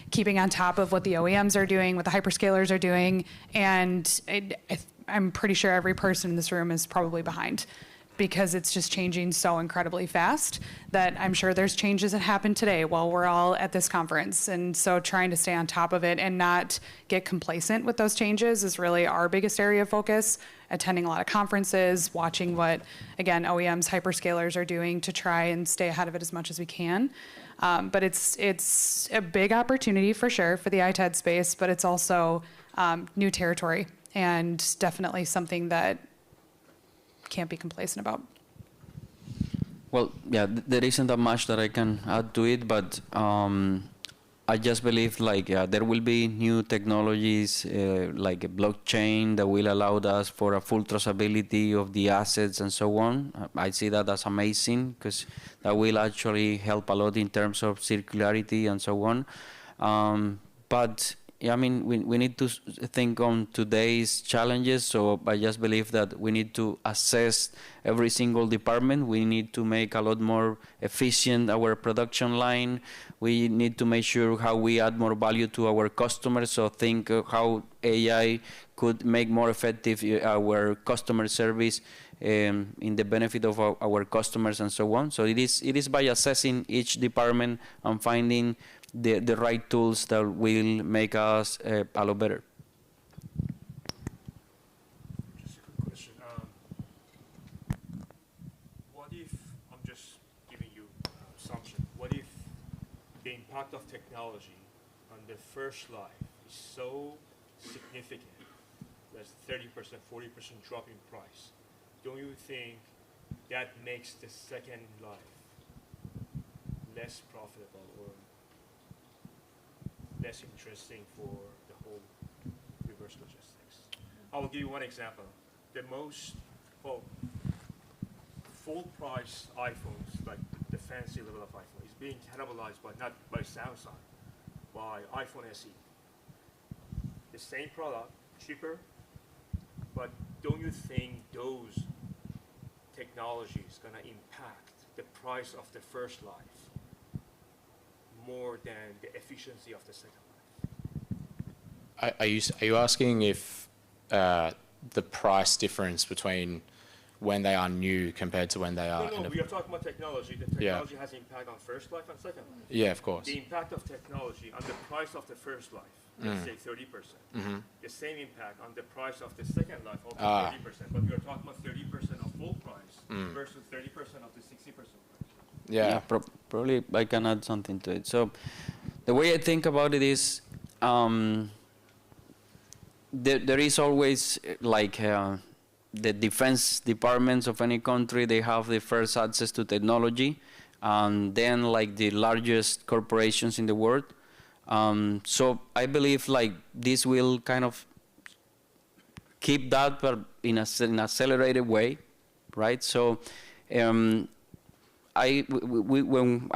keeping on top of what the OEMs are doing, what the hyperscalers are doing, and I'm pretty sure every person in this room is probably behind because it's just changing so incredibly fast that I'm sure there's changes that happen today while we're all at this conference. And so trying to stay on top of it and not get complacent with those changes is really our biggest area of focus. Attending a lot of conferences, watching what, again, OEMs, hyperscalers are doing to try and stay ahead of it as much as we can. But it's a big opportunity for sure for the Itad space, but it's also new territory and definitely something that can't be complacent about. Well, yeah, there isn't that much that I can add to it, but I just believe there will be new technologies like a blockchain that will allow us for a full traceability of the assets and so on. I see that as amazing because that will actually help a lot in terms of circularity and so on. But I mean, we need to think on today's challenges. So I just believe that we need to assess every single department. We need to make a lot more efficient our production line. We need to make sure how we add more value to our customers. So think how AI could make more effective our customer service in the benefit of our customers and so on. So it is by assessing each department and finding the right tools that will make us a lot better. Just a quick question. What if, I'm just giving you an assumption, what if the impact of technology on the first life is so significant, that's 30%, 40% drop in price? Don't you think that makes the second life less profitable or less interesting for the whole reverse logistics? I will give you one example. The most, full price iPhones, like the fancy level of iPhone, is being cannibalized not by Samsung, by iPhone SE. The same product, cheaper, but don't you think those technologies gonna impact the price of the first life more than the efficiency of the second life? Are you asking if the price difference between when they are new compared to when they are? No, we are talking about technology. The technology has impact on first life and second life. Yeah, of course. The impact of technology on the price of the first life, let's say 30%. The same impact on the price of the second life, also 30%. But we are talking about 30% of full price versus 30% of the 60% price. Yeah, probably I can add something to it. So the way I think about it is there is always like the defense departments of any country, they have the first access to technology, and then like the largest corporations in the world. So I believe like this will kind of keep that, but in an accelerated way, right? So when I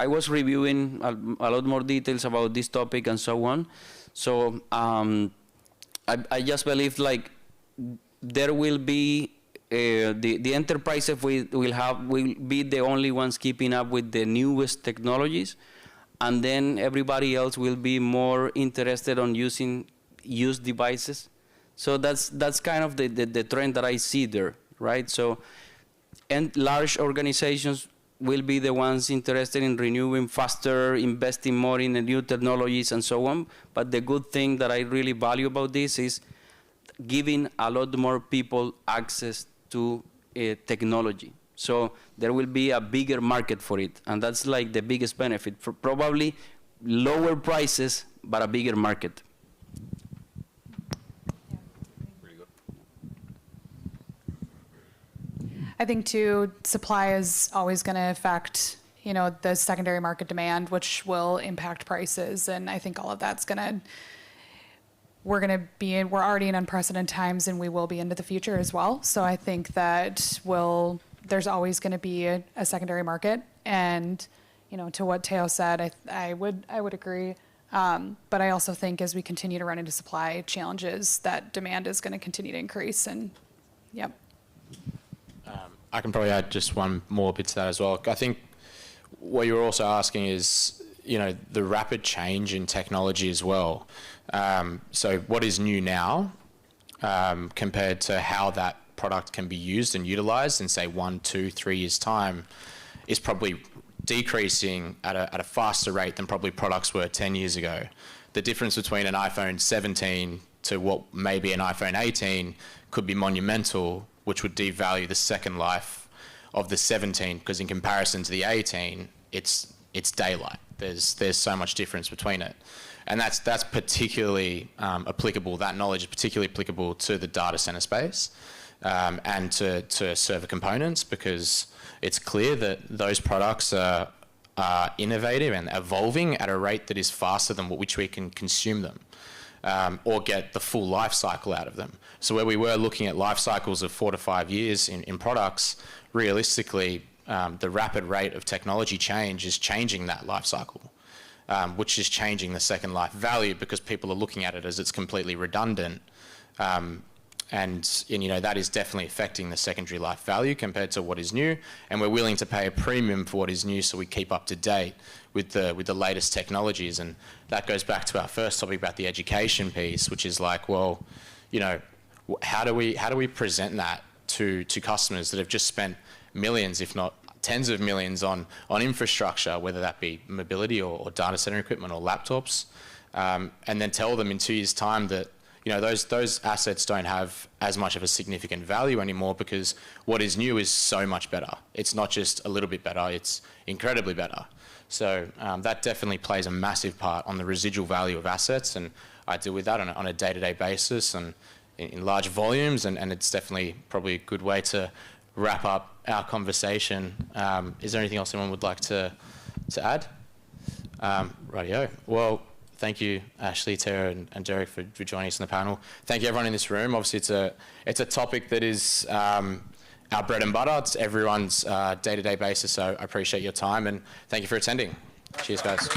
was reviewing a lot more details about this topic and so on, so I just believe like there will be the enterprises will be the only ones keeping up with the newest technologies, and then everybody else will be more interested on using used devices. So that's kind of the trend that I see there, right? So, and large organizations will be the ones interested in renewing faster, investing more in the new technologies and so on. But the good thing that I really value about this is giving a lot more people access to technology. So there will be a bigger market for it, and that's like the biggest benefit. For probably lower prices, but a bigger market. I think too, supply is always going to affect, the secondary market demand, which will impact prices. And I think all of that's we're already in unprecedented times, and we will be into the future as well. So I think that there's always going to be a secondary market. And, to what Teo said, I would agree. But I also think as we continue to run into supply challenges, that demand is going to continue to increase. And yep. I can probably add just one more bit to that as well. I think what you're also asking is, the rapid change in technology as well. So what is new now compared to how that product can be used and utilized in, say, 1, 2, 3 years' time is probably decreasing at a faster rate than probably products were 10 years ago. The difference between an iPhone 17 to what may be an iPhone 18 could be monumental, which would devalue the second life of the 17, because in comparison to the 18, it's daylight. There's so much difference between it. And that's particularly applicable, that knowledge is particularly applicable to the data center space and to server components, because it's clear that those products are innovative and evolving at a rate that is faster than which we can consume them or get the full life cycle out of them. So where we were looking at life cycles of 4 to 5 years in products, realistically, the rapid rate of technology change is changing that life cycle. which is changing the second life value because people are looking at it as it's completely redundant. And you know, that is definitely affecting the secondary life value compared to what is new, and we're willing to pay a premium for what is new so we keep up to date with the latest technologies. And that goes back to our first topic about the education piece, which is like, well, you know, how do we present that to customers that have just spent millions, if not tens of millions on infrastructure, whether that be mobility or data center equipment or laptops, and then tell them in 2 years' time that, you know, those assets don't have as much of a significant value anymore because what is new is so much better. It's not just a little bit better, it's incredibly better. So that definitely plays a massive part on the residual value of assets, and I deal with that on a day-to-day basis and in large volumes, and it's definitely probably a good way to wrap up our conversation. Is there anything else anyone would like to add? Rightio. Well, thank you, Ashley, Tara, and Derek for joining us on the panel. Thank you, everyone in this room. Obviously, it's a topic that is our bread and butter. It's everyone's day-to-day basis, so I appreciate your time, and thank you for attending. Cheers, guys.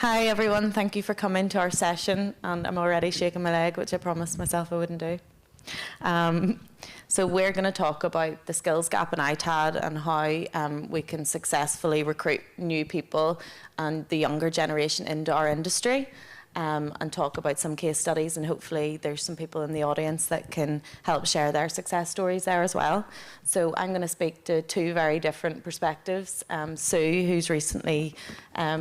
Hi everyone, thank you for coming to our session, and I'm already shaking my leg, which I promised myself I wouldn't do. So we're going to talk about the skills gap in ITAD and how we can successfully recruit new people and the younger generation into our industry, and talk about some case studies, and hopefully there's some people in the audience that can help share their success stories there as well. So I'm going to speak to two very different perspectives. Sue, who's recently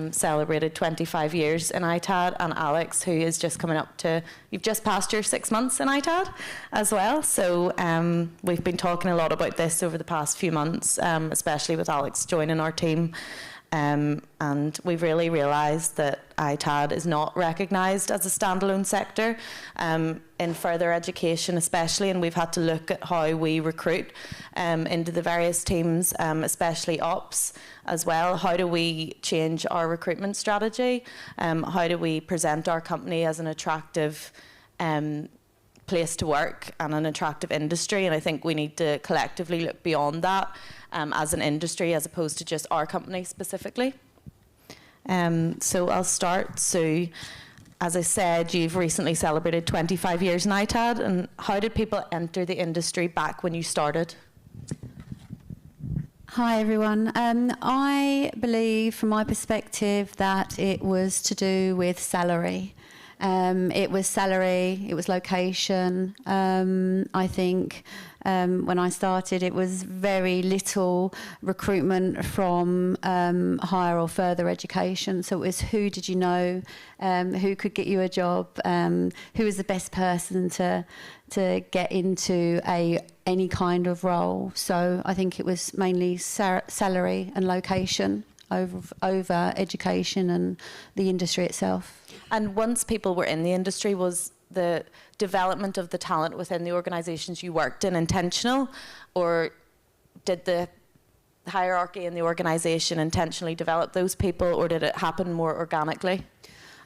celebrated 25 years in ITAD, and Alex, who is just coming up to, you've just passed your 6 months in ITAD as well. So we've been talking a lot about this over the past few months, especially with Alex joining our team. And we've really realised that ITAD is not recognised as a standalone sector in further education especially, and we've had to look at how we recruit into the various teams, especially ops as well. How do we change our recruitment strategy? How do we present our company as an attractive place to work and an attractive industry? And I think we need to collectively look beyond that as an industry, as opposed to just our company specifically. So I'll start. So, as I said, you've recently celebrated 25 years in ITAD, and how did people enter the industry back when you started? Hi everyone. I believe, from my perspective, that it was to do with salary. It was salary, it was location. I think when I started, it was very little recruitment from higher or further education. So it was who did you know, who could get you a job, who was the best person to get into any kind of role. So I think it was mainly salary and location over education and the industry itself. And once people were in the industry, was the development of the talent within the organisations you worked in intentional, or did the hierarchy in the organisation intentionally develop those people, or did it happen more organically?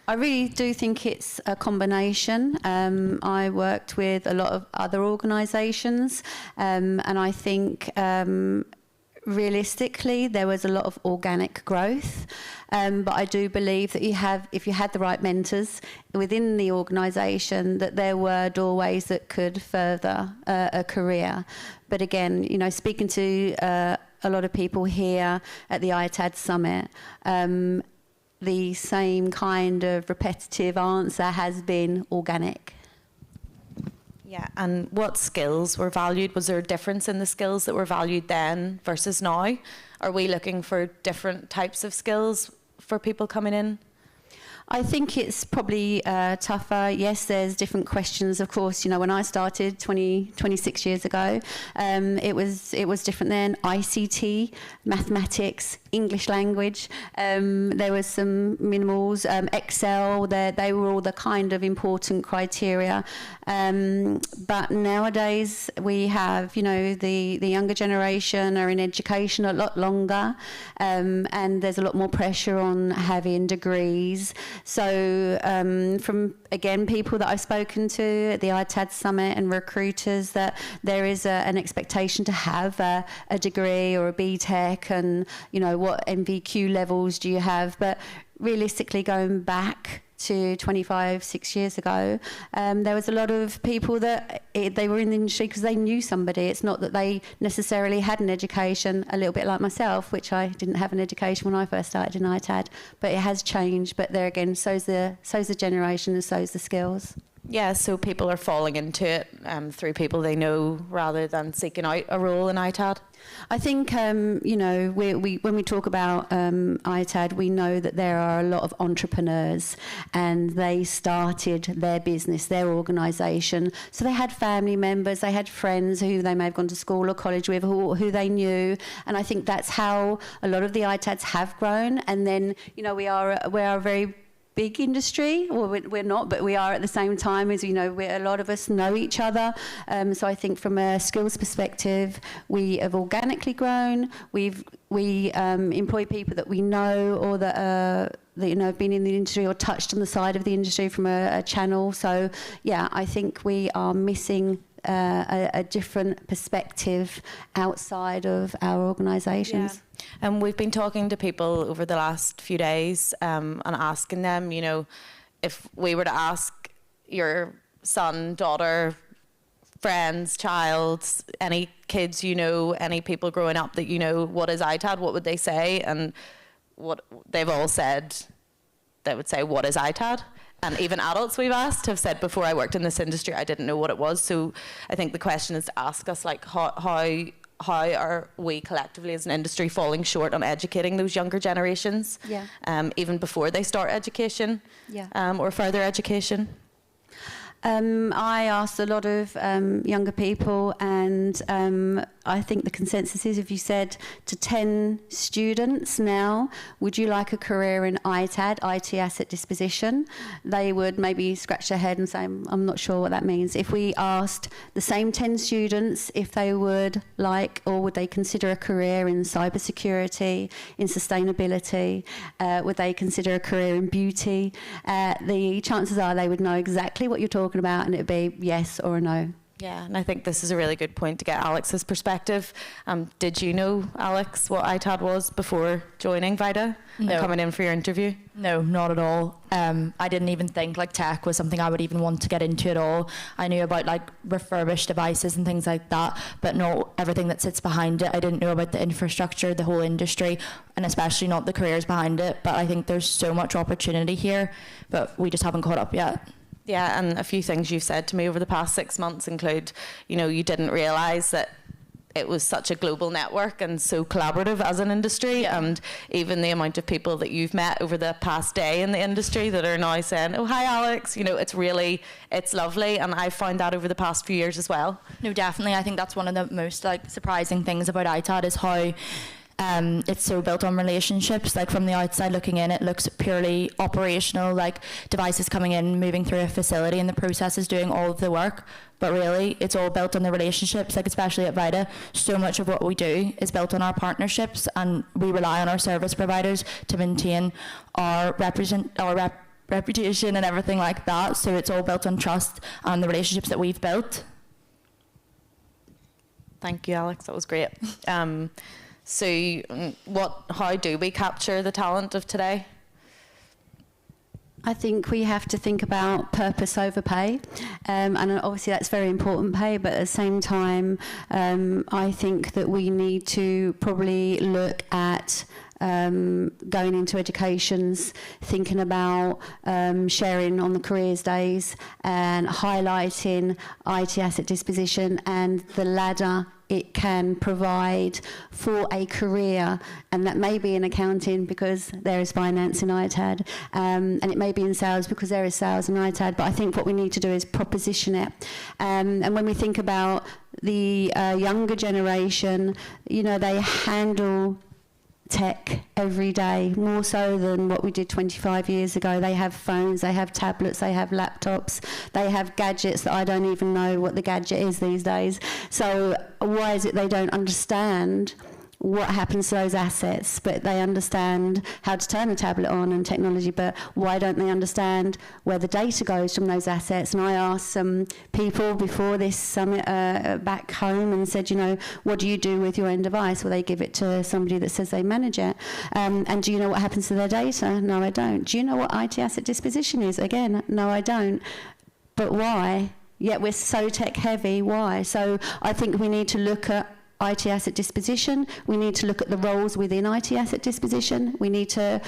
I really do think it's a combination. I worked with a lot of other organisations, and I think realistically there was a lot of organic growth, but I do believe that if you had the right mentors within the organisation, that there were doorways that could further a career. But again, you know, speaking to a lot of people here at the ITAD Summit, the same kind of repetitive answer has been organic. Yeah, and what skills were valued? Was there a difference in the skills that were valued then versus now? Are we looking for different types of skills for people coming in? I think it's probably tougher. Yes, there's different questions. Of course, you know, when I started 26 years ago, it was different then. ICT, mathematics, English language. There was some minimals, Excel. They were all the kind of important criteria. But nowadays we have, you know, the younger generation are in education a lot longer, and there's a lot more pressure on having degrees. So from, again, people that I've spoken to at the ITAD Summit and recruiters, that there is an expectation to have a degree or a BTEC, and, you know, what NVQ levels do you have? But realistically, going back to 6 years ago, there was a lot of people that they were in the industry because they knew somebody. It's not that they necessarily had an education, a little bit like myself, which I didn't have an education when I first started in ITAD, but it has changed. But there again, so's the generation and so's the skills. Yeah, so people are falling into it through people they know rather than seeking out a role in ITAD? I think, you know, when we talk about ITAD, we know that there are a lot of entrepreneurs, and they started their business, their organisation. So they had family members, they had friends who they may have gone to school or college with, who they knew. And I think that's how a lot of the ITADs have grown. And then, you know, we are a very big industry, or we're not, but we are at the same time, as you know, a lot of us know each other. So I think from a skills perspective, we have organically grown. We employ people that we know, or that you know have been in the industry or touched on the side of the industry from a channel. So yeah, I think we are missing a different perspective outside of our organisations. Yeah. And we've been talking to people over the last few days and asking them, you know, if we were to ask your son, daughter, friends, child, any kids you know, any people growing up that you know, what is ITAD, what would they say? And what they've all said, they would say, what is ITAD? And even adults we've asked have said, before I worked in this industry, I didn't know what it was. So I think the question is to ask us, like, how are we collectively as an industry falling short on educating those younger generations, even before they start education or further education? I asked a lot of younger people, and I think the consensus is, if you said to 10 students now, would you like a career in ITAD, IT Asset Disposition, they would maybe scratch their head and say, I'm not sure what that means. If we asked the same 10 students if they would like or would they consider a career in cybersecurity, in sustainability, would they consider a career in beauty, the chances are they would know exactly what you're talking about, and it would be yes or a no. Yeah, and I think this is a really good point to get Alex's perspective. Did you know, Alex, what ITAD was before joining VITA and coming in for your interview? No, not at all. I didn't even think like tech was something I would even want to get into at all. I knew about like refurbished devices and things like that, but not everything that sits behind it. I didn't know about the infrastructure, the whole industry, and especially not the careers behind it. But I think there's so much opportunity here, but we just haven't caught up yet. Yeah, and a few things you've said to me over the past 6 months include, you know, you didn't realise that it was such a global network and so collaborative as an industry, and even the amount of people that you've met over the past day in the industry that are now saying, oh, hi, Alex, you know, it's lovely, and I've found that over the past few years as well. No, definitely. I think that's one of the most like surprising things about ITAD is how it's so built on relationships. Like from the outside looking in, it looks purely operational, like devices coming in, moving through a facility, and the process is doing all of the work. But really, it's all built on the relationships. Like especially at VITA, so much of what we do is built on our partnerships, and we rely on our service providers to maintain our reputation and everything like that. So it's all built on trust and the relationships that we've built. Thank you, Alex. That was great. So how do we capture the talent of today? I think we have to think about purpose over pay, and obviously that's very important pay, but at the same time I think that we need to probably look at going into educations, thinking about sharing on the careers days and highlighting IT asset disposition and the ladder it can provide for a career, and that may be in accounting because there is finance in ITAD, and it may be in sales because there is sales in ITAD, but I think what we need to do is proposition it. And when we think about the younger generation, you know, they handle tech every day, more so than what we did 25 years ago. They have phones, they have tablets, they have laptops, they have gadgets that I don't even know what the gadget is these days. So why is it they don't understand what happens to those assets, but they understand how to turn a tablet on and technology, but why don't they understand where the data goes from those assets? And I asked some people before this summit back home and said, you know, what do you do with your end device? Well, they give it to somebody that says they manage it. And do you know what happens to their data? No, I don't. Do you know what IT asset disposition is? Again, no, I don't. But why? Yet we're so tech heavy. Why? So I think we need to look at IT asset disposition. We need to look at the roles within IT asset disposition. We need to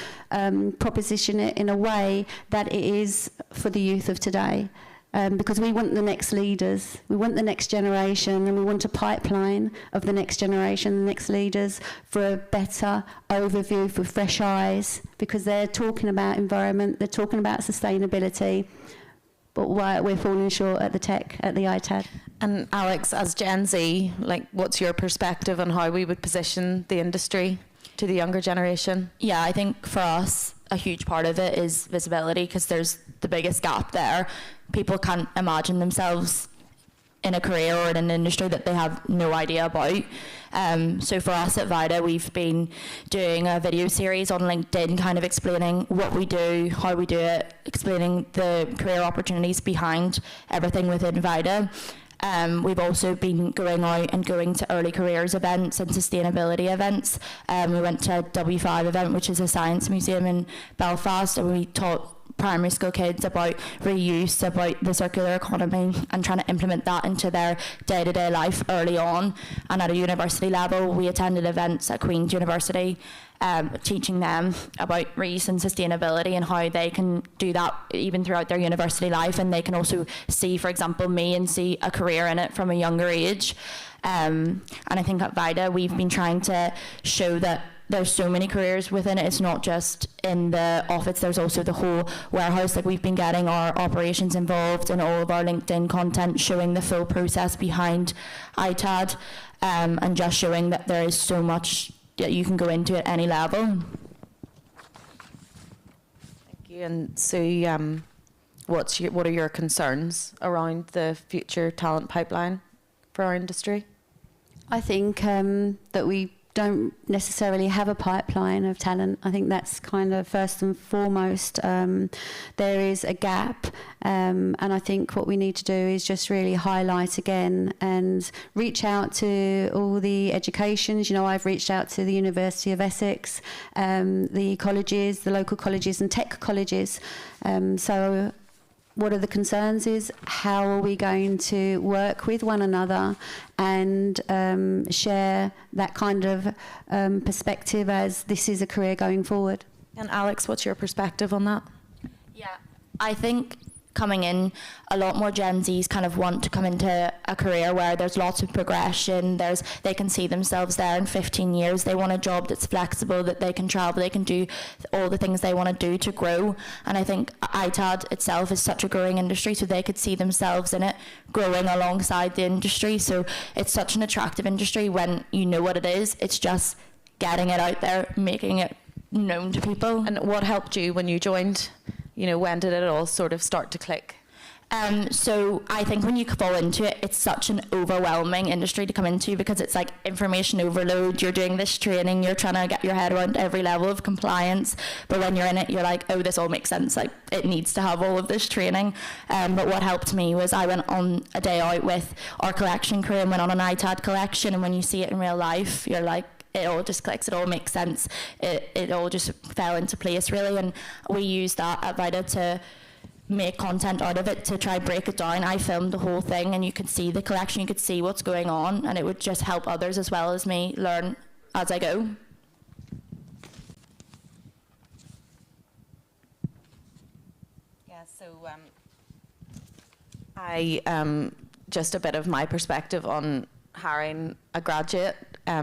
proposition it in a way that it is for the youth of today. Because we want the next leaders, we want the next generation, and we want a pipeline of the next generation, the next leaders, for a better overview, for fresh eyes, because they're talking about environment, they're talking about sustainability, but why we're falling short at the tech, at the ITAD. And Alex, as Gen Z, like, what's your perspective on how we would position the industry to the younger generation? Yeah, I think for us, a huge part of it is visibility, because there's the biggest gap there. People can't imagine themselves in a career or in an industry that they have no idea about. So for us at VITA, we've been doing a video series on LinkedIn, kind of explaining what we do, how we do it, explaining the career opportunities behind everything within VITA. We've also been going out and going to early careers events and sustainability events. We went to a W5 event, which is a science museum in Belfast, and we taught primary school kids about reuse, about the circular economy, and trying to implement that into their day-to-day life early on. And at a university level, we attended events at Queen's University, teaching them about reuse and sustainability and how they can do that even throughout their university life, and they can also see, for example, me, and see a career in it from a younger age. And I think at VIDA we've been trying to show that there's so many careers within it. It's not just in the office, there's also the whole warehouse. Like, we've been getting our operations involved in all of our LinkedIn content, showing the full process behind ITAD, and just showing that there is so much that you can go into at any level. Thank you. And so, what are your concerns around the future talent pipeline for our industry? I think that we don't necessarily have a pipeline of talent. I think that's kind of first and foremost. There is a gap, and I think what we need to do is just really highlight again and reach out to all the educations. You know, I've reached out to the University of Essex, the colleges, the local colleges and tech colleges. So what are the concerns is how are we going to work with one another and share that kind of perspective as this is a career going forward. And Alex, what's your perspective on that? Yeah, I think coming in, a lot more Gen Zs kind of want to come into a career where there's lots of progression, they can see themselves there in 15 years. They want a job that's flexible, that they can travel, they can do all the things they want to do to grow. And I think ITAD itself is such a growing industry, so they could see themselves in it growing alongside the industry. So it's such an attractive industry when you know what it is. It's just getting it out there, making it known to people. And what helped you when you joined? You know, when did it all sort of start to click? So I think when you fall into it, it's such an overwhelming industry to come into, because it's like information overload. You're doing this training, you're trying to get your head around every level of compliance. But when you're in it, you're like, oh, this all makes sense. Like, it needs to have all of this training. But what helped me was I went on a day out with our collection crew and went on an ITAD collection. And when you see it in real life, you're like, it all just clicks, it all makes sense. It all just fell into place, really. And we used that at VIDA to make content out of it, to try break it down. I filmed the whole thing, and you could see the collection, you could see what's going on, and it would just help others as well as me learn as I go. Yeah, so I just a bit of my perspective on hiring a graduate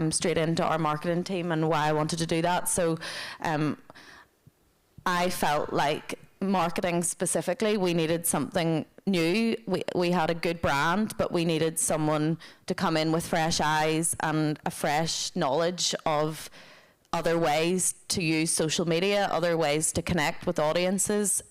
straight into our marketing team and why I wanted to do that. So I felt like marketing specifically, we needed something new. We had a good brand, but we needed someone to come in with fresh eyes and a fresh knowledge of other ways to use social media, other ways to connect with audiences.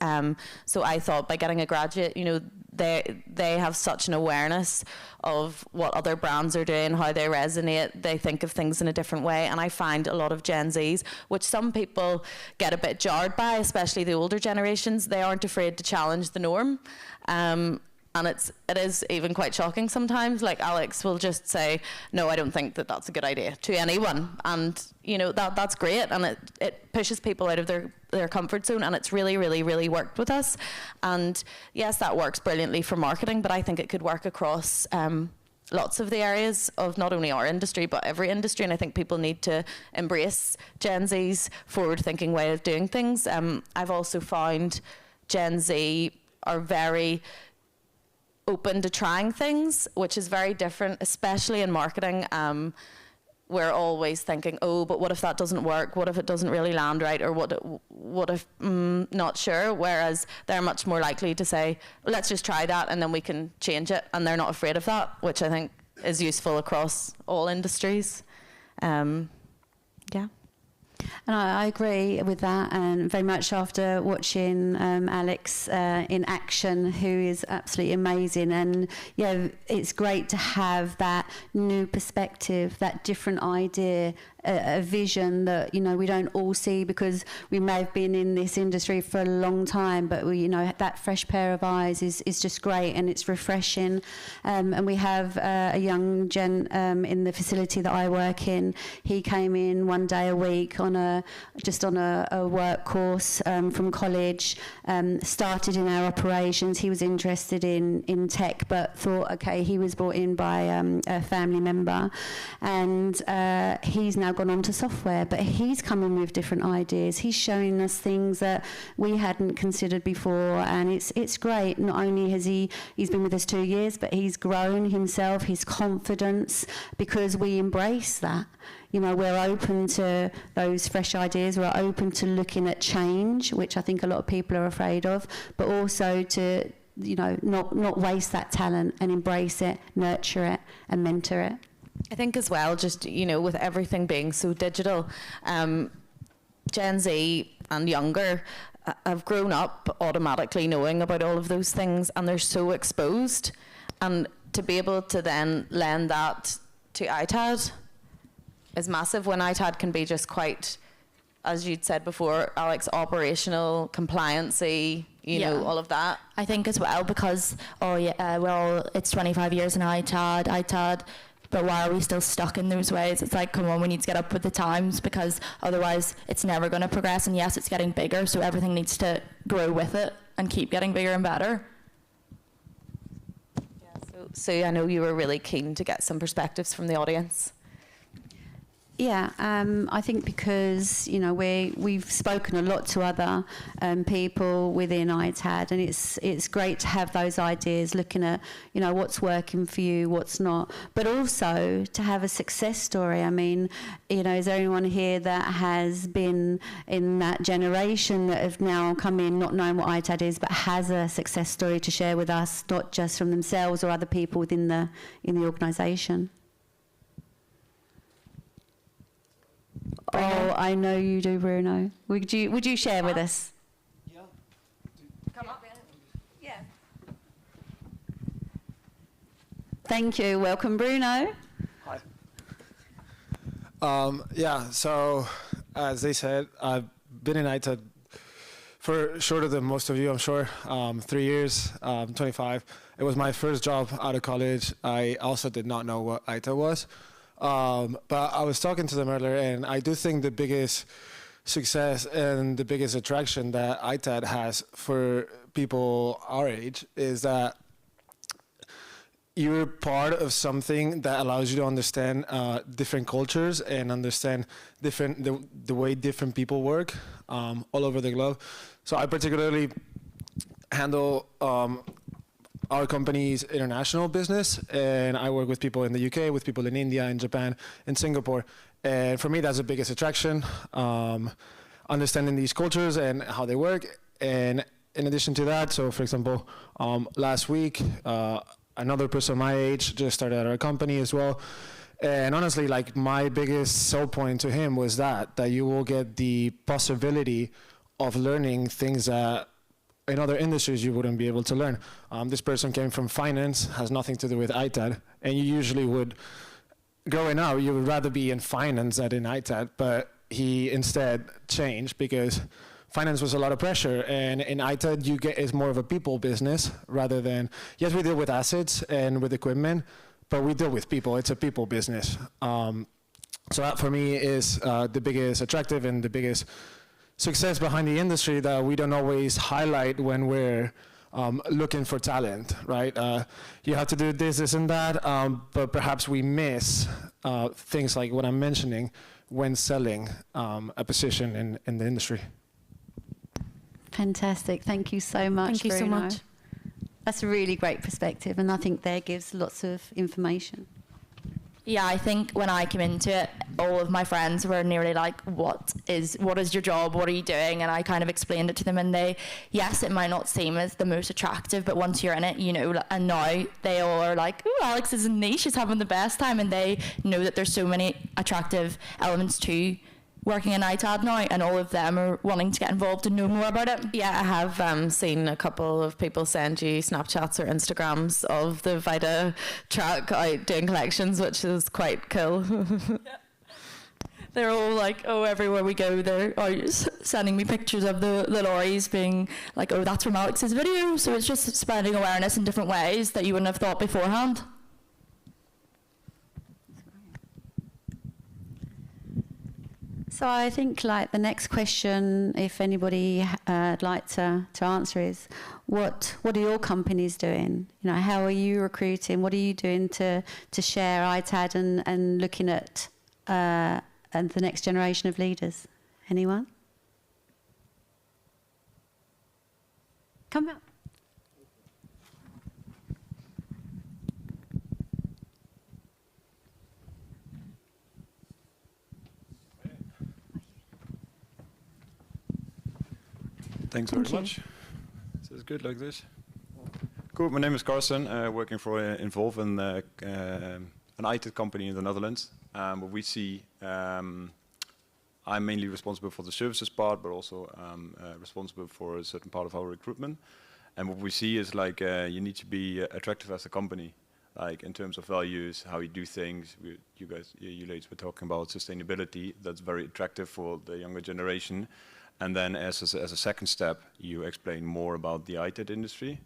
So I thought by getting a graduate, you know, they have such an awareness of what other brands are doing, how they resonate, they think of things in a different way. And I find a lot of Gen Zs, which some people get a bit jarred by, especially the older generations, they aren't afraid to challenge the norm. And it is even quite shocking sometimes. Like, Alex will just say, no, I don't think that that's a good idea, to anyone. And, you know, that's great. And it pushes people out of their comfort zone. And it's really, really, really worked with us. And yes, that works brilliantly for marketing, but I think it could work across lots of the areas of not only our industry, but every industry. And I think people need to embrace Gen Z's forward-thinking way of doing things. I've also found Gen Z are very open to trying things, which is very different, especially in marketing. We're always thinking, oh, but what if that doesn't work? What if it doesn't really land right? Or what if not sure? Whereas they're much more likely to say, let's just try that and then we can change it. And they're not afraid of that, which I think is useful across all industries. Yeah. And I agree with that, and very much after watching Alex in action, who is absolutely amazing. And yeah, it's great to have that new perspective, that different idea, a vision that, you know, we don't all see because we may have been in this industry for a long time, but we, you know, that fresh pair of eyes is just great and it's refreshing. And we have a young gen in the facility that I work in. He came in 1 day a week on a work course from college, started in our operations. He was interested in tech, but thought, okay, he was brought in by a family member, and he's now gone on to software, but he's coming with different ideas. He's showing us things that we hadn't considered before, and it's great. Not only has he's been with us 2 years, but he's grown himself, his confidence, because we embrace that. You know, we're open to those fresh ideas, we're open to looking at change, which I think a lot of people are afraid of, but also to, you know, not waste that talent and embrace it, nurture it and mentor it. I think as well, just, you know, with everything being so digital, Gen Z and younger have grown up automatically knowing about all of those things, and they're so exposed, and to be able to then lend that to ITAD is massive, when ITAD can be just quite, as you'd said before, Alex, operational, compliancy, you know, all of that. I think as well, because, it's 25 years in ITAD, but why are we still stuck in those ways? It's like, come on, we need to get up with the times, because otherwise it's never going to progress. And yes, it's getting bigger, so everything needs to grow with it and keep getting bigger and better. So I know you were really keen to get some perspectives from the audience. Yeah, I think because, you know, we've spoken a lot to other people within ITAD, and it's great to have those ideas, looking at, you know, what's working for you, what's not, but also to have a success story. I mean, you know, is there anyone here that has been in that generation that have now come in not knowing what ITAD is, but has a success story to share with us, not just from themselves or other people within the organisation? Oh, I know you do, Bruno. Would you share with us? Yeah. Come up. Yeah. Thank you. Welcome, Bruno. Hi. So as they said, I've been in ITAD for shorter than most of you, I'm sure. 3 years, 25. It was my first job out of college. I also did not know what ITAD was. But I was talking to them earlier, and I do think the biggest success and the biggest attraction that ITAD has for people our age is that you're part of something that allows you to understand different cultures and understand the way different people work all over the globe. So I particularly handle our company's international business, and I work with people in the UK, with people in India, in Japan, in Singapore. And for me, that's the biggest attraction, understanding these cultures and how they work. And in addition to that, so for example, last week, another person my age just started at our company as well. And honestly, like, my biggest sell point to him was that you will get the possibility of learning things that in other industries you wouldn't be able to learn. This person came from finance, has nothing to do with ITAD, and you usually would, growing up, you would rather be in finance than in ITAD, but he instead changed because finance was a lot of pressure, and in ITAD it's more of a people business rather than, yes, we deal with assets and with equipment, but we deal with people. It's a people business. So that for me is the biggest attractive and the biggest success behind the industry that we don't always highlight when we're looking for talent, right? You have to do this and that, but perhaps we miss things like what I'm mentioning when selling a position in the industry. Fantastic. Thank you so much, Thank you so Bruno. much. That's a really great perspective, and I think there gives lots of information. Yeah, I think when I came into it, all of my friends were nearly like, what is your job? What are you doing? And I kind of explained it to them, and yes, it might not seem as the most attractive, but once you're in it, you know, and now they all are like, oh, Alex is in niche, she's having the best time, and they know that there's so many attractive elements to working in ITAD now, and all of them are wanting to get involved and know more about it. Yeah, I have seen a couple of people send you Snapchats or Instagrams of the Vita truck out doing collections, which is quite cool. they're all like, oh, everywhere we go, they're sending me pictures of the lorries being like, oh, that's from Alex's video. So it's just spreading awareness in different ways that you wouldn't have thought beforehand. So I think like the next question, if anybody would like to answer, is what are your companies doing? You know, how are you recruiting? What are you doing to share ITAD and looking at and the next generation of leaders? Anyone? Come up. Thanks very much. This is good like this. Cool. My name is Carson, working for Involve, an IT company in the Netherlands. What we see, I'm mainly responsible for the services part, but also responsible for a certain part of our recruitment. And what we see is like you need to be attractive as a company, like in terms of values, how you do things. You ladies were talking about sustainability. That's very attractive for the younger generation. And then as a second step, you explain more about the ITAD industry.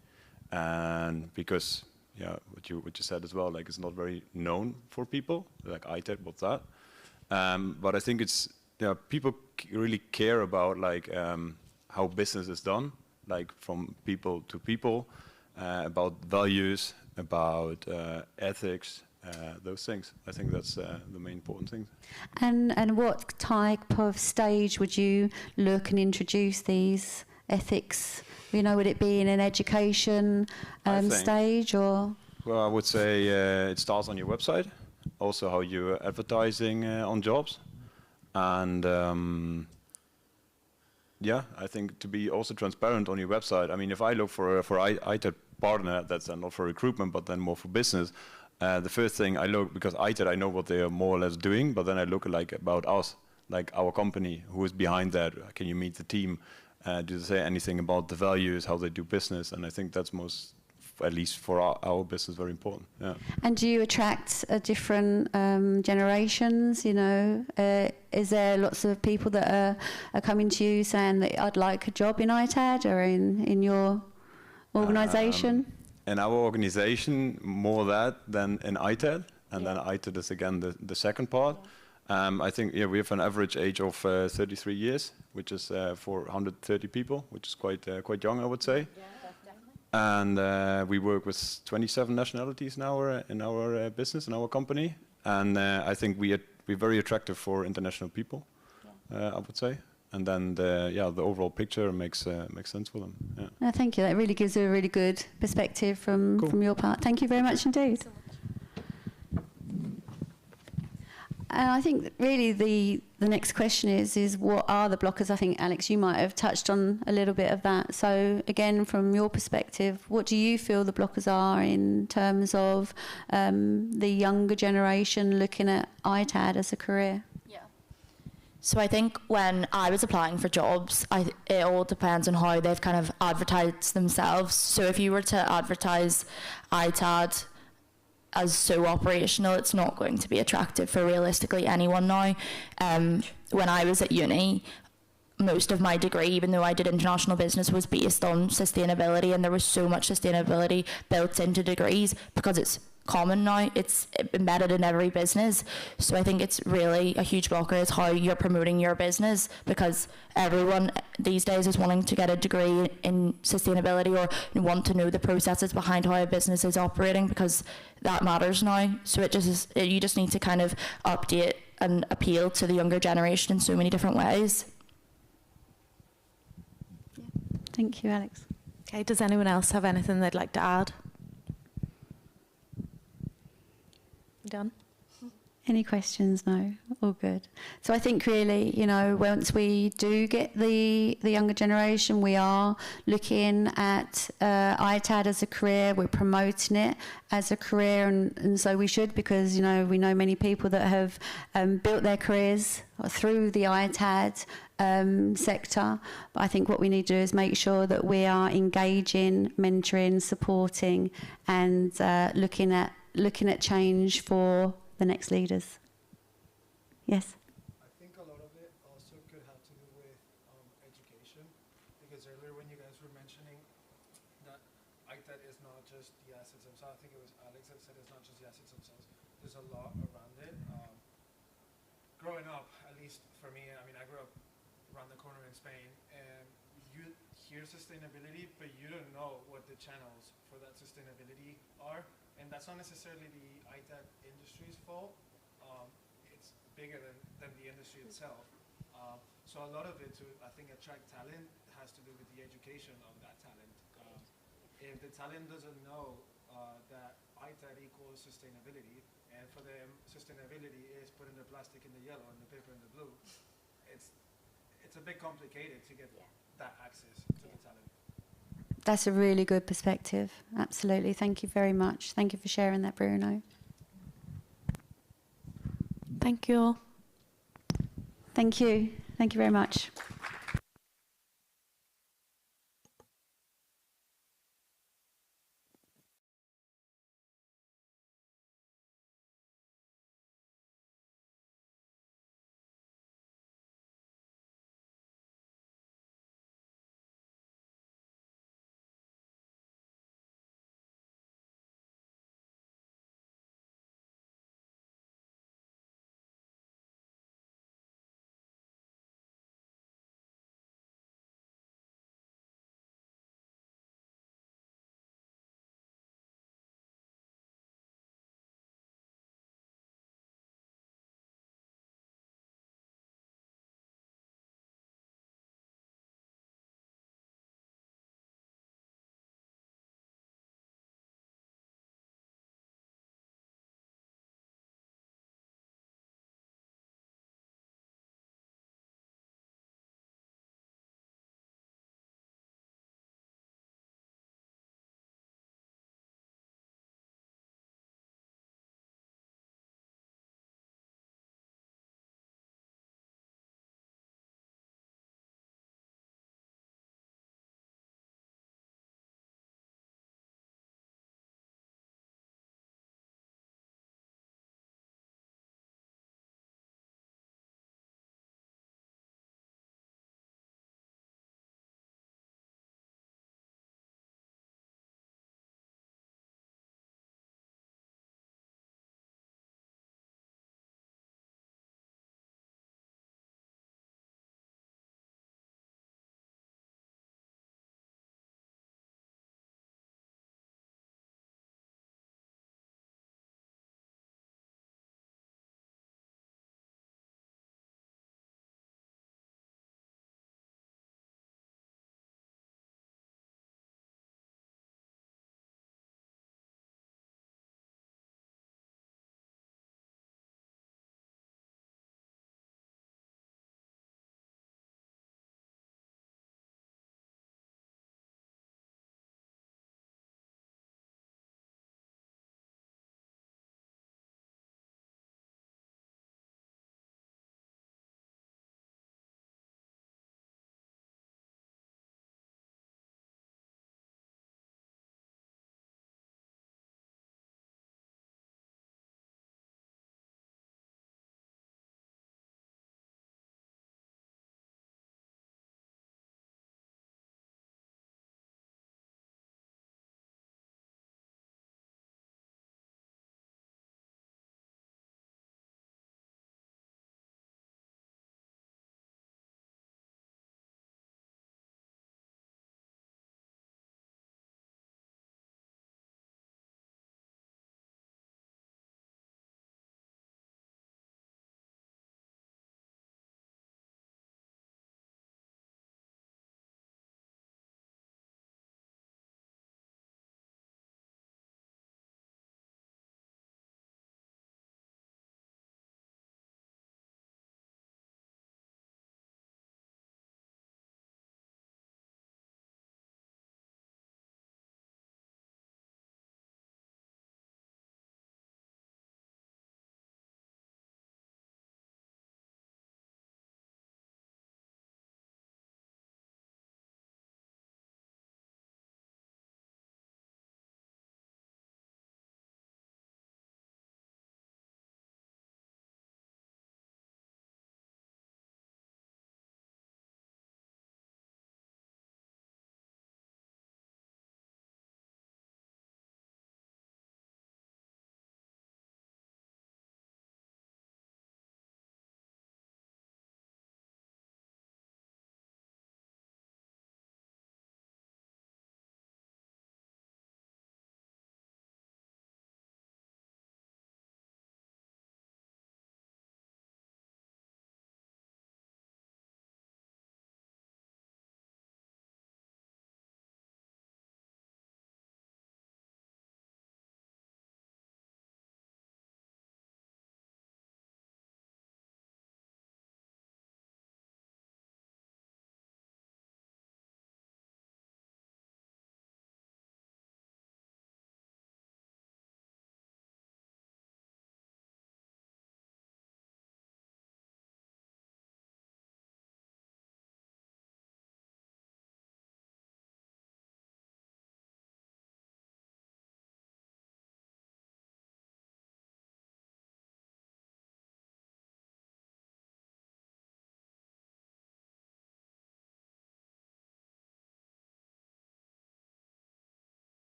And because, yeah, what you said as well, like it's not very known for people, like ITAD, what's that? But I think it's, people really care about like how business is done, like from people to people, about values, about ethics, those things. I think that's the main important thing. And what type of stage would you look and introduce these ethics? You know, would it be in an education stage or? Well, I would say it starts on your website. Also, how you're advertising on jobs, and yeah, I think to be also transparent on your website. I mean, if I look for ITAD partner, that's not for recruitment, but then more for business. The first thing I look, because ITAD, I know what they are more or less doing, but then I look like about us, like our company, who is behind that. Can you meet the team? Do they say anything about the values, how they do business? And I think that's most, at least for our business, very important. Yeah. And do you attract different generations? You know, is there lots of people that are coming to you saying that I'd like a job in ITAD or in your organisation? In our organization, more that than in ITAD, and then ITAD is again the second part. I think we have an average age of 33 years, which is for 130 people, which is quite young, I would say. Yeah, definitely. And we work with 27 nationalities in our business, in our company, and I think we're very attractive for international people, I would say. And then the overall picture makes sense for them. Yeah. No, thank you. That really gives a really good perspective from your part. Thank you very much indeed. And I think that really the next question is what are the blockers? I think, Alex, you might have touched on a little bit of that. So again, from your perspective, what do you feel the blockers are in terms of the younger generation looking at ITAD as a career? So I think when I was applying for jobs, it all depends on how they've kind of advertised themselves. So if you were to advertise ITAD as so operational, it's not going to be attractive for realistically anyone now. When I was at uni, most of my degree, even though I did international business, was based on sustainability, and there was so much sustainability built into degrees because it's common now, it's embedded in every business. So I think it's really a huge blocker is how you're promoting your business, because everyone these days is wanting to get a degree in sustainability or want to know the processes behind how a business is operating, because that matters now. So you just need to kind of update and appeal to the younger generation in so many different ways. Thank you, Alex. Okay, does anyone else have anything they'd like to add? Done? Any questions? No? All good. So I think really, you know, once we do get the younger generation, we are looking at ITAD as a career, we're promoting it as a career, and so we should, because, you know, we know many people that have built their careers through the ITAD sector. But I think what we need to do is make sure that we are engaging, mentoring, supporting, and looking at change for the next leaders. Yes? I because earlier when you guys were mentioning that ITAD is not just the assets themselves, I think it was Alex that said it's not just the assets themselves. There's a lot around it. Growing up, at least for me, I mean, I grew up around the corner in Spain, and you hear sustainability, but you don't know what the channels for that sustainability are, and that's not necessarily the ITAD industry's fault. It's bigger than the industry itself. So a lot of it to, I think, attract talent has to do with the education of that talent. If the talent doesn't know that ITAD equals sustainability, and for them sustainability is putting the plastic in the yellow and the paper in the blue, it's a bit complicated to get that access to the talent. That's a really good perspective. Absolutely. Thank you very much. Thank you for sharing that, Bruno. Thank you. Thank you. Thank you very much.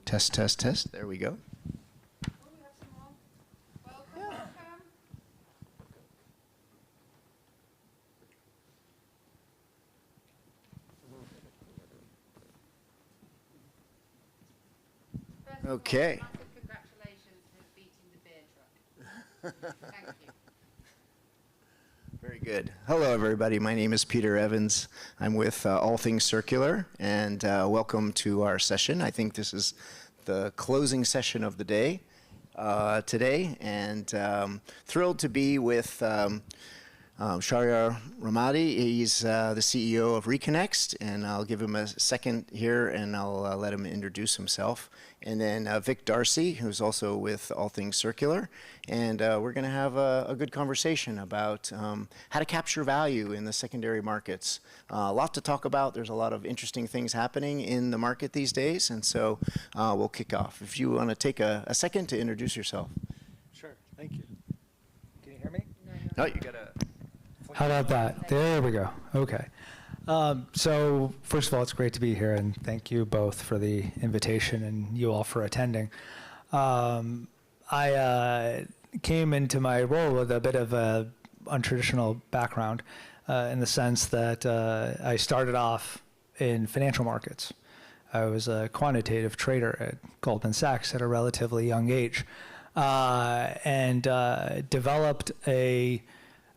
Test, test, test. There we go. Okay. Congratulations for beating the beer truck. Thank you. Very good. Hello, everybody. My name is Peter Evans. I'm with All Things Circular, and welcome to our session. I think this is the closing session of the day today, and thrilled to be with Shahryar Ramadi. He's the CEO of Reconext, and I'll give him a second here, and I'll let him introduce himself. And then Vic Darcy, who's also with All Things Circular, and we're going to have a good conversation about how to capture value in the secondary markets. A lot to talk about. There's a lot of interesting things happening in the market these days, and so we'll kick off. If you want to take a second to introduce yourself. Sure, thank you. Can you hear me? No, you got to... How about that? There we go. Okay. So first of all, it's great to be here, and thank you both for the invitation and you all for attending. I came into my role with a bit of a untraditional background in the sense that I started off in financial markets. I was a quantitative trader at Goldman Sachs at a relatively young age, and developed a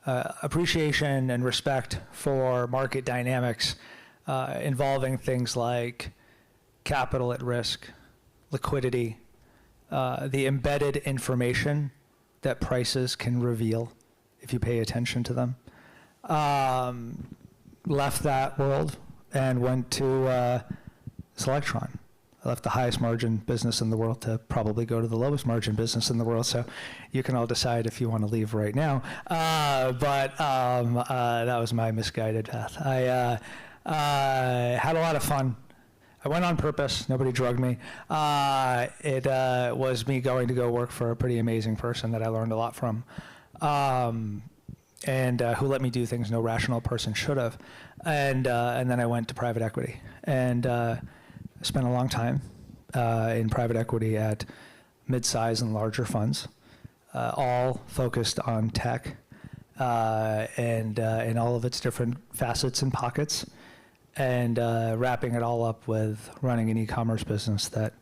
appreciation and respect for market dynamics involving things like capital at risk, liquidity, the embedded information that prices can reveal if you pay attention to them. Left that world and went to Selectron. I left the highest margin business in the world to probably go to the lowest margin business in the world. So you can all decide if you want to leave right now. But that was my misguided path. I had a lot of fun. I went on purpose. Nobody drugged me. It was me going to go work for a pretty amazing person that I learned a lot from, and who let me do things no rational person should have. And then I went to private equity. And spent a long time in private equity at mid-size and larger funds, all focused on tech and in all of its different facets and pockets, and wrapping it all up with running an e-commerce business that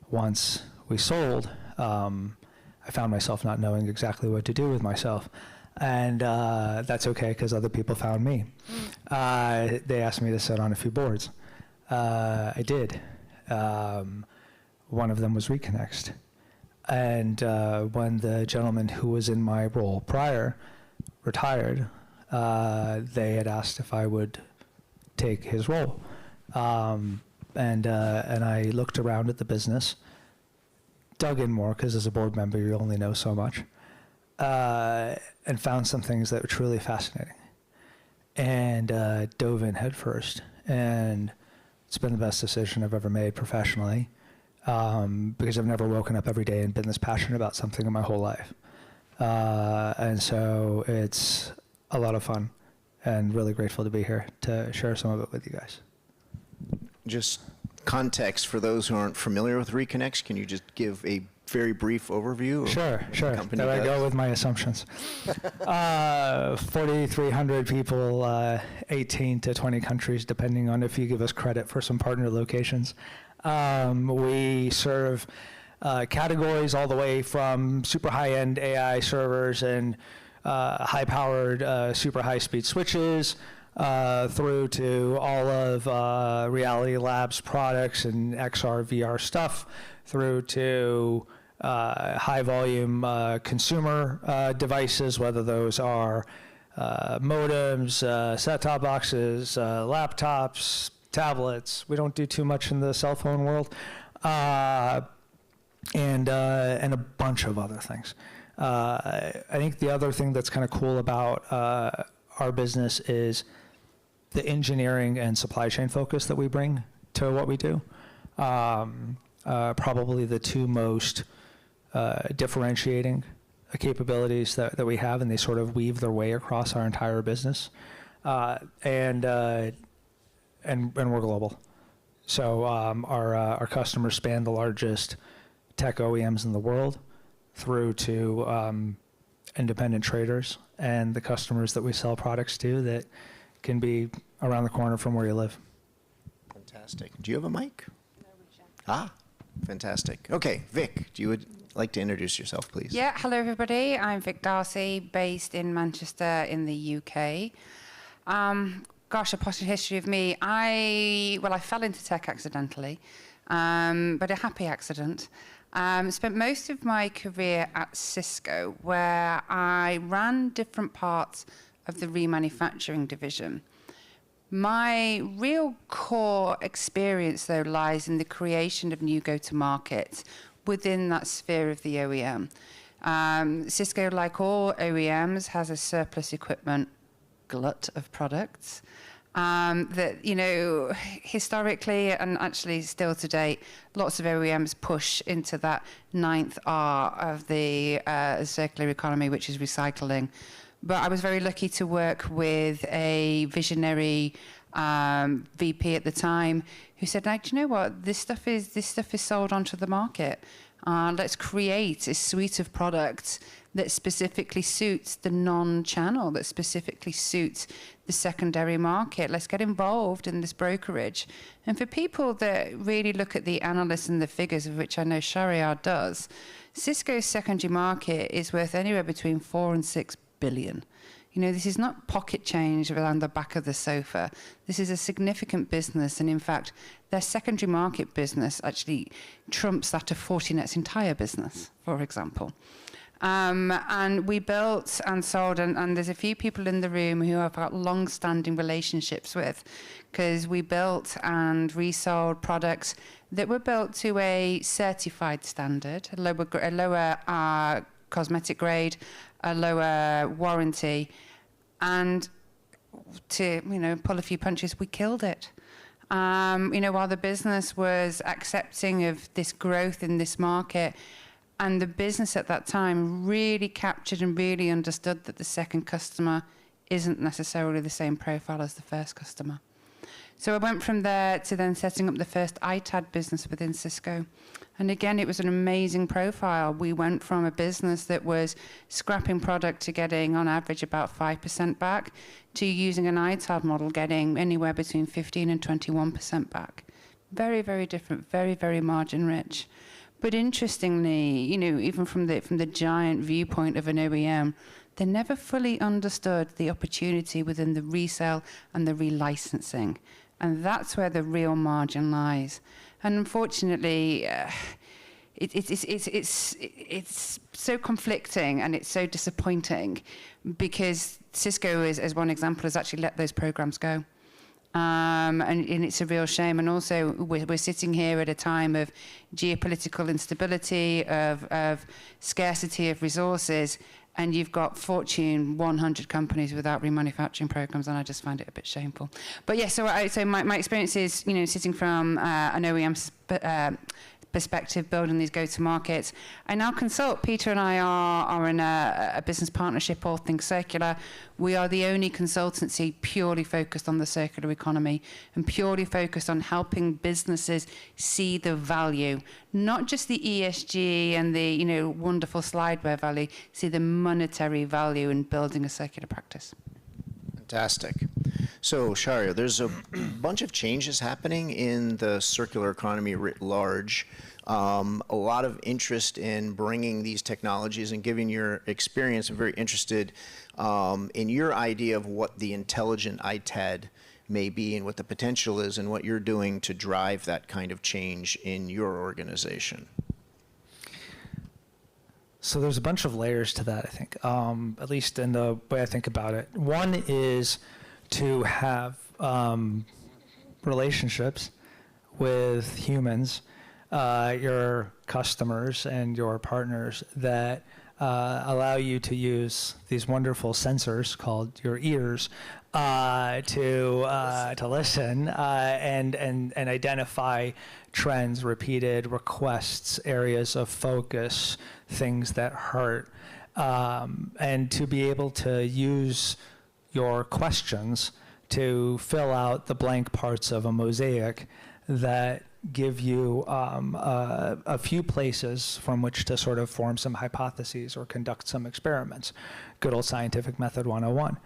once we sold, I found myself not knowing exactly what to do with myself. And that's okay, because other people found me. They asked me to sit on a few boards. I did. One of them was Reconext. And when the gentleman who was in my role prior retired, they had asked if I would take his role. And I looked around at the business, dug in more, because as a board member, you only know so much, and found some things that were truly fascinating. And dove in head first. And it's been the best decision I've ever made professionally, because I've never woken up every day and been this passionate about something in my whole life. And so it's a lot of fun, and really grateful to be here to share some of it with you guys. Just context for those who aren't familiar with Reconext, can you just give a very brief overview of Sure. There I go with my assumptions. 4,300 people, 18 to 20 countries, depending on if you give us credit for some partner locations. We serve categories all the way from super high-end AI servers and high-powered, super high-speed switches, through to all of Reality Labs products and XR, VR stuff, through to high-volume consumer devices, whether those are modems, set-top boxes, laptops, tablets. We don't do too much in the cell phone world, and a bunch of other things. I think the other thing that's kind of cool about our business is the engineering and supply chain focus that we bring to what we do. Probably the two most differentiating capabilities that we have, and they sort of weave their way across our entire business. And we're global. So our customers span the largest tech OEMs in the world through to independent traders and the customers that we sell products to that can be around the corner from where you live. Fantastic. Do you have a mic? Ah, fantastic. Okay, Vic, do you would like to introduce yourself, please? Yeah, hello everybody. I'm Vic Darcy, based in Manchester in the UK. Gosh, a potted history of me. I fell into tech accidentally, but a happy accident. Spent most of my career at Cisco, where I ran different parts of the remanufacturing division. My real core experience, though, lies in the creation of new go-to-markets within that sphere of the OEM. Cisco, like all OEMs, has a surplus equipment glut of products that, you know, historically and actually still to date, lots of OEMs push into that 9th R of the circular economy, which is recycling. But I was very lucky to work with a visionary VP at the time who said, "Do you know what? This stuff is sold onto the market. Let's create a suite of products that specifically suits the non-channel, that specifically suits the secondary market. Let's get involved in this brokerage." And for people that really look at the analysts and the figures, of which I know Shahryar does, Cisco's secondary market is worth anywhere between 4 and 6 billion. You know, this is not pocket change around the back of the sofa. This is a significant business, and in fact, their secondary market business actually trumps that of Fortinet's entire business, for example. And we built and sold, and there's a few people in the room who I've got long-standing relationships with, because we built and resold products that were built to a certified standard, a lower cosmetic grade, a lower warranty, and to, you know, pull a few punches, we killed it. You know, while the business was accepting of this growth in this market, and the business at that time really captured and really understood that the second customer isn't necessarily the same profile as the first customer. So I went from there to then setting up the first Itad business within Cisco. And again, it was an amazing profile. We went from a business that was scrapping product to getting, on average, about 5% back, to using an Itad model, getting anywhere between 15 and 21% back. Very, very different, very, very margin rich. But interestingly, you know, even from the giant viewpoint of an OEM, they never fully understood the opportunity within the resale and the relicensing. And that's where the real margin lies. And unfortunately, it's so conflicting and it's so disappointing, because Cisco, as one example, has actually let those programs go. And it's a real shame. And also, we're sitting here at a time of geopolitical instability, of scarcity of resources, and you've got Fortune 100 companies without remanufacturing programs, and I just find it a bit shameful. But yeah, so my experience is, you know, sitting from an OEM perspective, building these go-to-markets. I now consult. Peter and I are in a business partnership, All Things Circular. We are the only consultancy purely focused on the circular economy and purely focused on helping businesses see the value, not just the ESG and the, you know, wonderful slideware value, see the monetary value in building a circular practice. Fantastic. So, Shahryar, there's a bunch of changes happening in the circular economy writ large. A lot of interest in bringing these technologies, and given your experience, I'm very interested in your idea of what the intelligent Itad may be and what the potential is and what you're doing to drive that kind of change in your organization. So there's a bunch of layers to that, I think, at least in the way I think about it. One is to have relationships with humans, your customers and your partners, that allow you to use these wonderful sensors called your ears to listen and identify trends, repeated requests, areas of focus, things that hurt, and to be able to use your questions to fill out the blank parts of a mosaic that give you a few places from which to sort of form some hypotheses or conduct some experiments. Good old scientific method 101.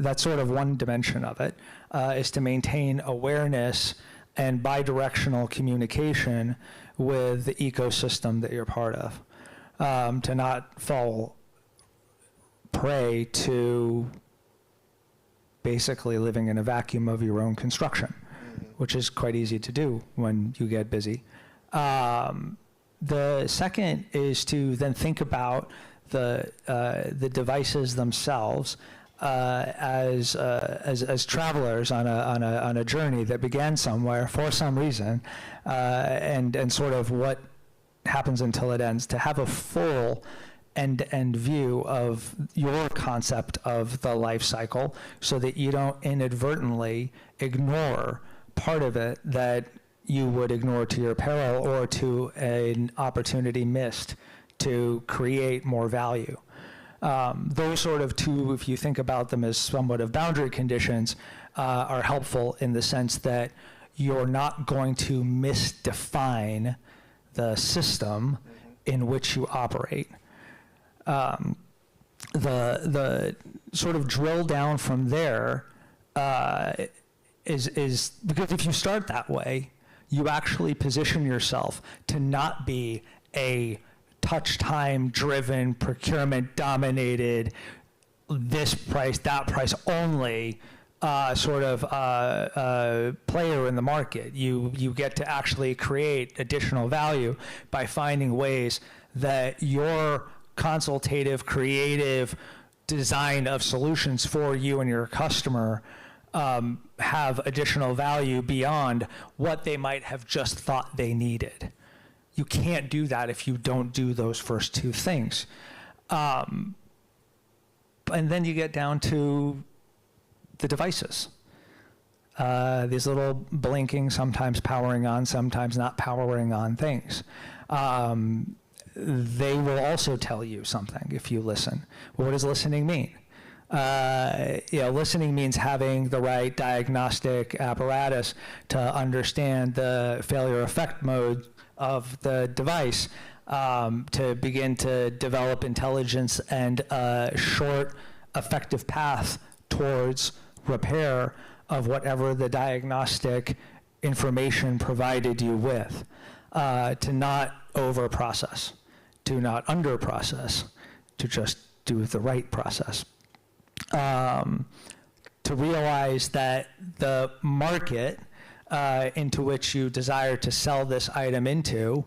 That's sort of one dimension of it, is to maintain awareness and bidirectional communication with the ecosystem that you're part of, to not fall prey to basically living in a vacuum of your own construction, which is quite easy to do when you get busy. The second is to then think about the devices themselves as travelers on a journey that began somewhere for some reason, and sort of what happens until it ends. To have a full end-to-end view of your concept of the life cycle, so that you don't inadvertently ignore part of it that you would ignore to your peril or to an opportunity missed to create more value. Those sort of two, if you think about them as somewhat of boundary conditions, are helpful in the sense that you're not going to misdefine the system in which you operate. The sort of drill down from there is because if you start that way, you actually position yourself to not be a touch time driven, procurement dominated, this price, that price only sort of player in the market. You get to actually create additional value by finding ways that your consultative, creative design of solutions for you and your customer have additional value beyond what they might have just thought they needed. You can't do that if you don't do those first two things. And then you get down to the devices. These little blinking, sometimes powering on, sometimes not powering on things. They will also tell you something if you listen. Well, what does listening mean? Listening means having the right diagnostic apparatus to understand the failure effect mode of the device, to begin to develop intelligence and a short, effective path towards repair of whatever the diagnostic information provided you with, to not over-process, to not under-process, to just do the right process. To realize that the market into which you desire to sell this item into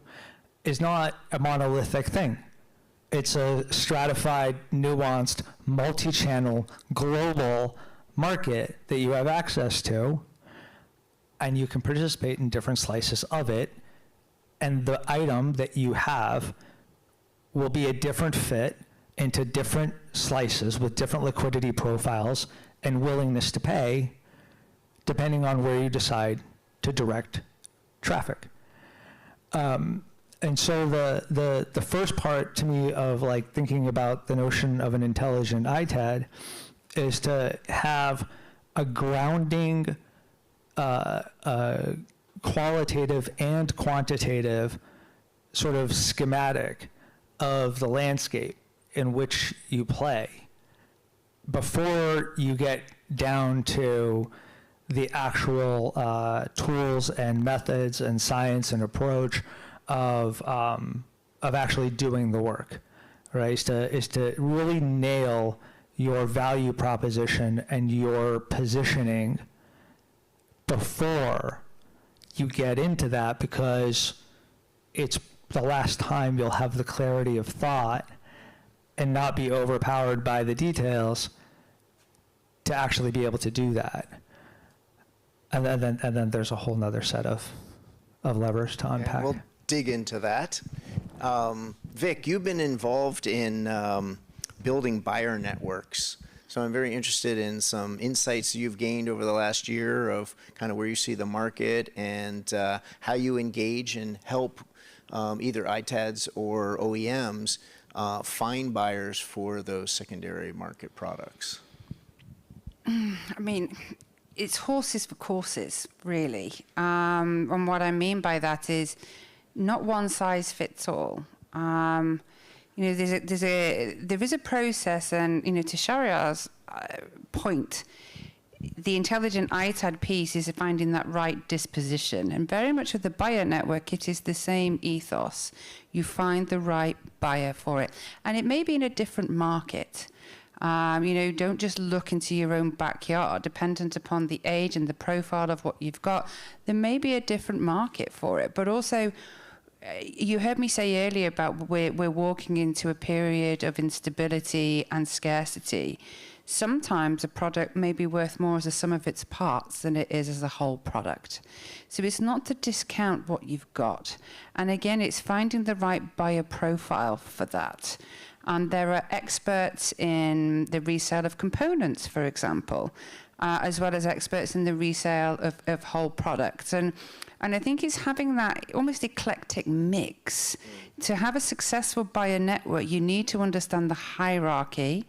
is not a monolithic thing. It's a stratified, nuanced, multi-channel, global market that you have access to, and you can participate in different slices of it, and the item that you have will be a different fit into different slices with different liquidity profiles and willingness to pay, depending on where you decide to direct traffic. And so the first part to me of like thinking about the notion of an intelligent ITAD is to have a grounding, qualitative and quantitative sort of schematic of the landscape in which you play before you get down to the actual tools and methods and science and approach of actually doing the work, right? Is to really nail your value proposition and your positioning before you get into that, because it's the last time you'll have the clarity of thought and not be overpowered by the details to actually be able to do that. And then there's a whole nother set of levers to unpack. And we'll dig into that. Vic, you've been involved in building buyer networks. So I'm very interested in some insights you've gained over the last year of kind of where you see the market and how you engage and help either ITADs or OEMs find buyers for those secondary market products. I mean, it's horses for courses, really. And what I mean by that is not one size fits all. There is a process, and to Shahriar's point, the intelligent ITAD piece is finding that right disposition, and very much with the buyer network, it is the same ethos. You find the right buyer for it, and it may be in a different market. Don't just look into your own backyard. Dependent upon the age and the profile of what you've got, there may be a different market for it. But also, you heard me say earlier about we're walking into a period of instability and scarcity. Sometimes a product may be worth more as a sum of its parts than it is as a whole product. So it's not to discount what you've got. And again, it's finding the right buyer profile for that. And there are experts in the resale of components, for example, as well as experts in the resale of whole products. And I think it's having that almost eclectic mix. To have a successful buyer network, you need to understand the hierarchy.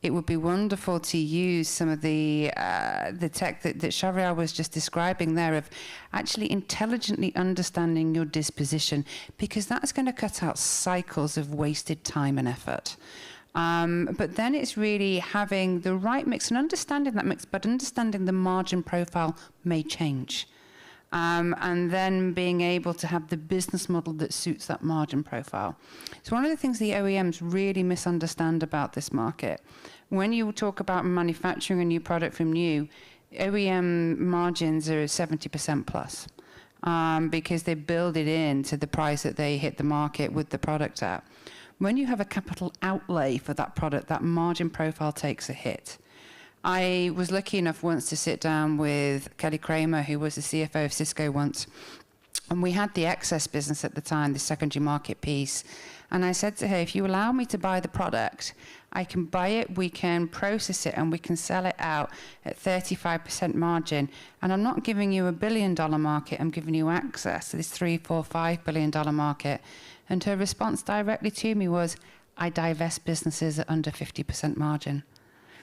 It would be wonderful to use some of the tech that Shahriar was just describing there, of actually intelligently understanding your disposition, because that's going to cut out cycles of wasted time and effort. But then it's really having the right mix and understanding that mix, but understanding the margin profile may change. And then being able to have the business model that suits that margin profile. So one of the things the OEMs really misunderstand about this market, when you talk about manufacturing a new product from new, OEM margins are 70% plus, because they build it into the price that they hit the market with the product at. When you have a capital outlay for that product, that margin profile takes a hit. I was lucky enough once to sit down with Kelly Kramer, who was the CFO of Cisco once, and we had the excess business at the time, the secondary market piece. And I said to her, if you allow me to buy the product, I can buy it, we can process it, and we can sell it out at 35% margin. And I'm not giving you $1 billion market, I'm giving you access to this $3, $4, $5 billion market. And her response directly to me was, I divest businesses at under 50% margin.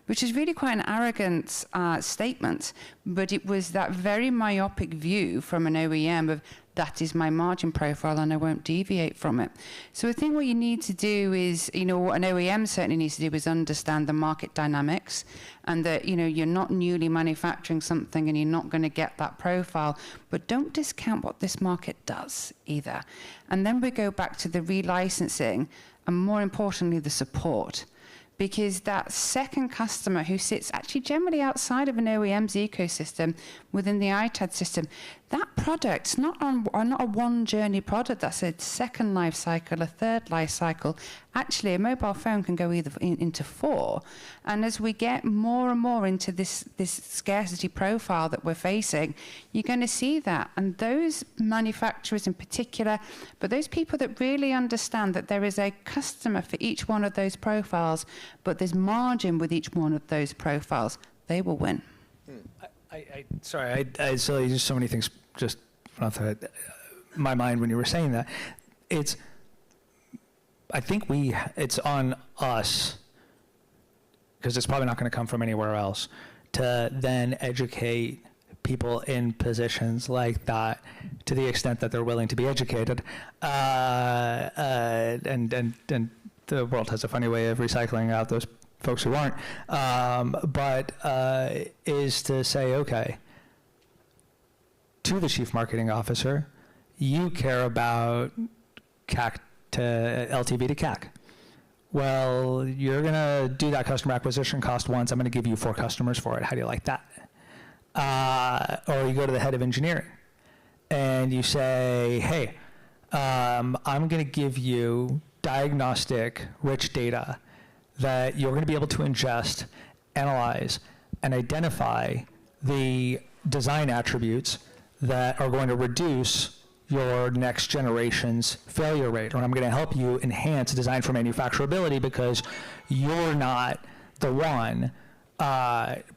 Which is really quite an arrogant statement, but it was that very myopic view from an OEM of, that is my margin profile and I won't deviate from it. So I think what you need to do is, what an OEM certainly needs to do is understand the market dynamics, and that, you're not newly manufacturing something and you're not going to get that profile, but don't discount what this market does either. And then we go back to the relicensing, and more importantly, the support. Because that second customer who sits actually generally outside of an OEM's ecosystem within the ITAD system, that product's not a one journey product. That's a second life cycle, a third life cycle. Actually, a mobile phone can go either into 4. And as we get more and more into this scarcity profile that we're facing, you're going to see that. And those manufacturers in particular, but those people that really understand that there is a customer for each one of those profiles, but there's margin with each one of those profiles, they will win. Sorry, I saw just so many things just went off my mind when you were saying that. I think it's on us, because it's probably not going to come from anywhere else, to then educate people in positions like that to the extent that they're willing to be educated. And the world has a funny way of recycling out those folks who aren't, is to say, okay, to the chief marketing officer, you care about CAC to LTV to CAC. Well, you're going to do that customer acquisition cost once. I'm going to give you 4 customers for it. How do you like that? Or you go to the head of engineering and you say, hey, I'm going to give you diagnostic rich data that you're going to be able to ingest, analyze, and identify the design attributes that are going to reduce your next generation's failure rate. Or I'm going to help you enhance design for manufacturability because you're not the one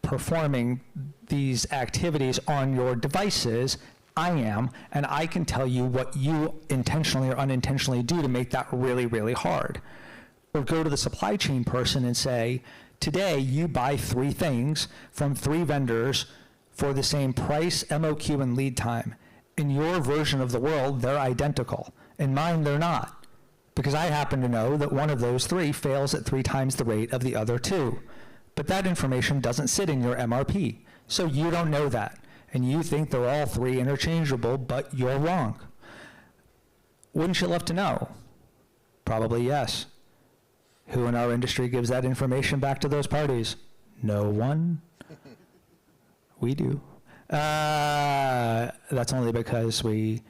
performing these activities on your devices. I am, and I can tell you what you intentionally or unintentionally do to make that really, really hard. Or go to the supply chain person and say, today you buy 3 things from 3 vendors for the same price, MOQ, and lead time. In your version of the world, they're identical. In mine, they're not. Because I happen to know that one of those three fails at 3 times the rate of the other 2. But that information doesn't sit in your MRP. So you don't know that. And you think they're all 3 interchangeable, but you're wrong. Wouldn't you love to know? Probably yes. Who in our industry gives that information back to those parties? No one. We do. That's only because we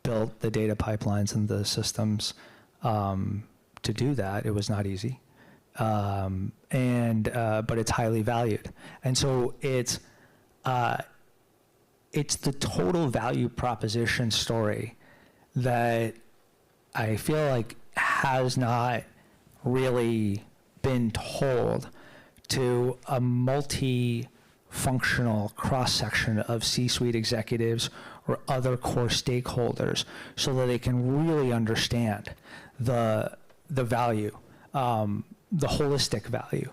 built the data pipelines and the systems to do that. It was not easy. But it's highly valued. And so it's the total value proposition story that I feel like has not really been told to a multi-functional cross-section of C-suite executives or other core stakeholders so that they can really understand the value, the holistic value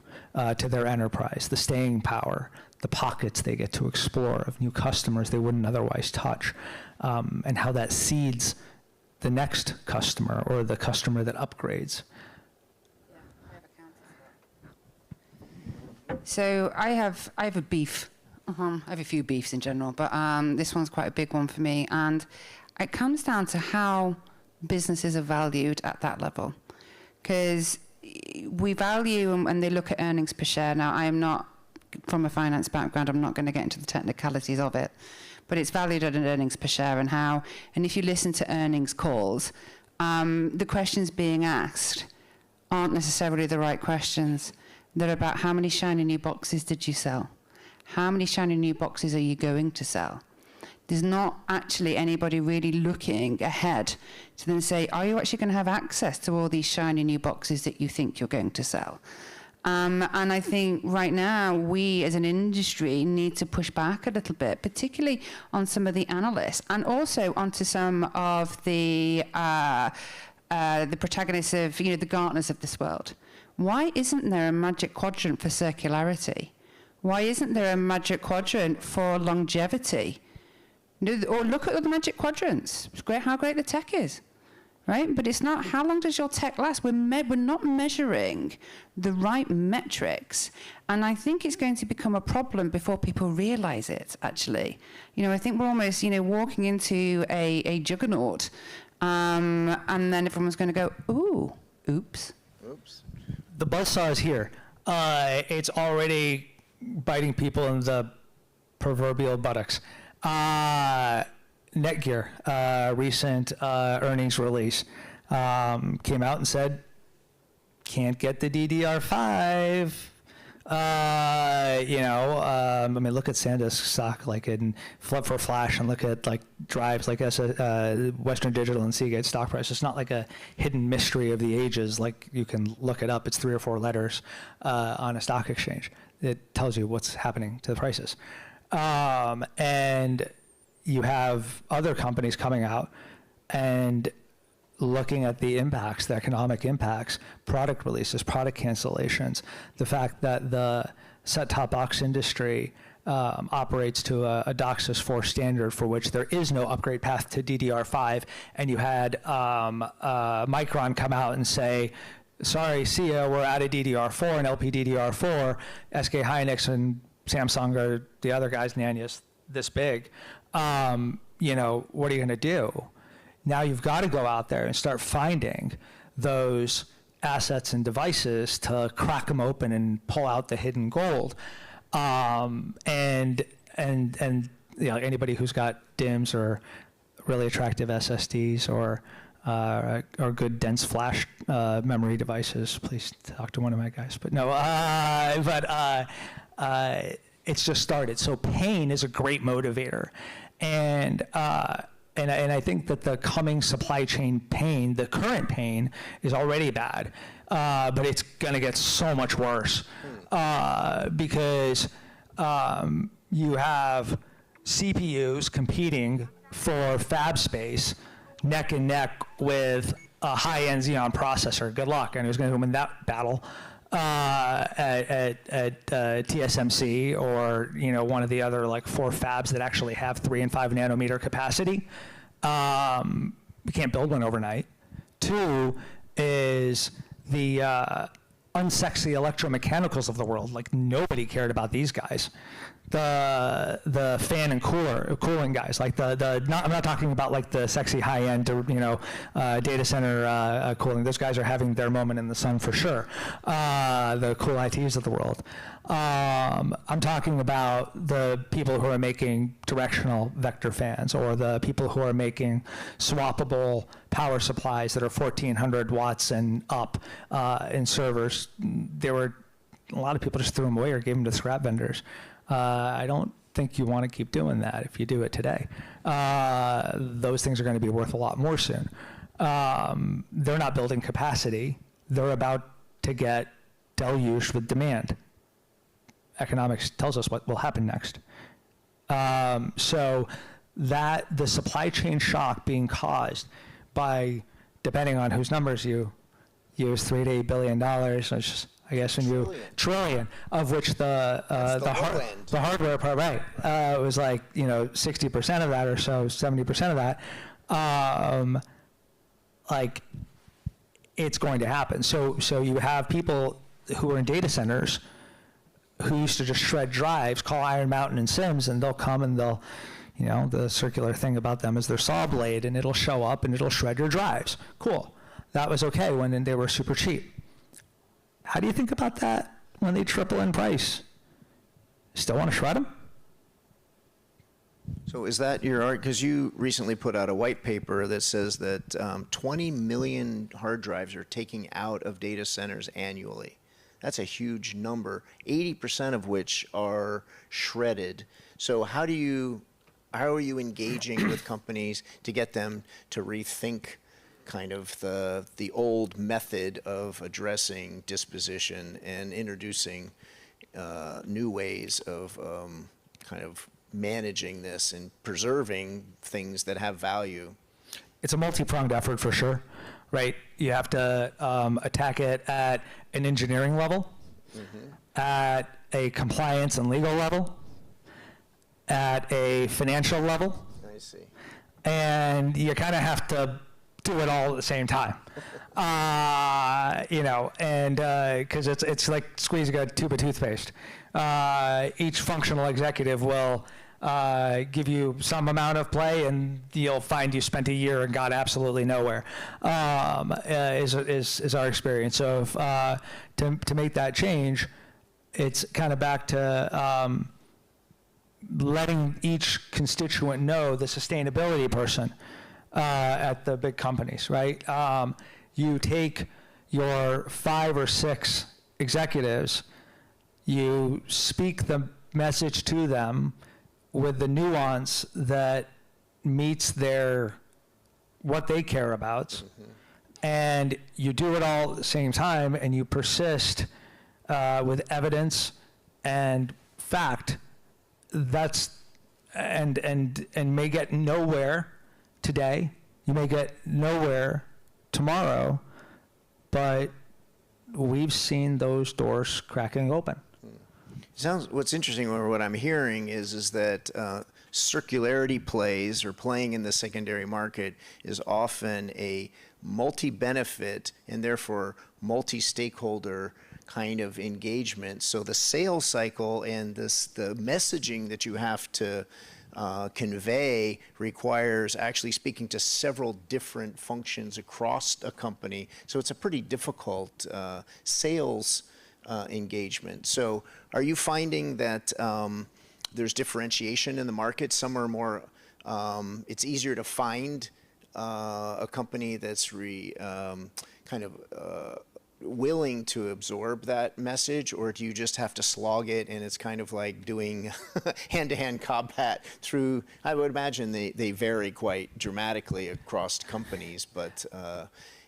to their enterprise, the staying power, the pockets they get to explore of new customers they wouldn't otherwise touch, and how that seeds the next customer or the customer that upgrades. So I have a beef. I have a few beefs in general, but this one's quite a big one for me. And it comes down to how businesses are valued at that level. Because we value, and they look at earnings per share. Now, I am not, from a finance background, I'm not going to get into the technicalities of it. But it's valued at an earnings per share and how, and if you listen to earnings calls, the questions being asked aren't necessarily the right questions. They're about how many shiny new boxes did you sell? How many shiny new boxes are you going to sell? There's not actually anybody really looking ahead to then say, are you actually going to have access to all these shiny new boxes that you think you're going to sell? And I think right now we as an industry need to push back a little bit, particularly on some of the analysts and also onto some of the protagonists of, the Gartners of this world. Why isn't there a magic quadrant for circularity? Why isn't there a magic quadrant for longevity? Or look at the magic quadrants. It's great how great the tech is, right? But it's not how long does your tech last. We're not measuring the right metrics, and I think it's going to become a problem before people realize it. Actually, I think we're almost walking into a juggernaut, and then everyone's going to go, ooh, oops. The buzzsaw is here. It's already biting people in the proverbial buttocks. Netgear, recent earnings release, came out and said, can't get the DDR5. I mean, look at SanDisk stock, like in Flip for Flash, and look at like drives like Western Digital and Seagate stock price. It's not like a hidden mystery of the ages. Like you can look it up. It's 3 or 4 letters on a stock exchange. It tells you what's happening to the prices. And you have other companies coming out and looking at the impacts, the economic impacts, product releases, product cancellations, the fact that the set-top box industry operates to a DOCSIS 4 standard for which there is no upgrade path to DDR5, and you had Micron come out and say, sorry, see ya, we're out of DDR4 and LPDDR4, SK Hynix and Samsung are the other guys, Nanya's this big. What are you going to do? Now you've got to go out there and start finding those assets and devices to crack them open and pull out the hidden gold. And anybody who's got DIMMs or really attractive SSDs or good dense flash memory devices, please talk to one of my guys. But no, it's just started. So pain is a great motivator. And I think that the coming supply chain pain, the current pain, is already bad, but it's going to get so much worse because you have CPUs competing for fab space neck and neck with a high-end Xeon processor. Good luck, and who's going to win that battle? at TSMC or one of the other like 4 fabs that actually have 3 and 5 nanometer capacity. We can't build one overnight. 2 is the unsexy electromechanicals of the world. Like nobody cared about these guys. The fan and cooling guys, like I'm not talking about like the sexy high end, data center cooling. Those guys are having their moment in the sun for sure. The cool ITs of the world. I'm talking about the people who are making directional vector fans, or the people who are making swappable power supplies that are 1,400 watts and up in servers. There were a lot of people just threw them away or gave them to scrap vendors. I don't think you want to keep doing that if you do it today. Those things are going to be worth a lot more soon. They're not building capacity. They're about to get deluged with demand. Economics tells us what will happen next. So that the supply chain shock being caused by, depending on whose numbers you use, $3 to $8 billion, I guess when you trillion, of which the hardware part, right, was like 60% of that or so, 70% of that, like it's going to happen. So you have people who are in data centers who used to just shred drives, call Iron Mountain and Sims, and they'll come and they'll, the circular thing about them is their saw blade, and it'll show up and it'll shred your drives. Cool. That was okay when they were super cheap. How do you think about that when they triple in price? Still want to shred them? So is that your art? Because you recently put out a white paper that says that 20 million hard drives are taking out of data centers annually. That's a huge number, 80% of which are shredded. So how are you engaging with companies to get them to rethink kind of the old method of addressing disposition and introducing new ways of kind of managing this and preserving things that have value? It's a multi-pronged effort for sure, right? You have to attack it at an engineering level, at a compliance and legal level, at a financial level. I see. And you kind of have to do it all at the same time, and because it's like squeezing a tube of toothpaste. Each functional executive will give you some amount of play, and you'll find you spent a year and got absolutely nowhere. Is our experience. So to make that change, it's kind of back to letting each constituent know the sustainability person at the big companies, right? You take your 5 or 6 executives, you speak the message to them with the nuance that meets what they care about, and you do it all at the same time, and you persist with evidence and fact. And may get nowhere today, you may get nowhere tomorrow, but we've seen those doors cracking open. What's interesting, or what I'm hearing is that circularity plays, or playing in the secondary market, is often a multi-benefit and therefore multi-stakeholder kind of engagement. So the sales cycle and the messaging that you have to convey requires actually speaking to several different functions across a company. So it's a pretty difficult sales engagement. So are you finding that there's differentiation in the market? Some are more, it's easier to find a company that's kind of willing to absorb that message, or do you just have to slog it and it's kind of like doing hand-to-hand combat through? I would imagine they vary quite dramatically across companies, but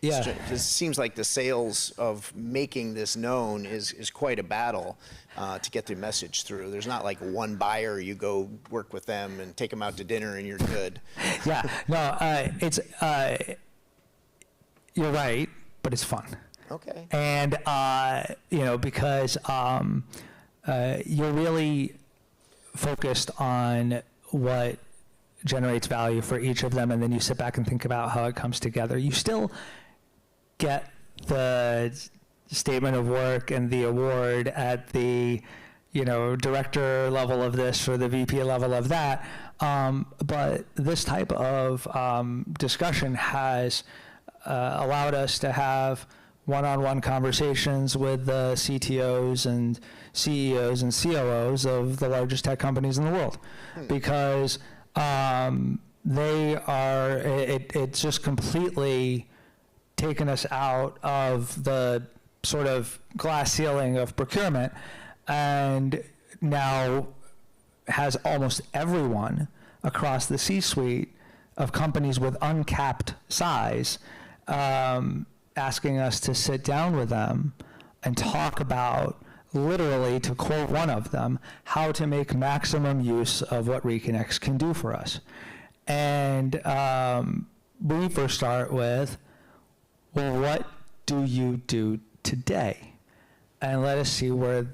it seems like the sales of making this known is quite a battle to get the message through. There's not like one buyer, you go work with them and take them out to dinner and you're good. Yeah, no, it's you're right, but it's fun. Okay. And, because you're really focused on what generates value for each of them, and then you sit back and think about how it comes together. You still get the statement of work and the award at the director level of this or the VP level of that, but this type of discussion has allowed us to have one-on-one conversations with the CTOs and CEOs and COOs of the largest tech companies in the world, because it's just completely taken us out of the sort of glass ceiling of procurement, and now has almost everyone across the C-suite of companies with uncapped size asking us to sit down with them and talk about, literally, to quote one of them, how to make maximum use of what Reconnects can do for us. And we first start with, well, what do you do today? And let us see where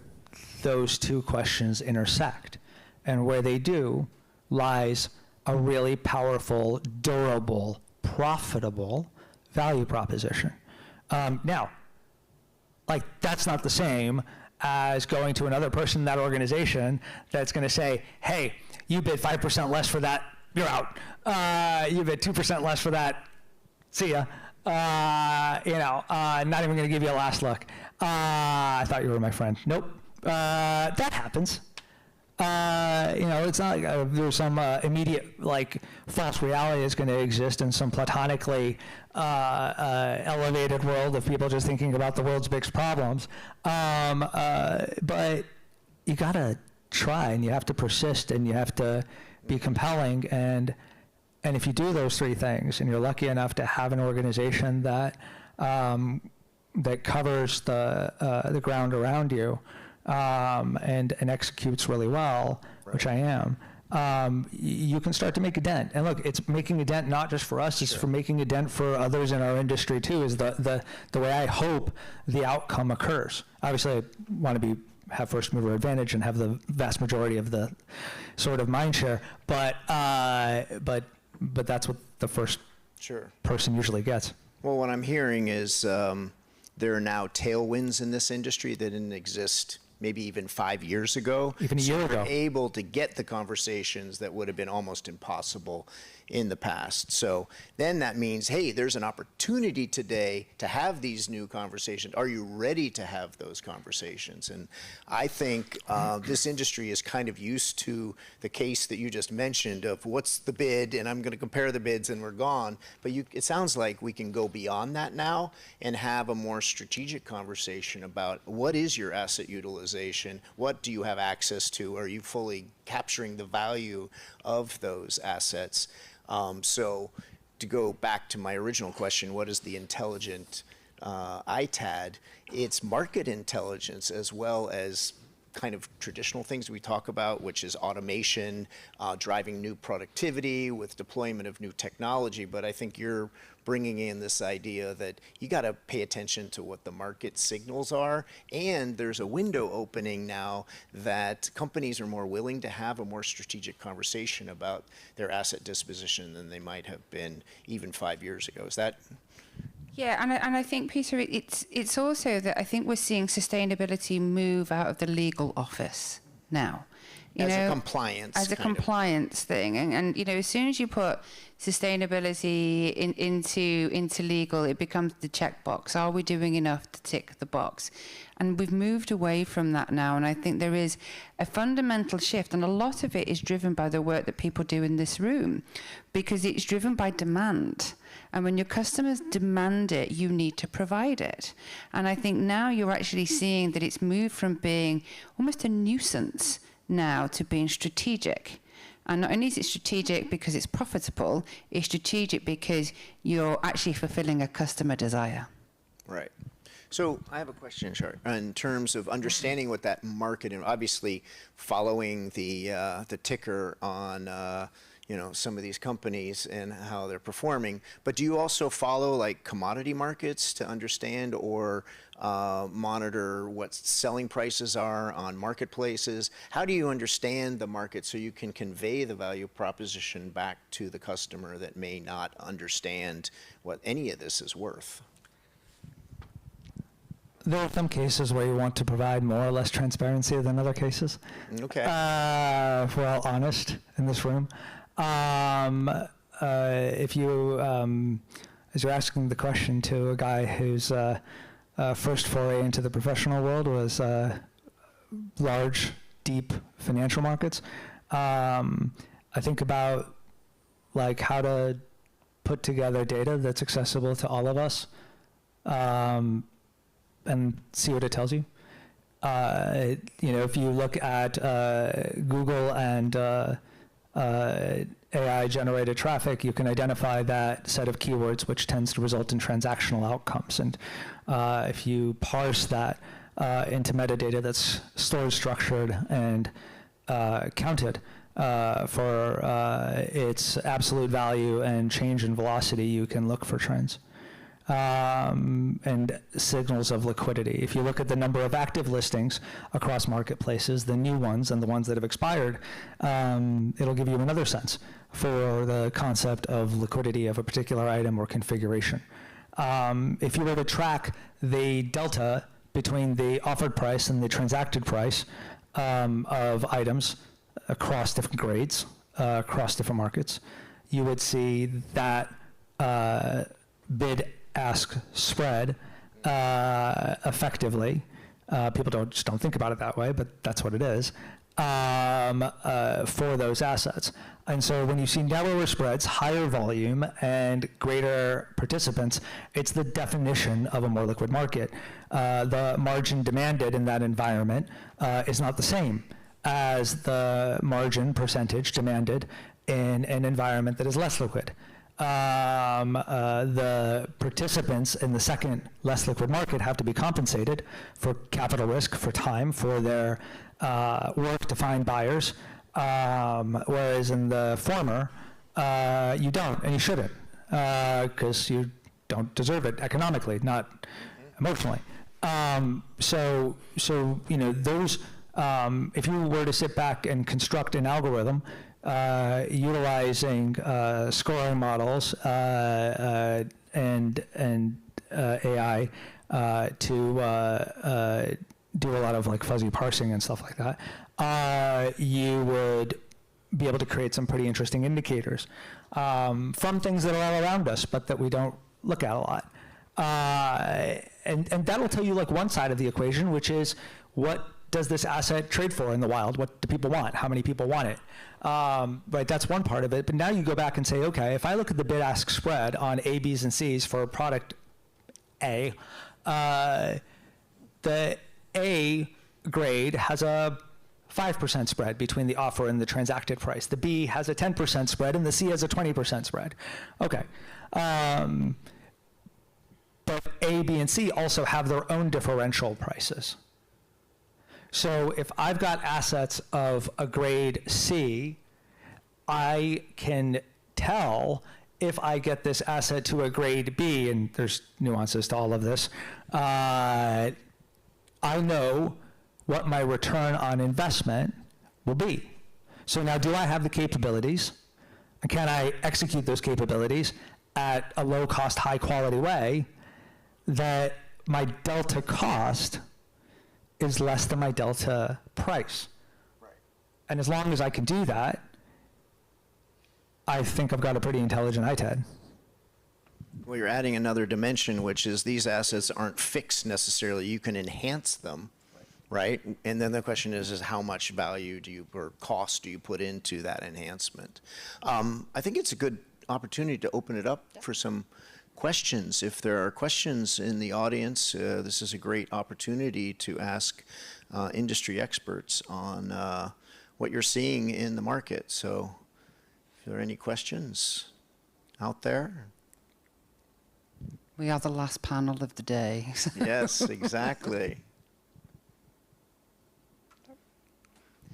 those two questions intersect. And where they do lies a really powerful, durable, profitable value proposition. Now, that's not the same as going to another person in that organization that's going to say, hey, you bid 5% less for that, you're out. You bid 2% less for that, see ya. Not even going to give you a last look. I thought you were my friend. Nope. That happens. It's not like there's some immediate false reality is going to exist in some platonically elevated world of people just thinking about the world's biggest problems. But you got to try, and you have to persist, and you have to be compelling. And if you do those three things, and you're lucky enough to have an organization that covers the ground around you, and executes really well, right, which I am, you can start to make a dent. And look, it's making a dent not just for us, it's for making a dent for others in our industry too, is the way I hope the outcome occurs. Obviously, I want to have first mover advantage and have the vast majority of the sort of mind share, but that's what the first person usually gets. Well, what I'm hearing is there are now tailwinds in this industry that didn't exist maybe even 5 years ago. Even a year ago. We're able to get the conversations that would have been almost impossible in the past. So then that means, hey, there's an opportunity today to have these new conversations. Are you ready to have those conversations? And I think this industry is kind of used to the case that you just mentioned of what's the bid, and I'm going to compare the bids and we're gone. But it sounds like we can go beyond that now and have a more strategic conversation about what is your asset utilization? What do you have access to? Are you fully capturing the value of those assets? So to go back to my original question, what is the intelligent ITAD? It's market intelligence as well as kind of traditional things we talk about, which is automation, driving new productivity with deployment of new technology. But I think you're bringing in this idea that you got to pay attention to what the market signals are, and there's a window opening now that companies are more willing to have a more strategic conversation about their asset disposition than they might have been even 5 years ago. Is that? Yeah, and I think, Peter, it's also that I think we're seeing sustainability move out of the legal office now. As a compliance thing, and as soon as you put sustainability into legal, it becomes the checkbox. Are we doing enough to tick the box? And we've moved away from that now, and I think there is a fundamental shift, and a lot of it is driven by the work that people do in this room, because it's driven by demand. And when your customers demand it, you need to provide it. And I think now you're actually seeing that it's moved from being almost a nuisance now to being strategic. And not only is it strategic because it's profitable, it's strategic because you're actually fulfilling a customer desire. Right. So I have a question, Char, in terms of understanding what that market, and obviously following the ticker on some of these companies and how they're performing. But do you also follow like commodity markets to understand or monitor what selling prices are on marketplaces? How do you understand the market so you can convey the value proposition back to the customer that may not understand what any of this is worth? There are some cases where you want to provide more or less transparency than other cases. Okay. If we're all honest in this room. If you, as you're asking the question to a guy whose first foray into the professional world was large, deep financial markets, I think about like how to put together data that's accessible to all of us and see what it tells you. If you look at Google and AI-generated traffic, you can identify that set of keywords which tends to result in transactional outcomes. And if you parse that into metadata that's stored, structured, and counted for its absolute value and change in velocity, you can look for trends. And signals of liquidity. If you look at the number of active listings across marketplaces, the new ones and the ones that have expired, it'll give you another sense for the concept of liquidity of a particular item or configuration. If you were to track the delta between the offered price and the transacted price of items across different grades, across different markets, you would see that bid-ask spread effectively. People just don't think about it that way, but that's what it is, for those assets. And so when you see narrower spreads, higher volume, and greater participants, it's the definition of a more liquid market. The margin demanded in that environment is not the same as the margin percentage demanded in an environment that is less liquid. The participants in the second less liquid market have to be compensated for capital risk, for time, for their work to find buyers, whereas in the former, you don't, and you shouldn't, because you don't deserve it economically, not emotionally. So those, if you were to sit back and construct an algorithm utilizing scoring models and AI to do a lot of like fuzzy parsing and stuff like that, you would be able to create some pretty interesting indicators from things that are all around us, but that we don't look at a lot. And that'll tell you like one side of the equation, which is what does this asset trade for in the wild? What do people want? How many people want it? Right, that's one part of it. But now you go back and say, okay, if I look at the bid-ask spread on A, B's, and C's for product A, the A grade has a 5% spread between the offer and the transacted price. The B has a 10% spread, and the C has a 20% spread. Okay. But A, B, and C also have their own differential prices. So if I've got assets of a grade C, I can tell if I get this asset to a grade B, and there's nuances to all of this, I know what my return on investment will be. So now, do I have the capabilities, and can I execute those capabilities at a low-cost, high-quality way that my delta cost is less than my delta price? Right. And as long as I can do that, I think I've got a pretty intelligent ITAD. Well, you're adding another dimension, which is these assets aren't fixed necessarily. You can enhance them, right? And then the question is how much value do you, or cost do you put into that enhancement? I think it's a good opportunity to open it up for some questions. If there are questions in the audience, this is a great opportunity to ask industry experts on what you're seeing in the market. So if there are any questions out there. We are the last panel of the day. Yes, exactly.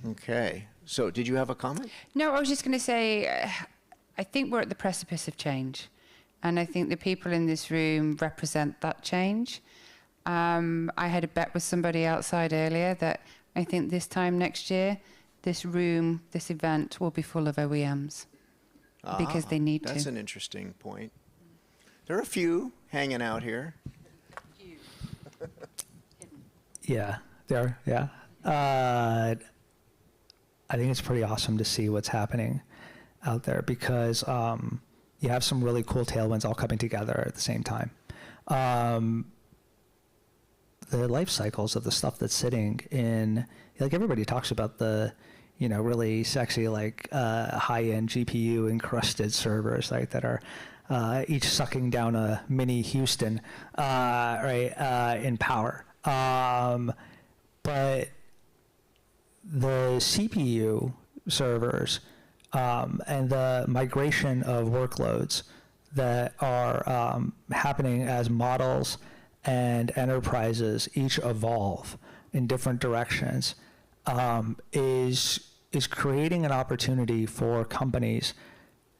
Okay. So did you have a comment? No, I was just going to say, I think we're at the precipice of change. And I think the people in this room represent that change. I had a bet with somebody outside earlier that I think this time next year, this room, this event will be full of OEMs because they need to. That's an interesting point. There are a few hanging out here. Yeah, there. Yeah. I think it's pretty awesome to see what's happening out there because you have some really cool tailwinds all coming together at the same time. The life cycles of the stuff that's sitting in, like everybody talks about the, you know, really sexy, like high-end GPU encrusted servers, like that are each sucking down a mini Houston, right, in power. But the CPU servers and the migration of workloads that are happening as models and enterprises each evolve in different directions is creating an opportunity for companies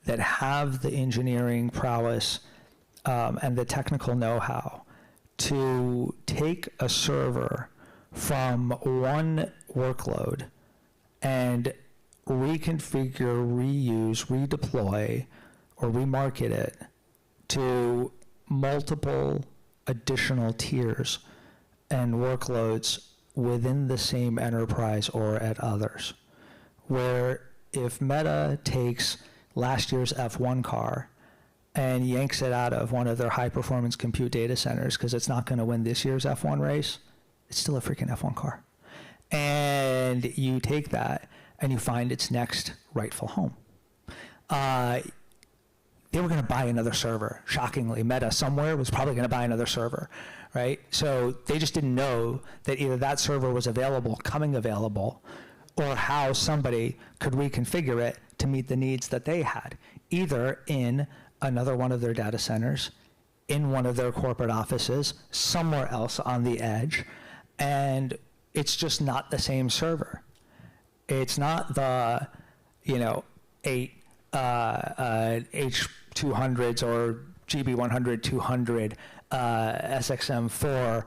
that have the engineering prowess and the technical know-how to take a server from one workload and reconfigure, reuse, redeploy, or remarket it to multiple additional tiers and workloads within the same enterprise or at others. Where if Meta takes last year's F1 car and yanks it out of one of their high-performance compute data centers because it's not going to win this year's F1 race, it's still a freaking F1 car. And you take that and you find its next rightful home. They were going to buy another server. Shockingly, Meta somewhere was probably going to buy another server, right? So they just didn't know that either that server was available, coming available, or how somebody could reconfigure it to meet the needs that they had, either in another one of their data centers, in one of their corporate offices, somewhere else on the edge, and it's just not the same server. It's not the, you know, 8 H200s or GB100, 200 SXM4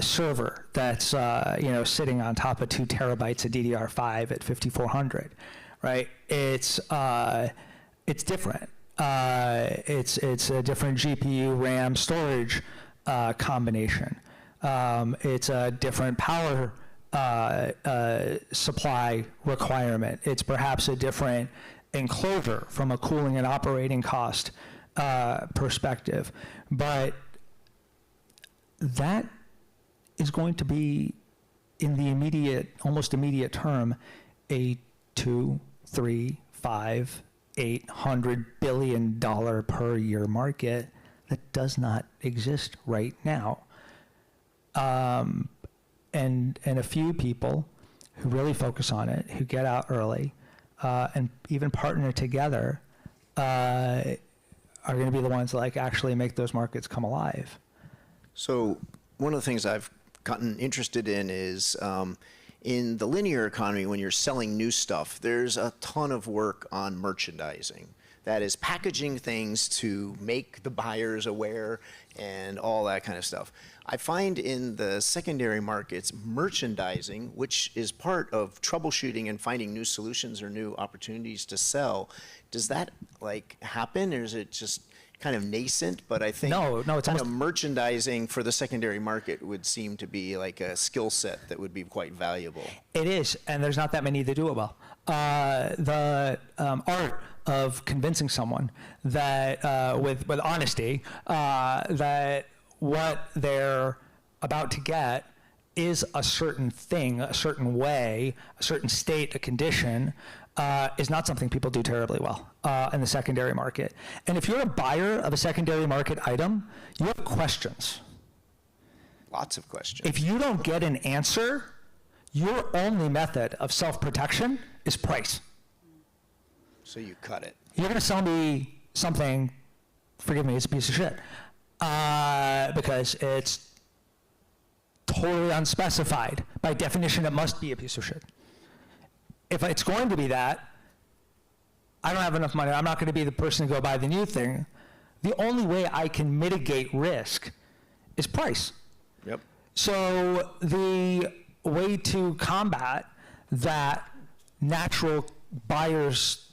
server that's you know, sitting on top of 2 terabytes of DDR5 at 5400, right? It's different. It's a different GPU, RAM, storage combination. It's a different power supply requirement. It's perhaps a different enclosure from a cooling and operating cost perspective. But that is going to be, in the immediate, almost immediate term, a $2, $3, $5, $800 billion per year market that does not exist right now. And a few people who really focus on it, who get out early, and even partner together, are going to be the ones that like actually make those markets come alive. So one of the things I've gotten interested in is in the linear economy, when you're selling new stuff, there's a ton of work on merchandising. That is packaging things to make the buyers aware and all that kind of stuff. I find in the secondary markets, merchandising, which is part of troubleshooting and finding new solutions or new opportunities to sell, does that like happen, or is it just kind of nascent? But I think it's kind of merchandising for the secondary market would seem to be like a skill set that would be quite valuable. It is, and there's not that many that do it well. The art of convincing someone that with honesty that what they're about to get is a certain thing, a certain way, a certain state, a condition, is not something people do terribly well in the secondary market. And if you're a buyer of a secondary market item, you have questions. Lots of questions. If you don't get an answer, your only method of self-protection is price. So you cut it. You're going to sell me something, forgive me, it's a piece of shit, because it's totally unspecified. By definition, it must be a piece of shit. if it's going to be that, I don't have enough money. I'm not going to be the person to go buy the new thing. The only way I can mitigate risk is price. Yep. So the way to combat that natural buyer's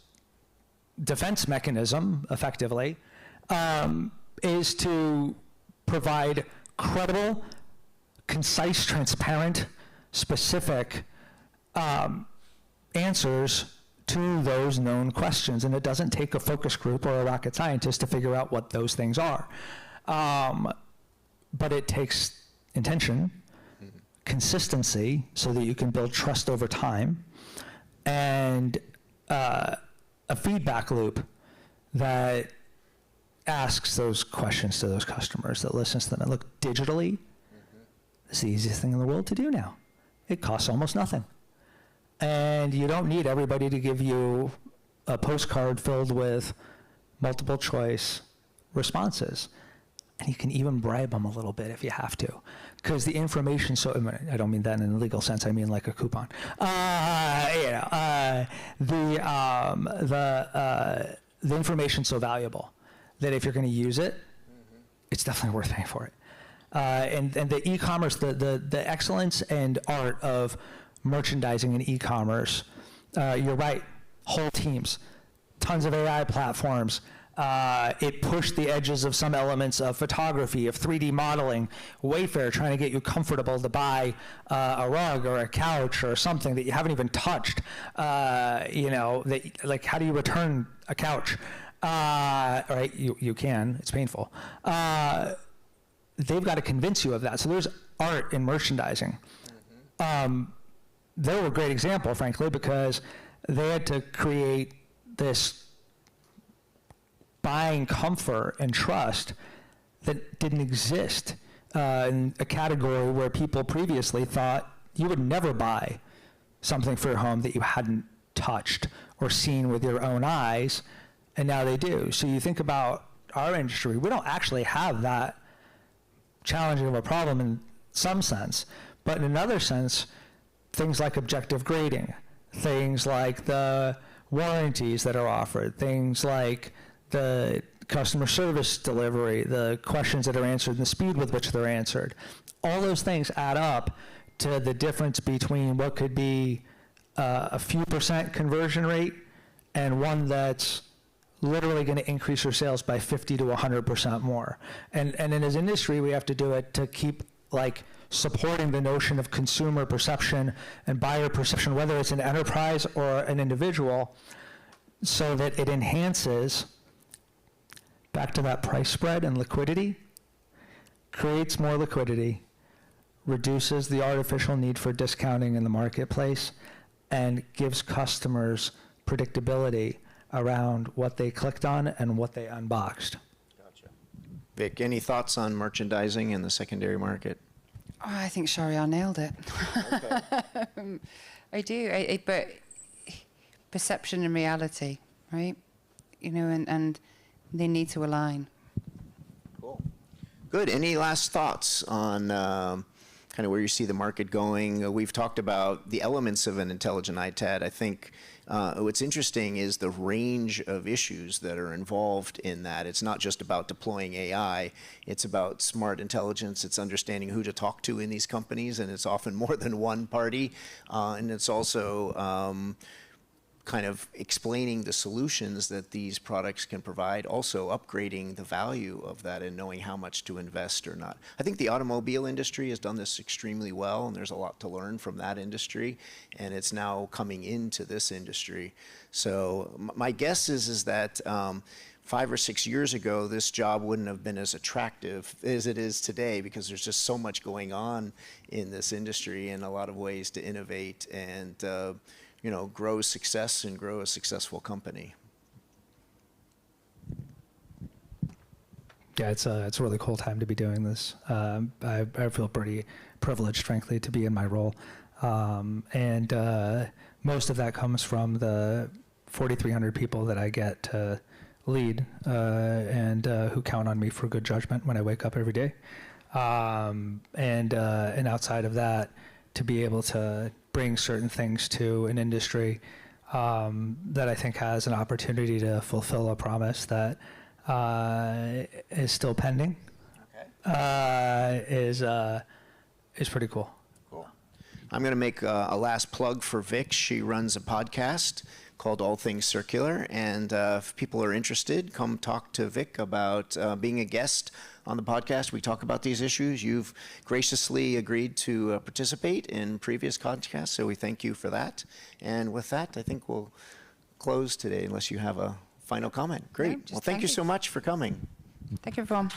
defense mechanism, effectively, is to provide credible, concise, transparent, specific answers to those known questions. And it doesn't take a focus group or a rocket scientist to figure out what those things are. But it takes intention, consistency, so that you can build trust over time, and a feedback loop that asks those questions to those customers, that listens to them. And look, digitally, it's the easiest thing in the world to do now. It costs almost nothing. And you don't need everybody to give you a postcard filled with multiple choice responses. And you can even bribe them a little bit if you have to, because the information, so I don't mean that in a legal sense, I mean like a coupon. The information's so valuable that if you're going to use it, it's definitely worth paying for it. And the e-commerce, the excellence and art of merchandising and e-commerce, you're right, whole teams, tons of AI platforms. It pushed the edges of some elements of photography, of 3D modeling, Wayfair trying to get you comfortable to buy a rug or a couch or something that you haven't even touched. Like how do you return a couch? Right, you can, it's painful. They've got to convince you of that. So there's art in merchandising. They were a great example, frankly, because they had to create this buying comfort and trust that didn't exist in a category where people previously thought you would never buy something for your home that you hadn't touched or seen with your own eyes, and now they do. So you think about our industry, we don't actually have that challenging of a problem in some sense, but in another sense, things like objective grading, things like the warranties that are offered, things like the customer service delivery, the questions that are answered, and the speed with which they're answered. All those things add up to the difference between what could be a few percent conversion rate and one that's literally going to increase your sales by 50 to 100% more. And in this industry, we have to do it to keep supporting the notion of consumer perception and buyer perception, whether it's an enterprise or an individual, so that it enhances, back to that price spread and liquidity, creates more liquidity, reduces the artificial need for discounting in the marketplace, and gives customers predictability around what they clicked on and what they unboxed. Gotcha. Vic, any thoughts on merchandising in the secondary market? Oh, I think Shariar nailed it. Okay. I do, but perception and reality, right? And they need to align. Cool. Good. Any last thoughts on kind of where you see the market going? We've talked about the elements of an intelligent ITAD. I think what's interesting is the range of issues that are involved in that. It's not just about deploying AI. It's about smart intelligence. It's understanding who to talk to in these companies, and it's often more than one party. And it's also kind of explaining the solutions that these products can provide, also upgrading the value of that and knowing how much to invest or not. I think the automobile industry has done this extremely well, and there's a lot to learn from that industry, and it's now coming into this industry. So my guess is that 5 or 6 years ago, this job wouldn't have been as attractive as it is today, because there's just so much going on in this industry and a lot of ways to innovate and grow success and grow a successful company. Yeah, it's a really cool time to be doing this. I feel pretty privileged, frankly, to be in my role. And most of that comes from the 4,300 people that I get to lead and who count on me for good judgment when I wake up every day. And outside of that, to be able to bring certain things to an industry that I think has an opportunity to fulfill a promise that is still pending. Is pretty cool. I'm going to make a last plug for Vic. She runs a podcast called All Things Circular, and if people are interested, come talk to Vic about being a guest on the podcast. We talk about these issues. You've graciously agreed to participate in previous podcasts, so we thank you for that. And with that, I think we'll close today, unless you have a final comment. Great. No, Well, thank you so much for coming. Thank you, everyone.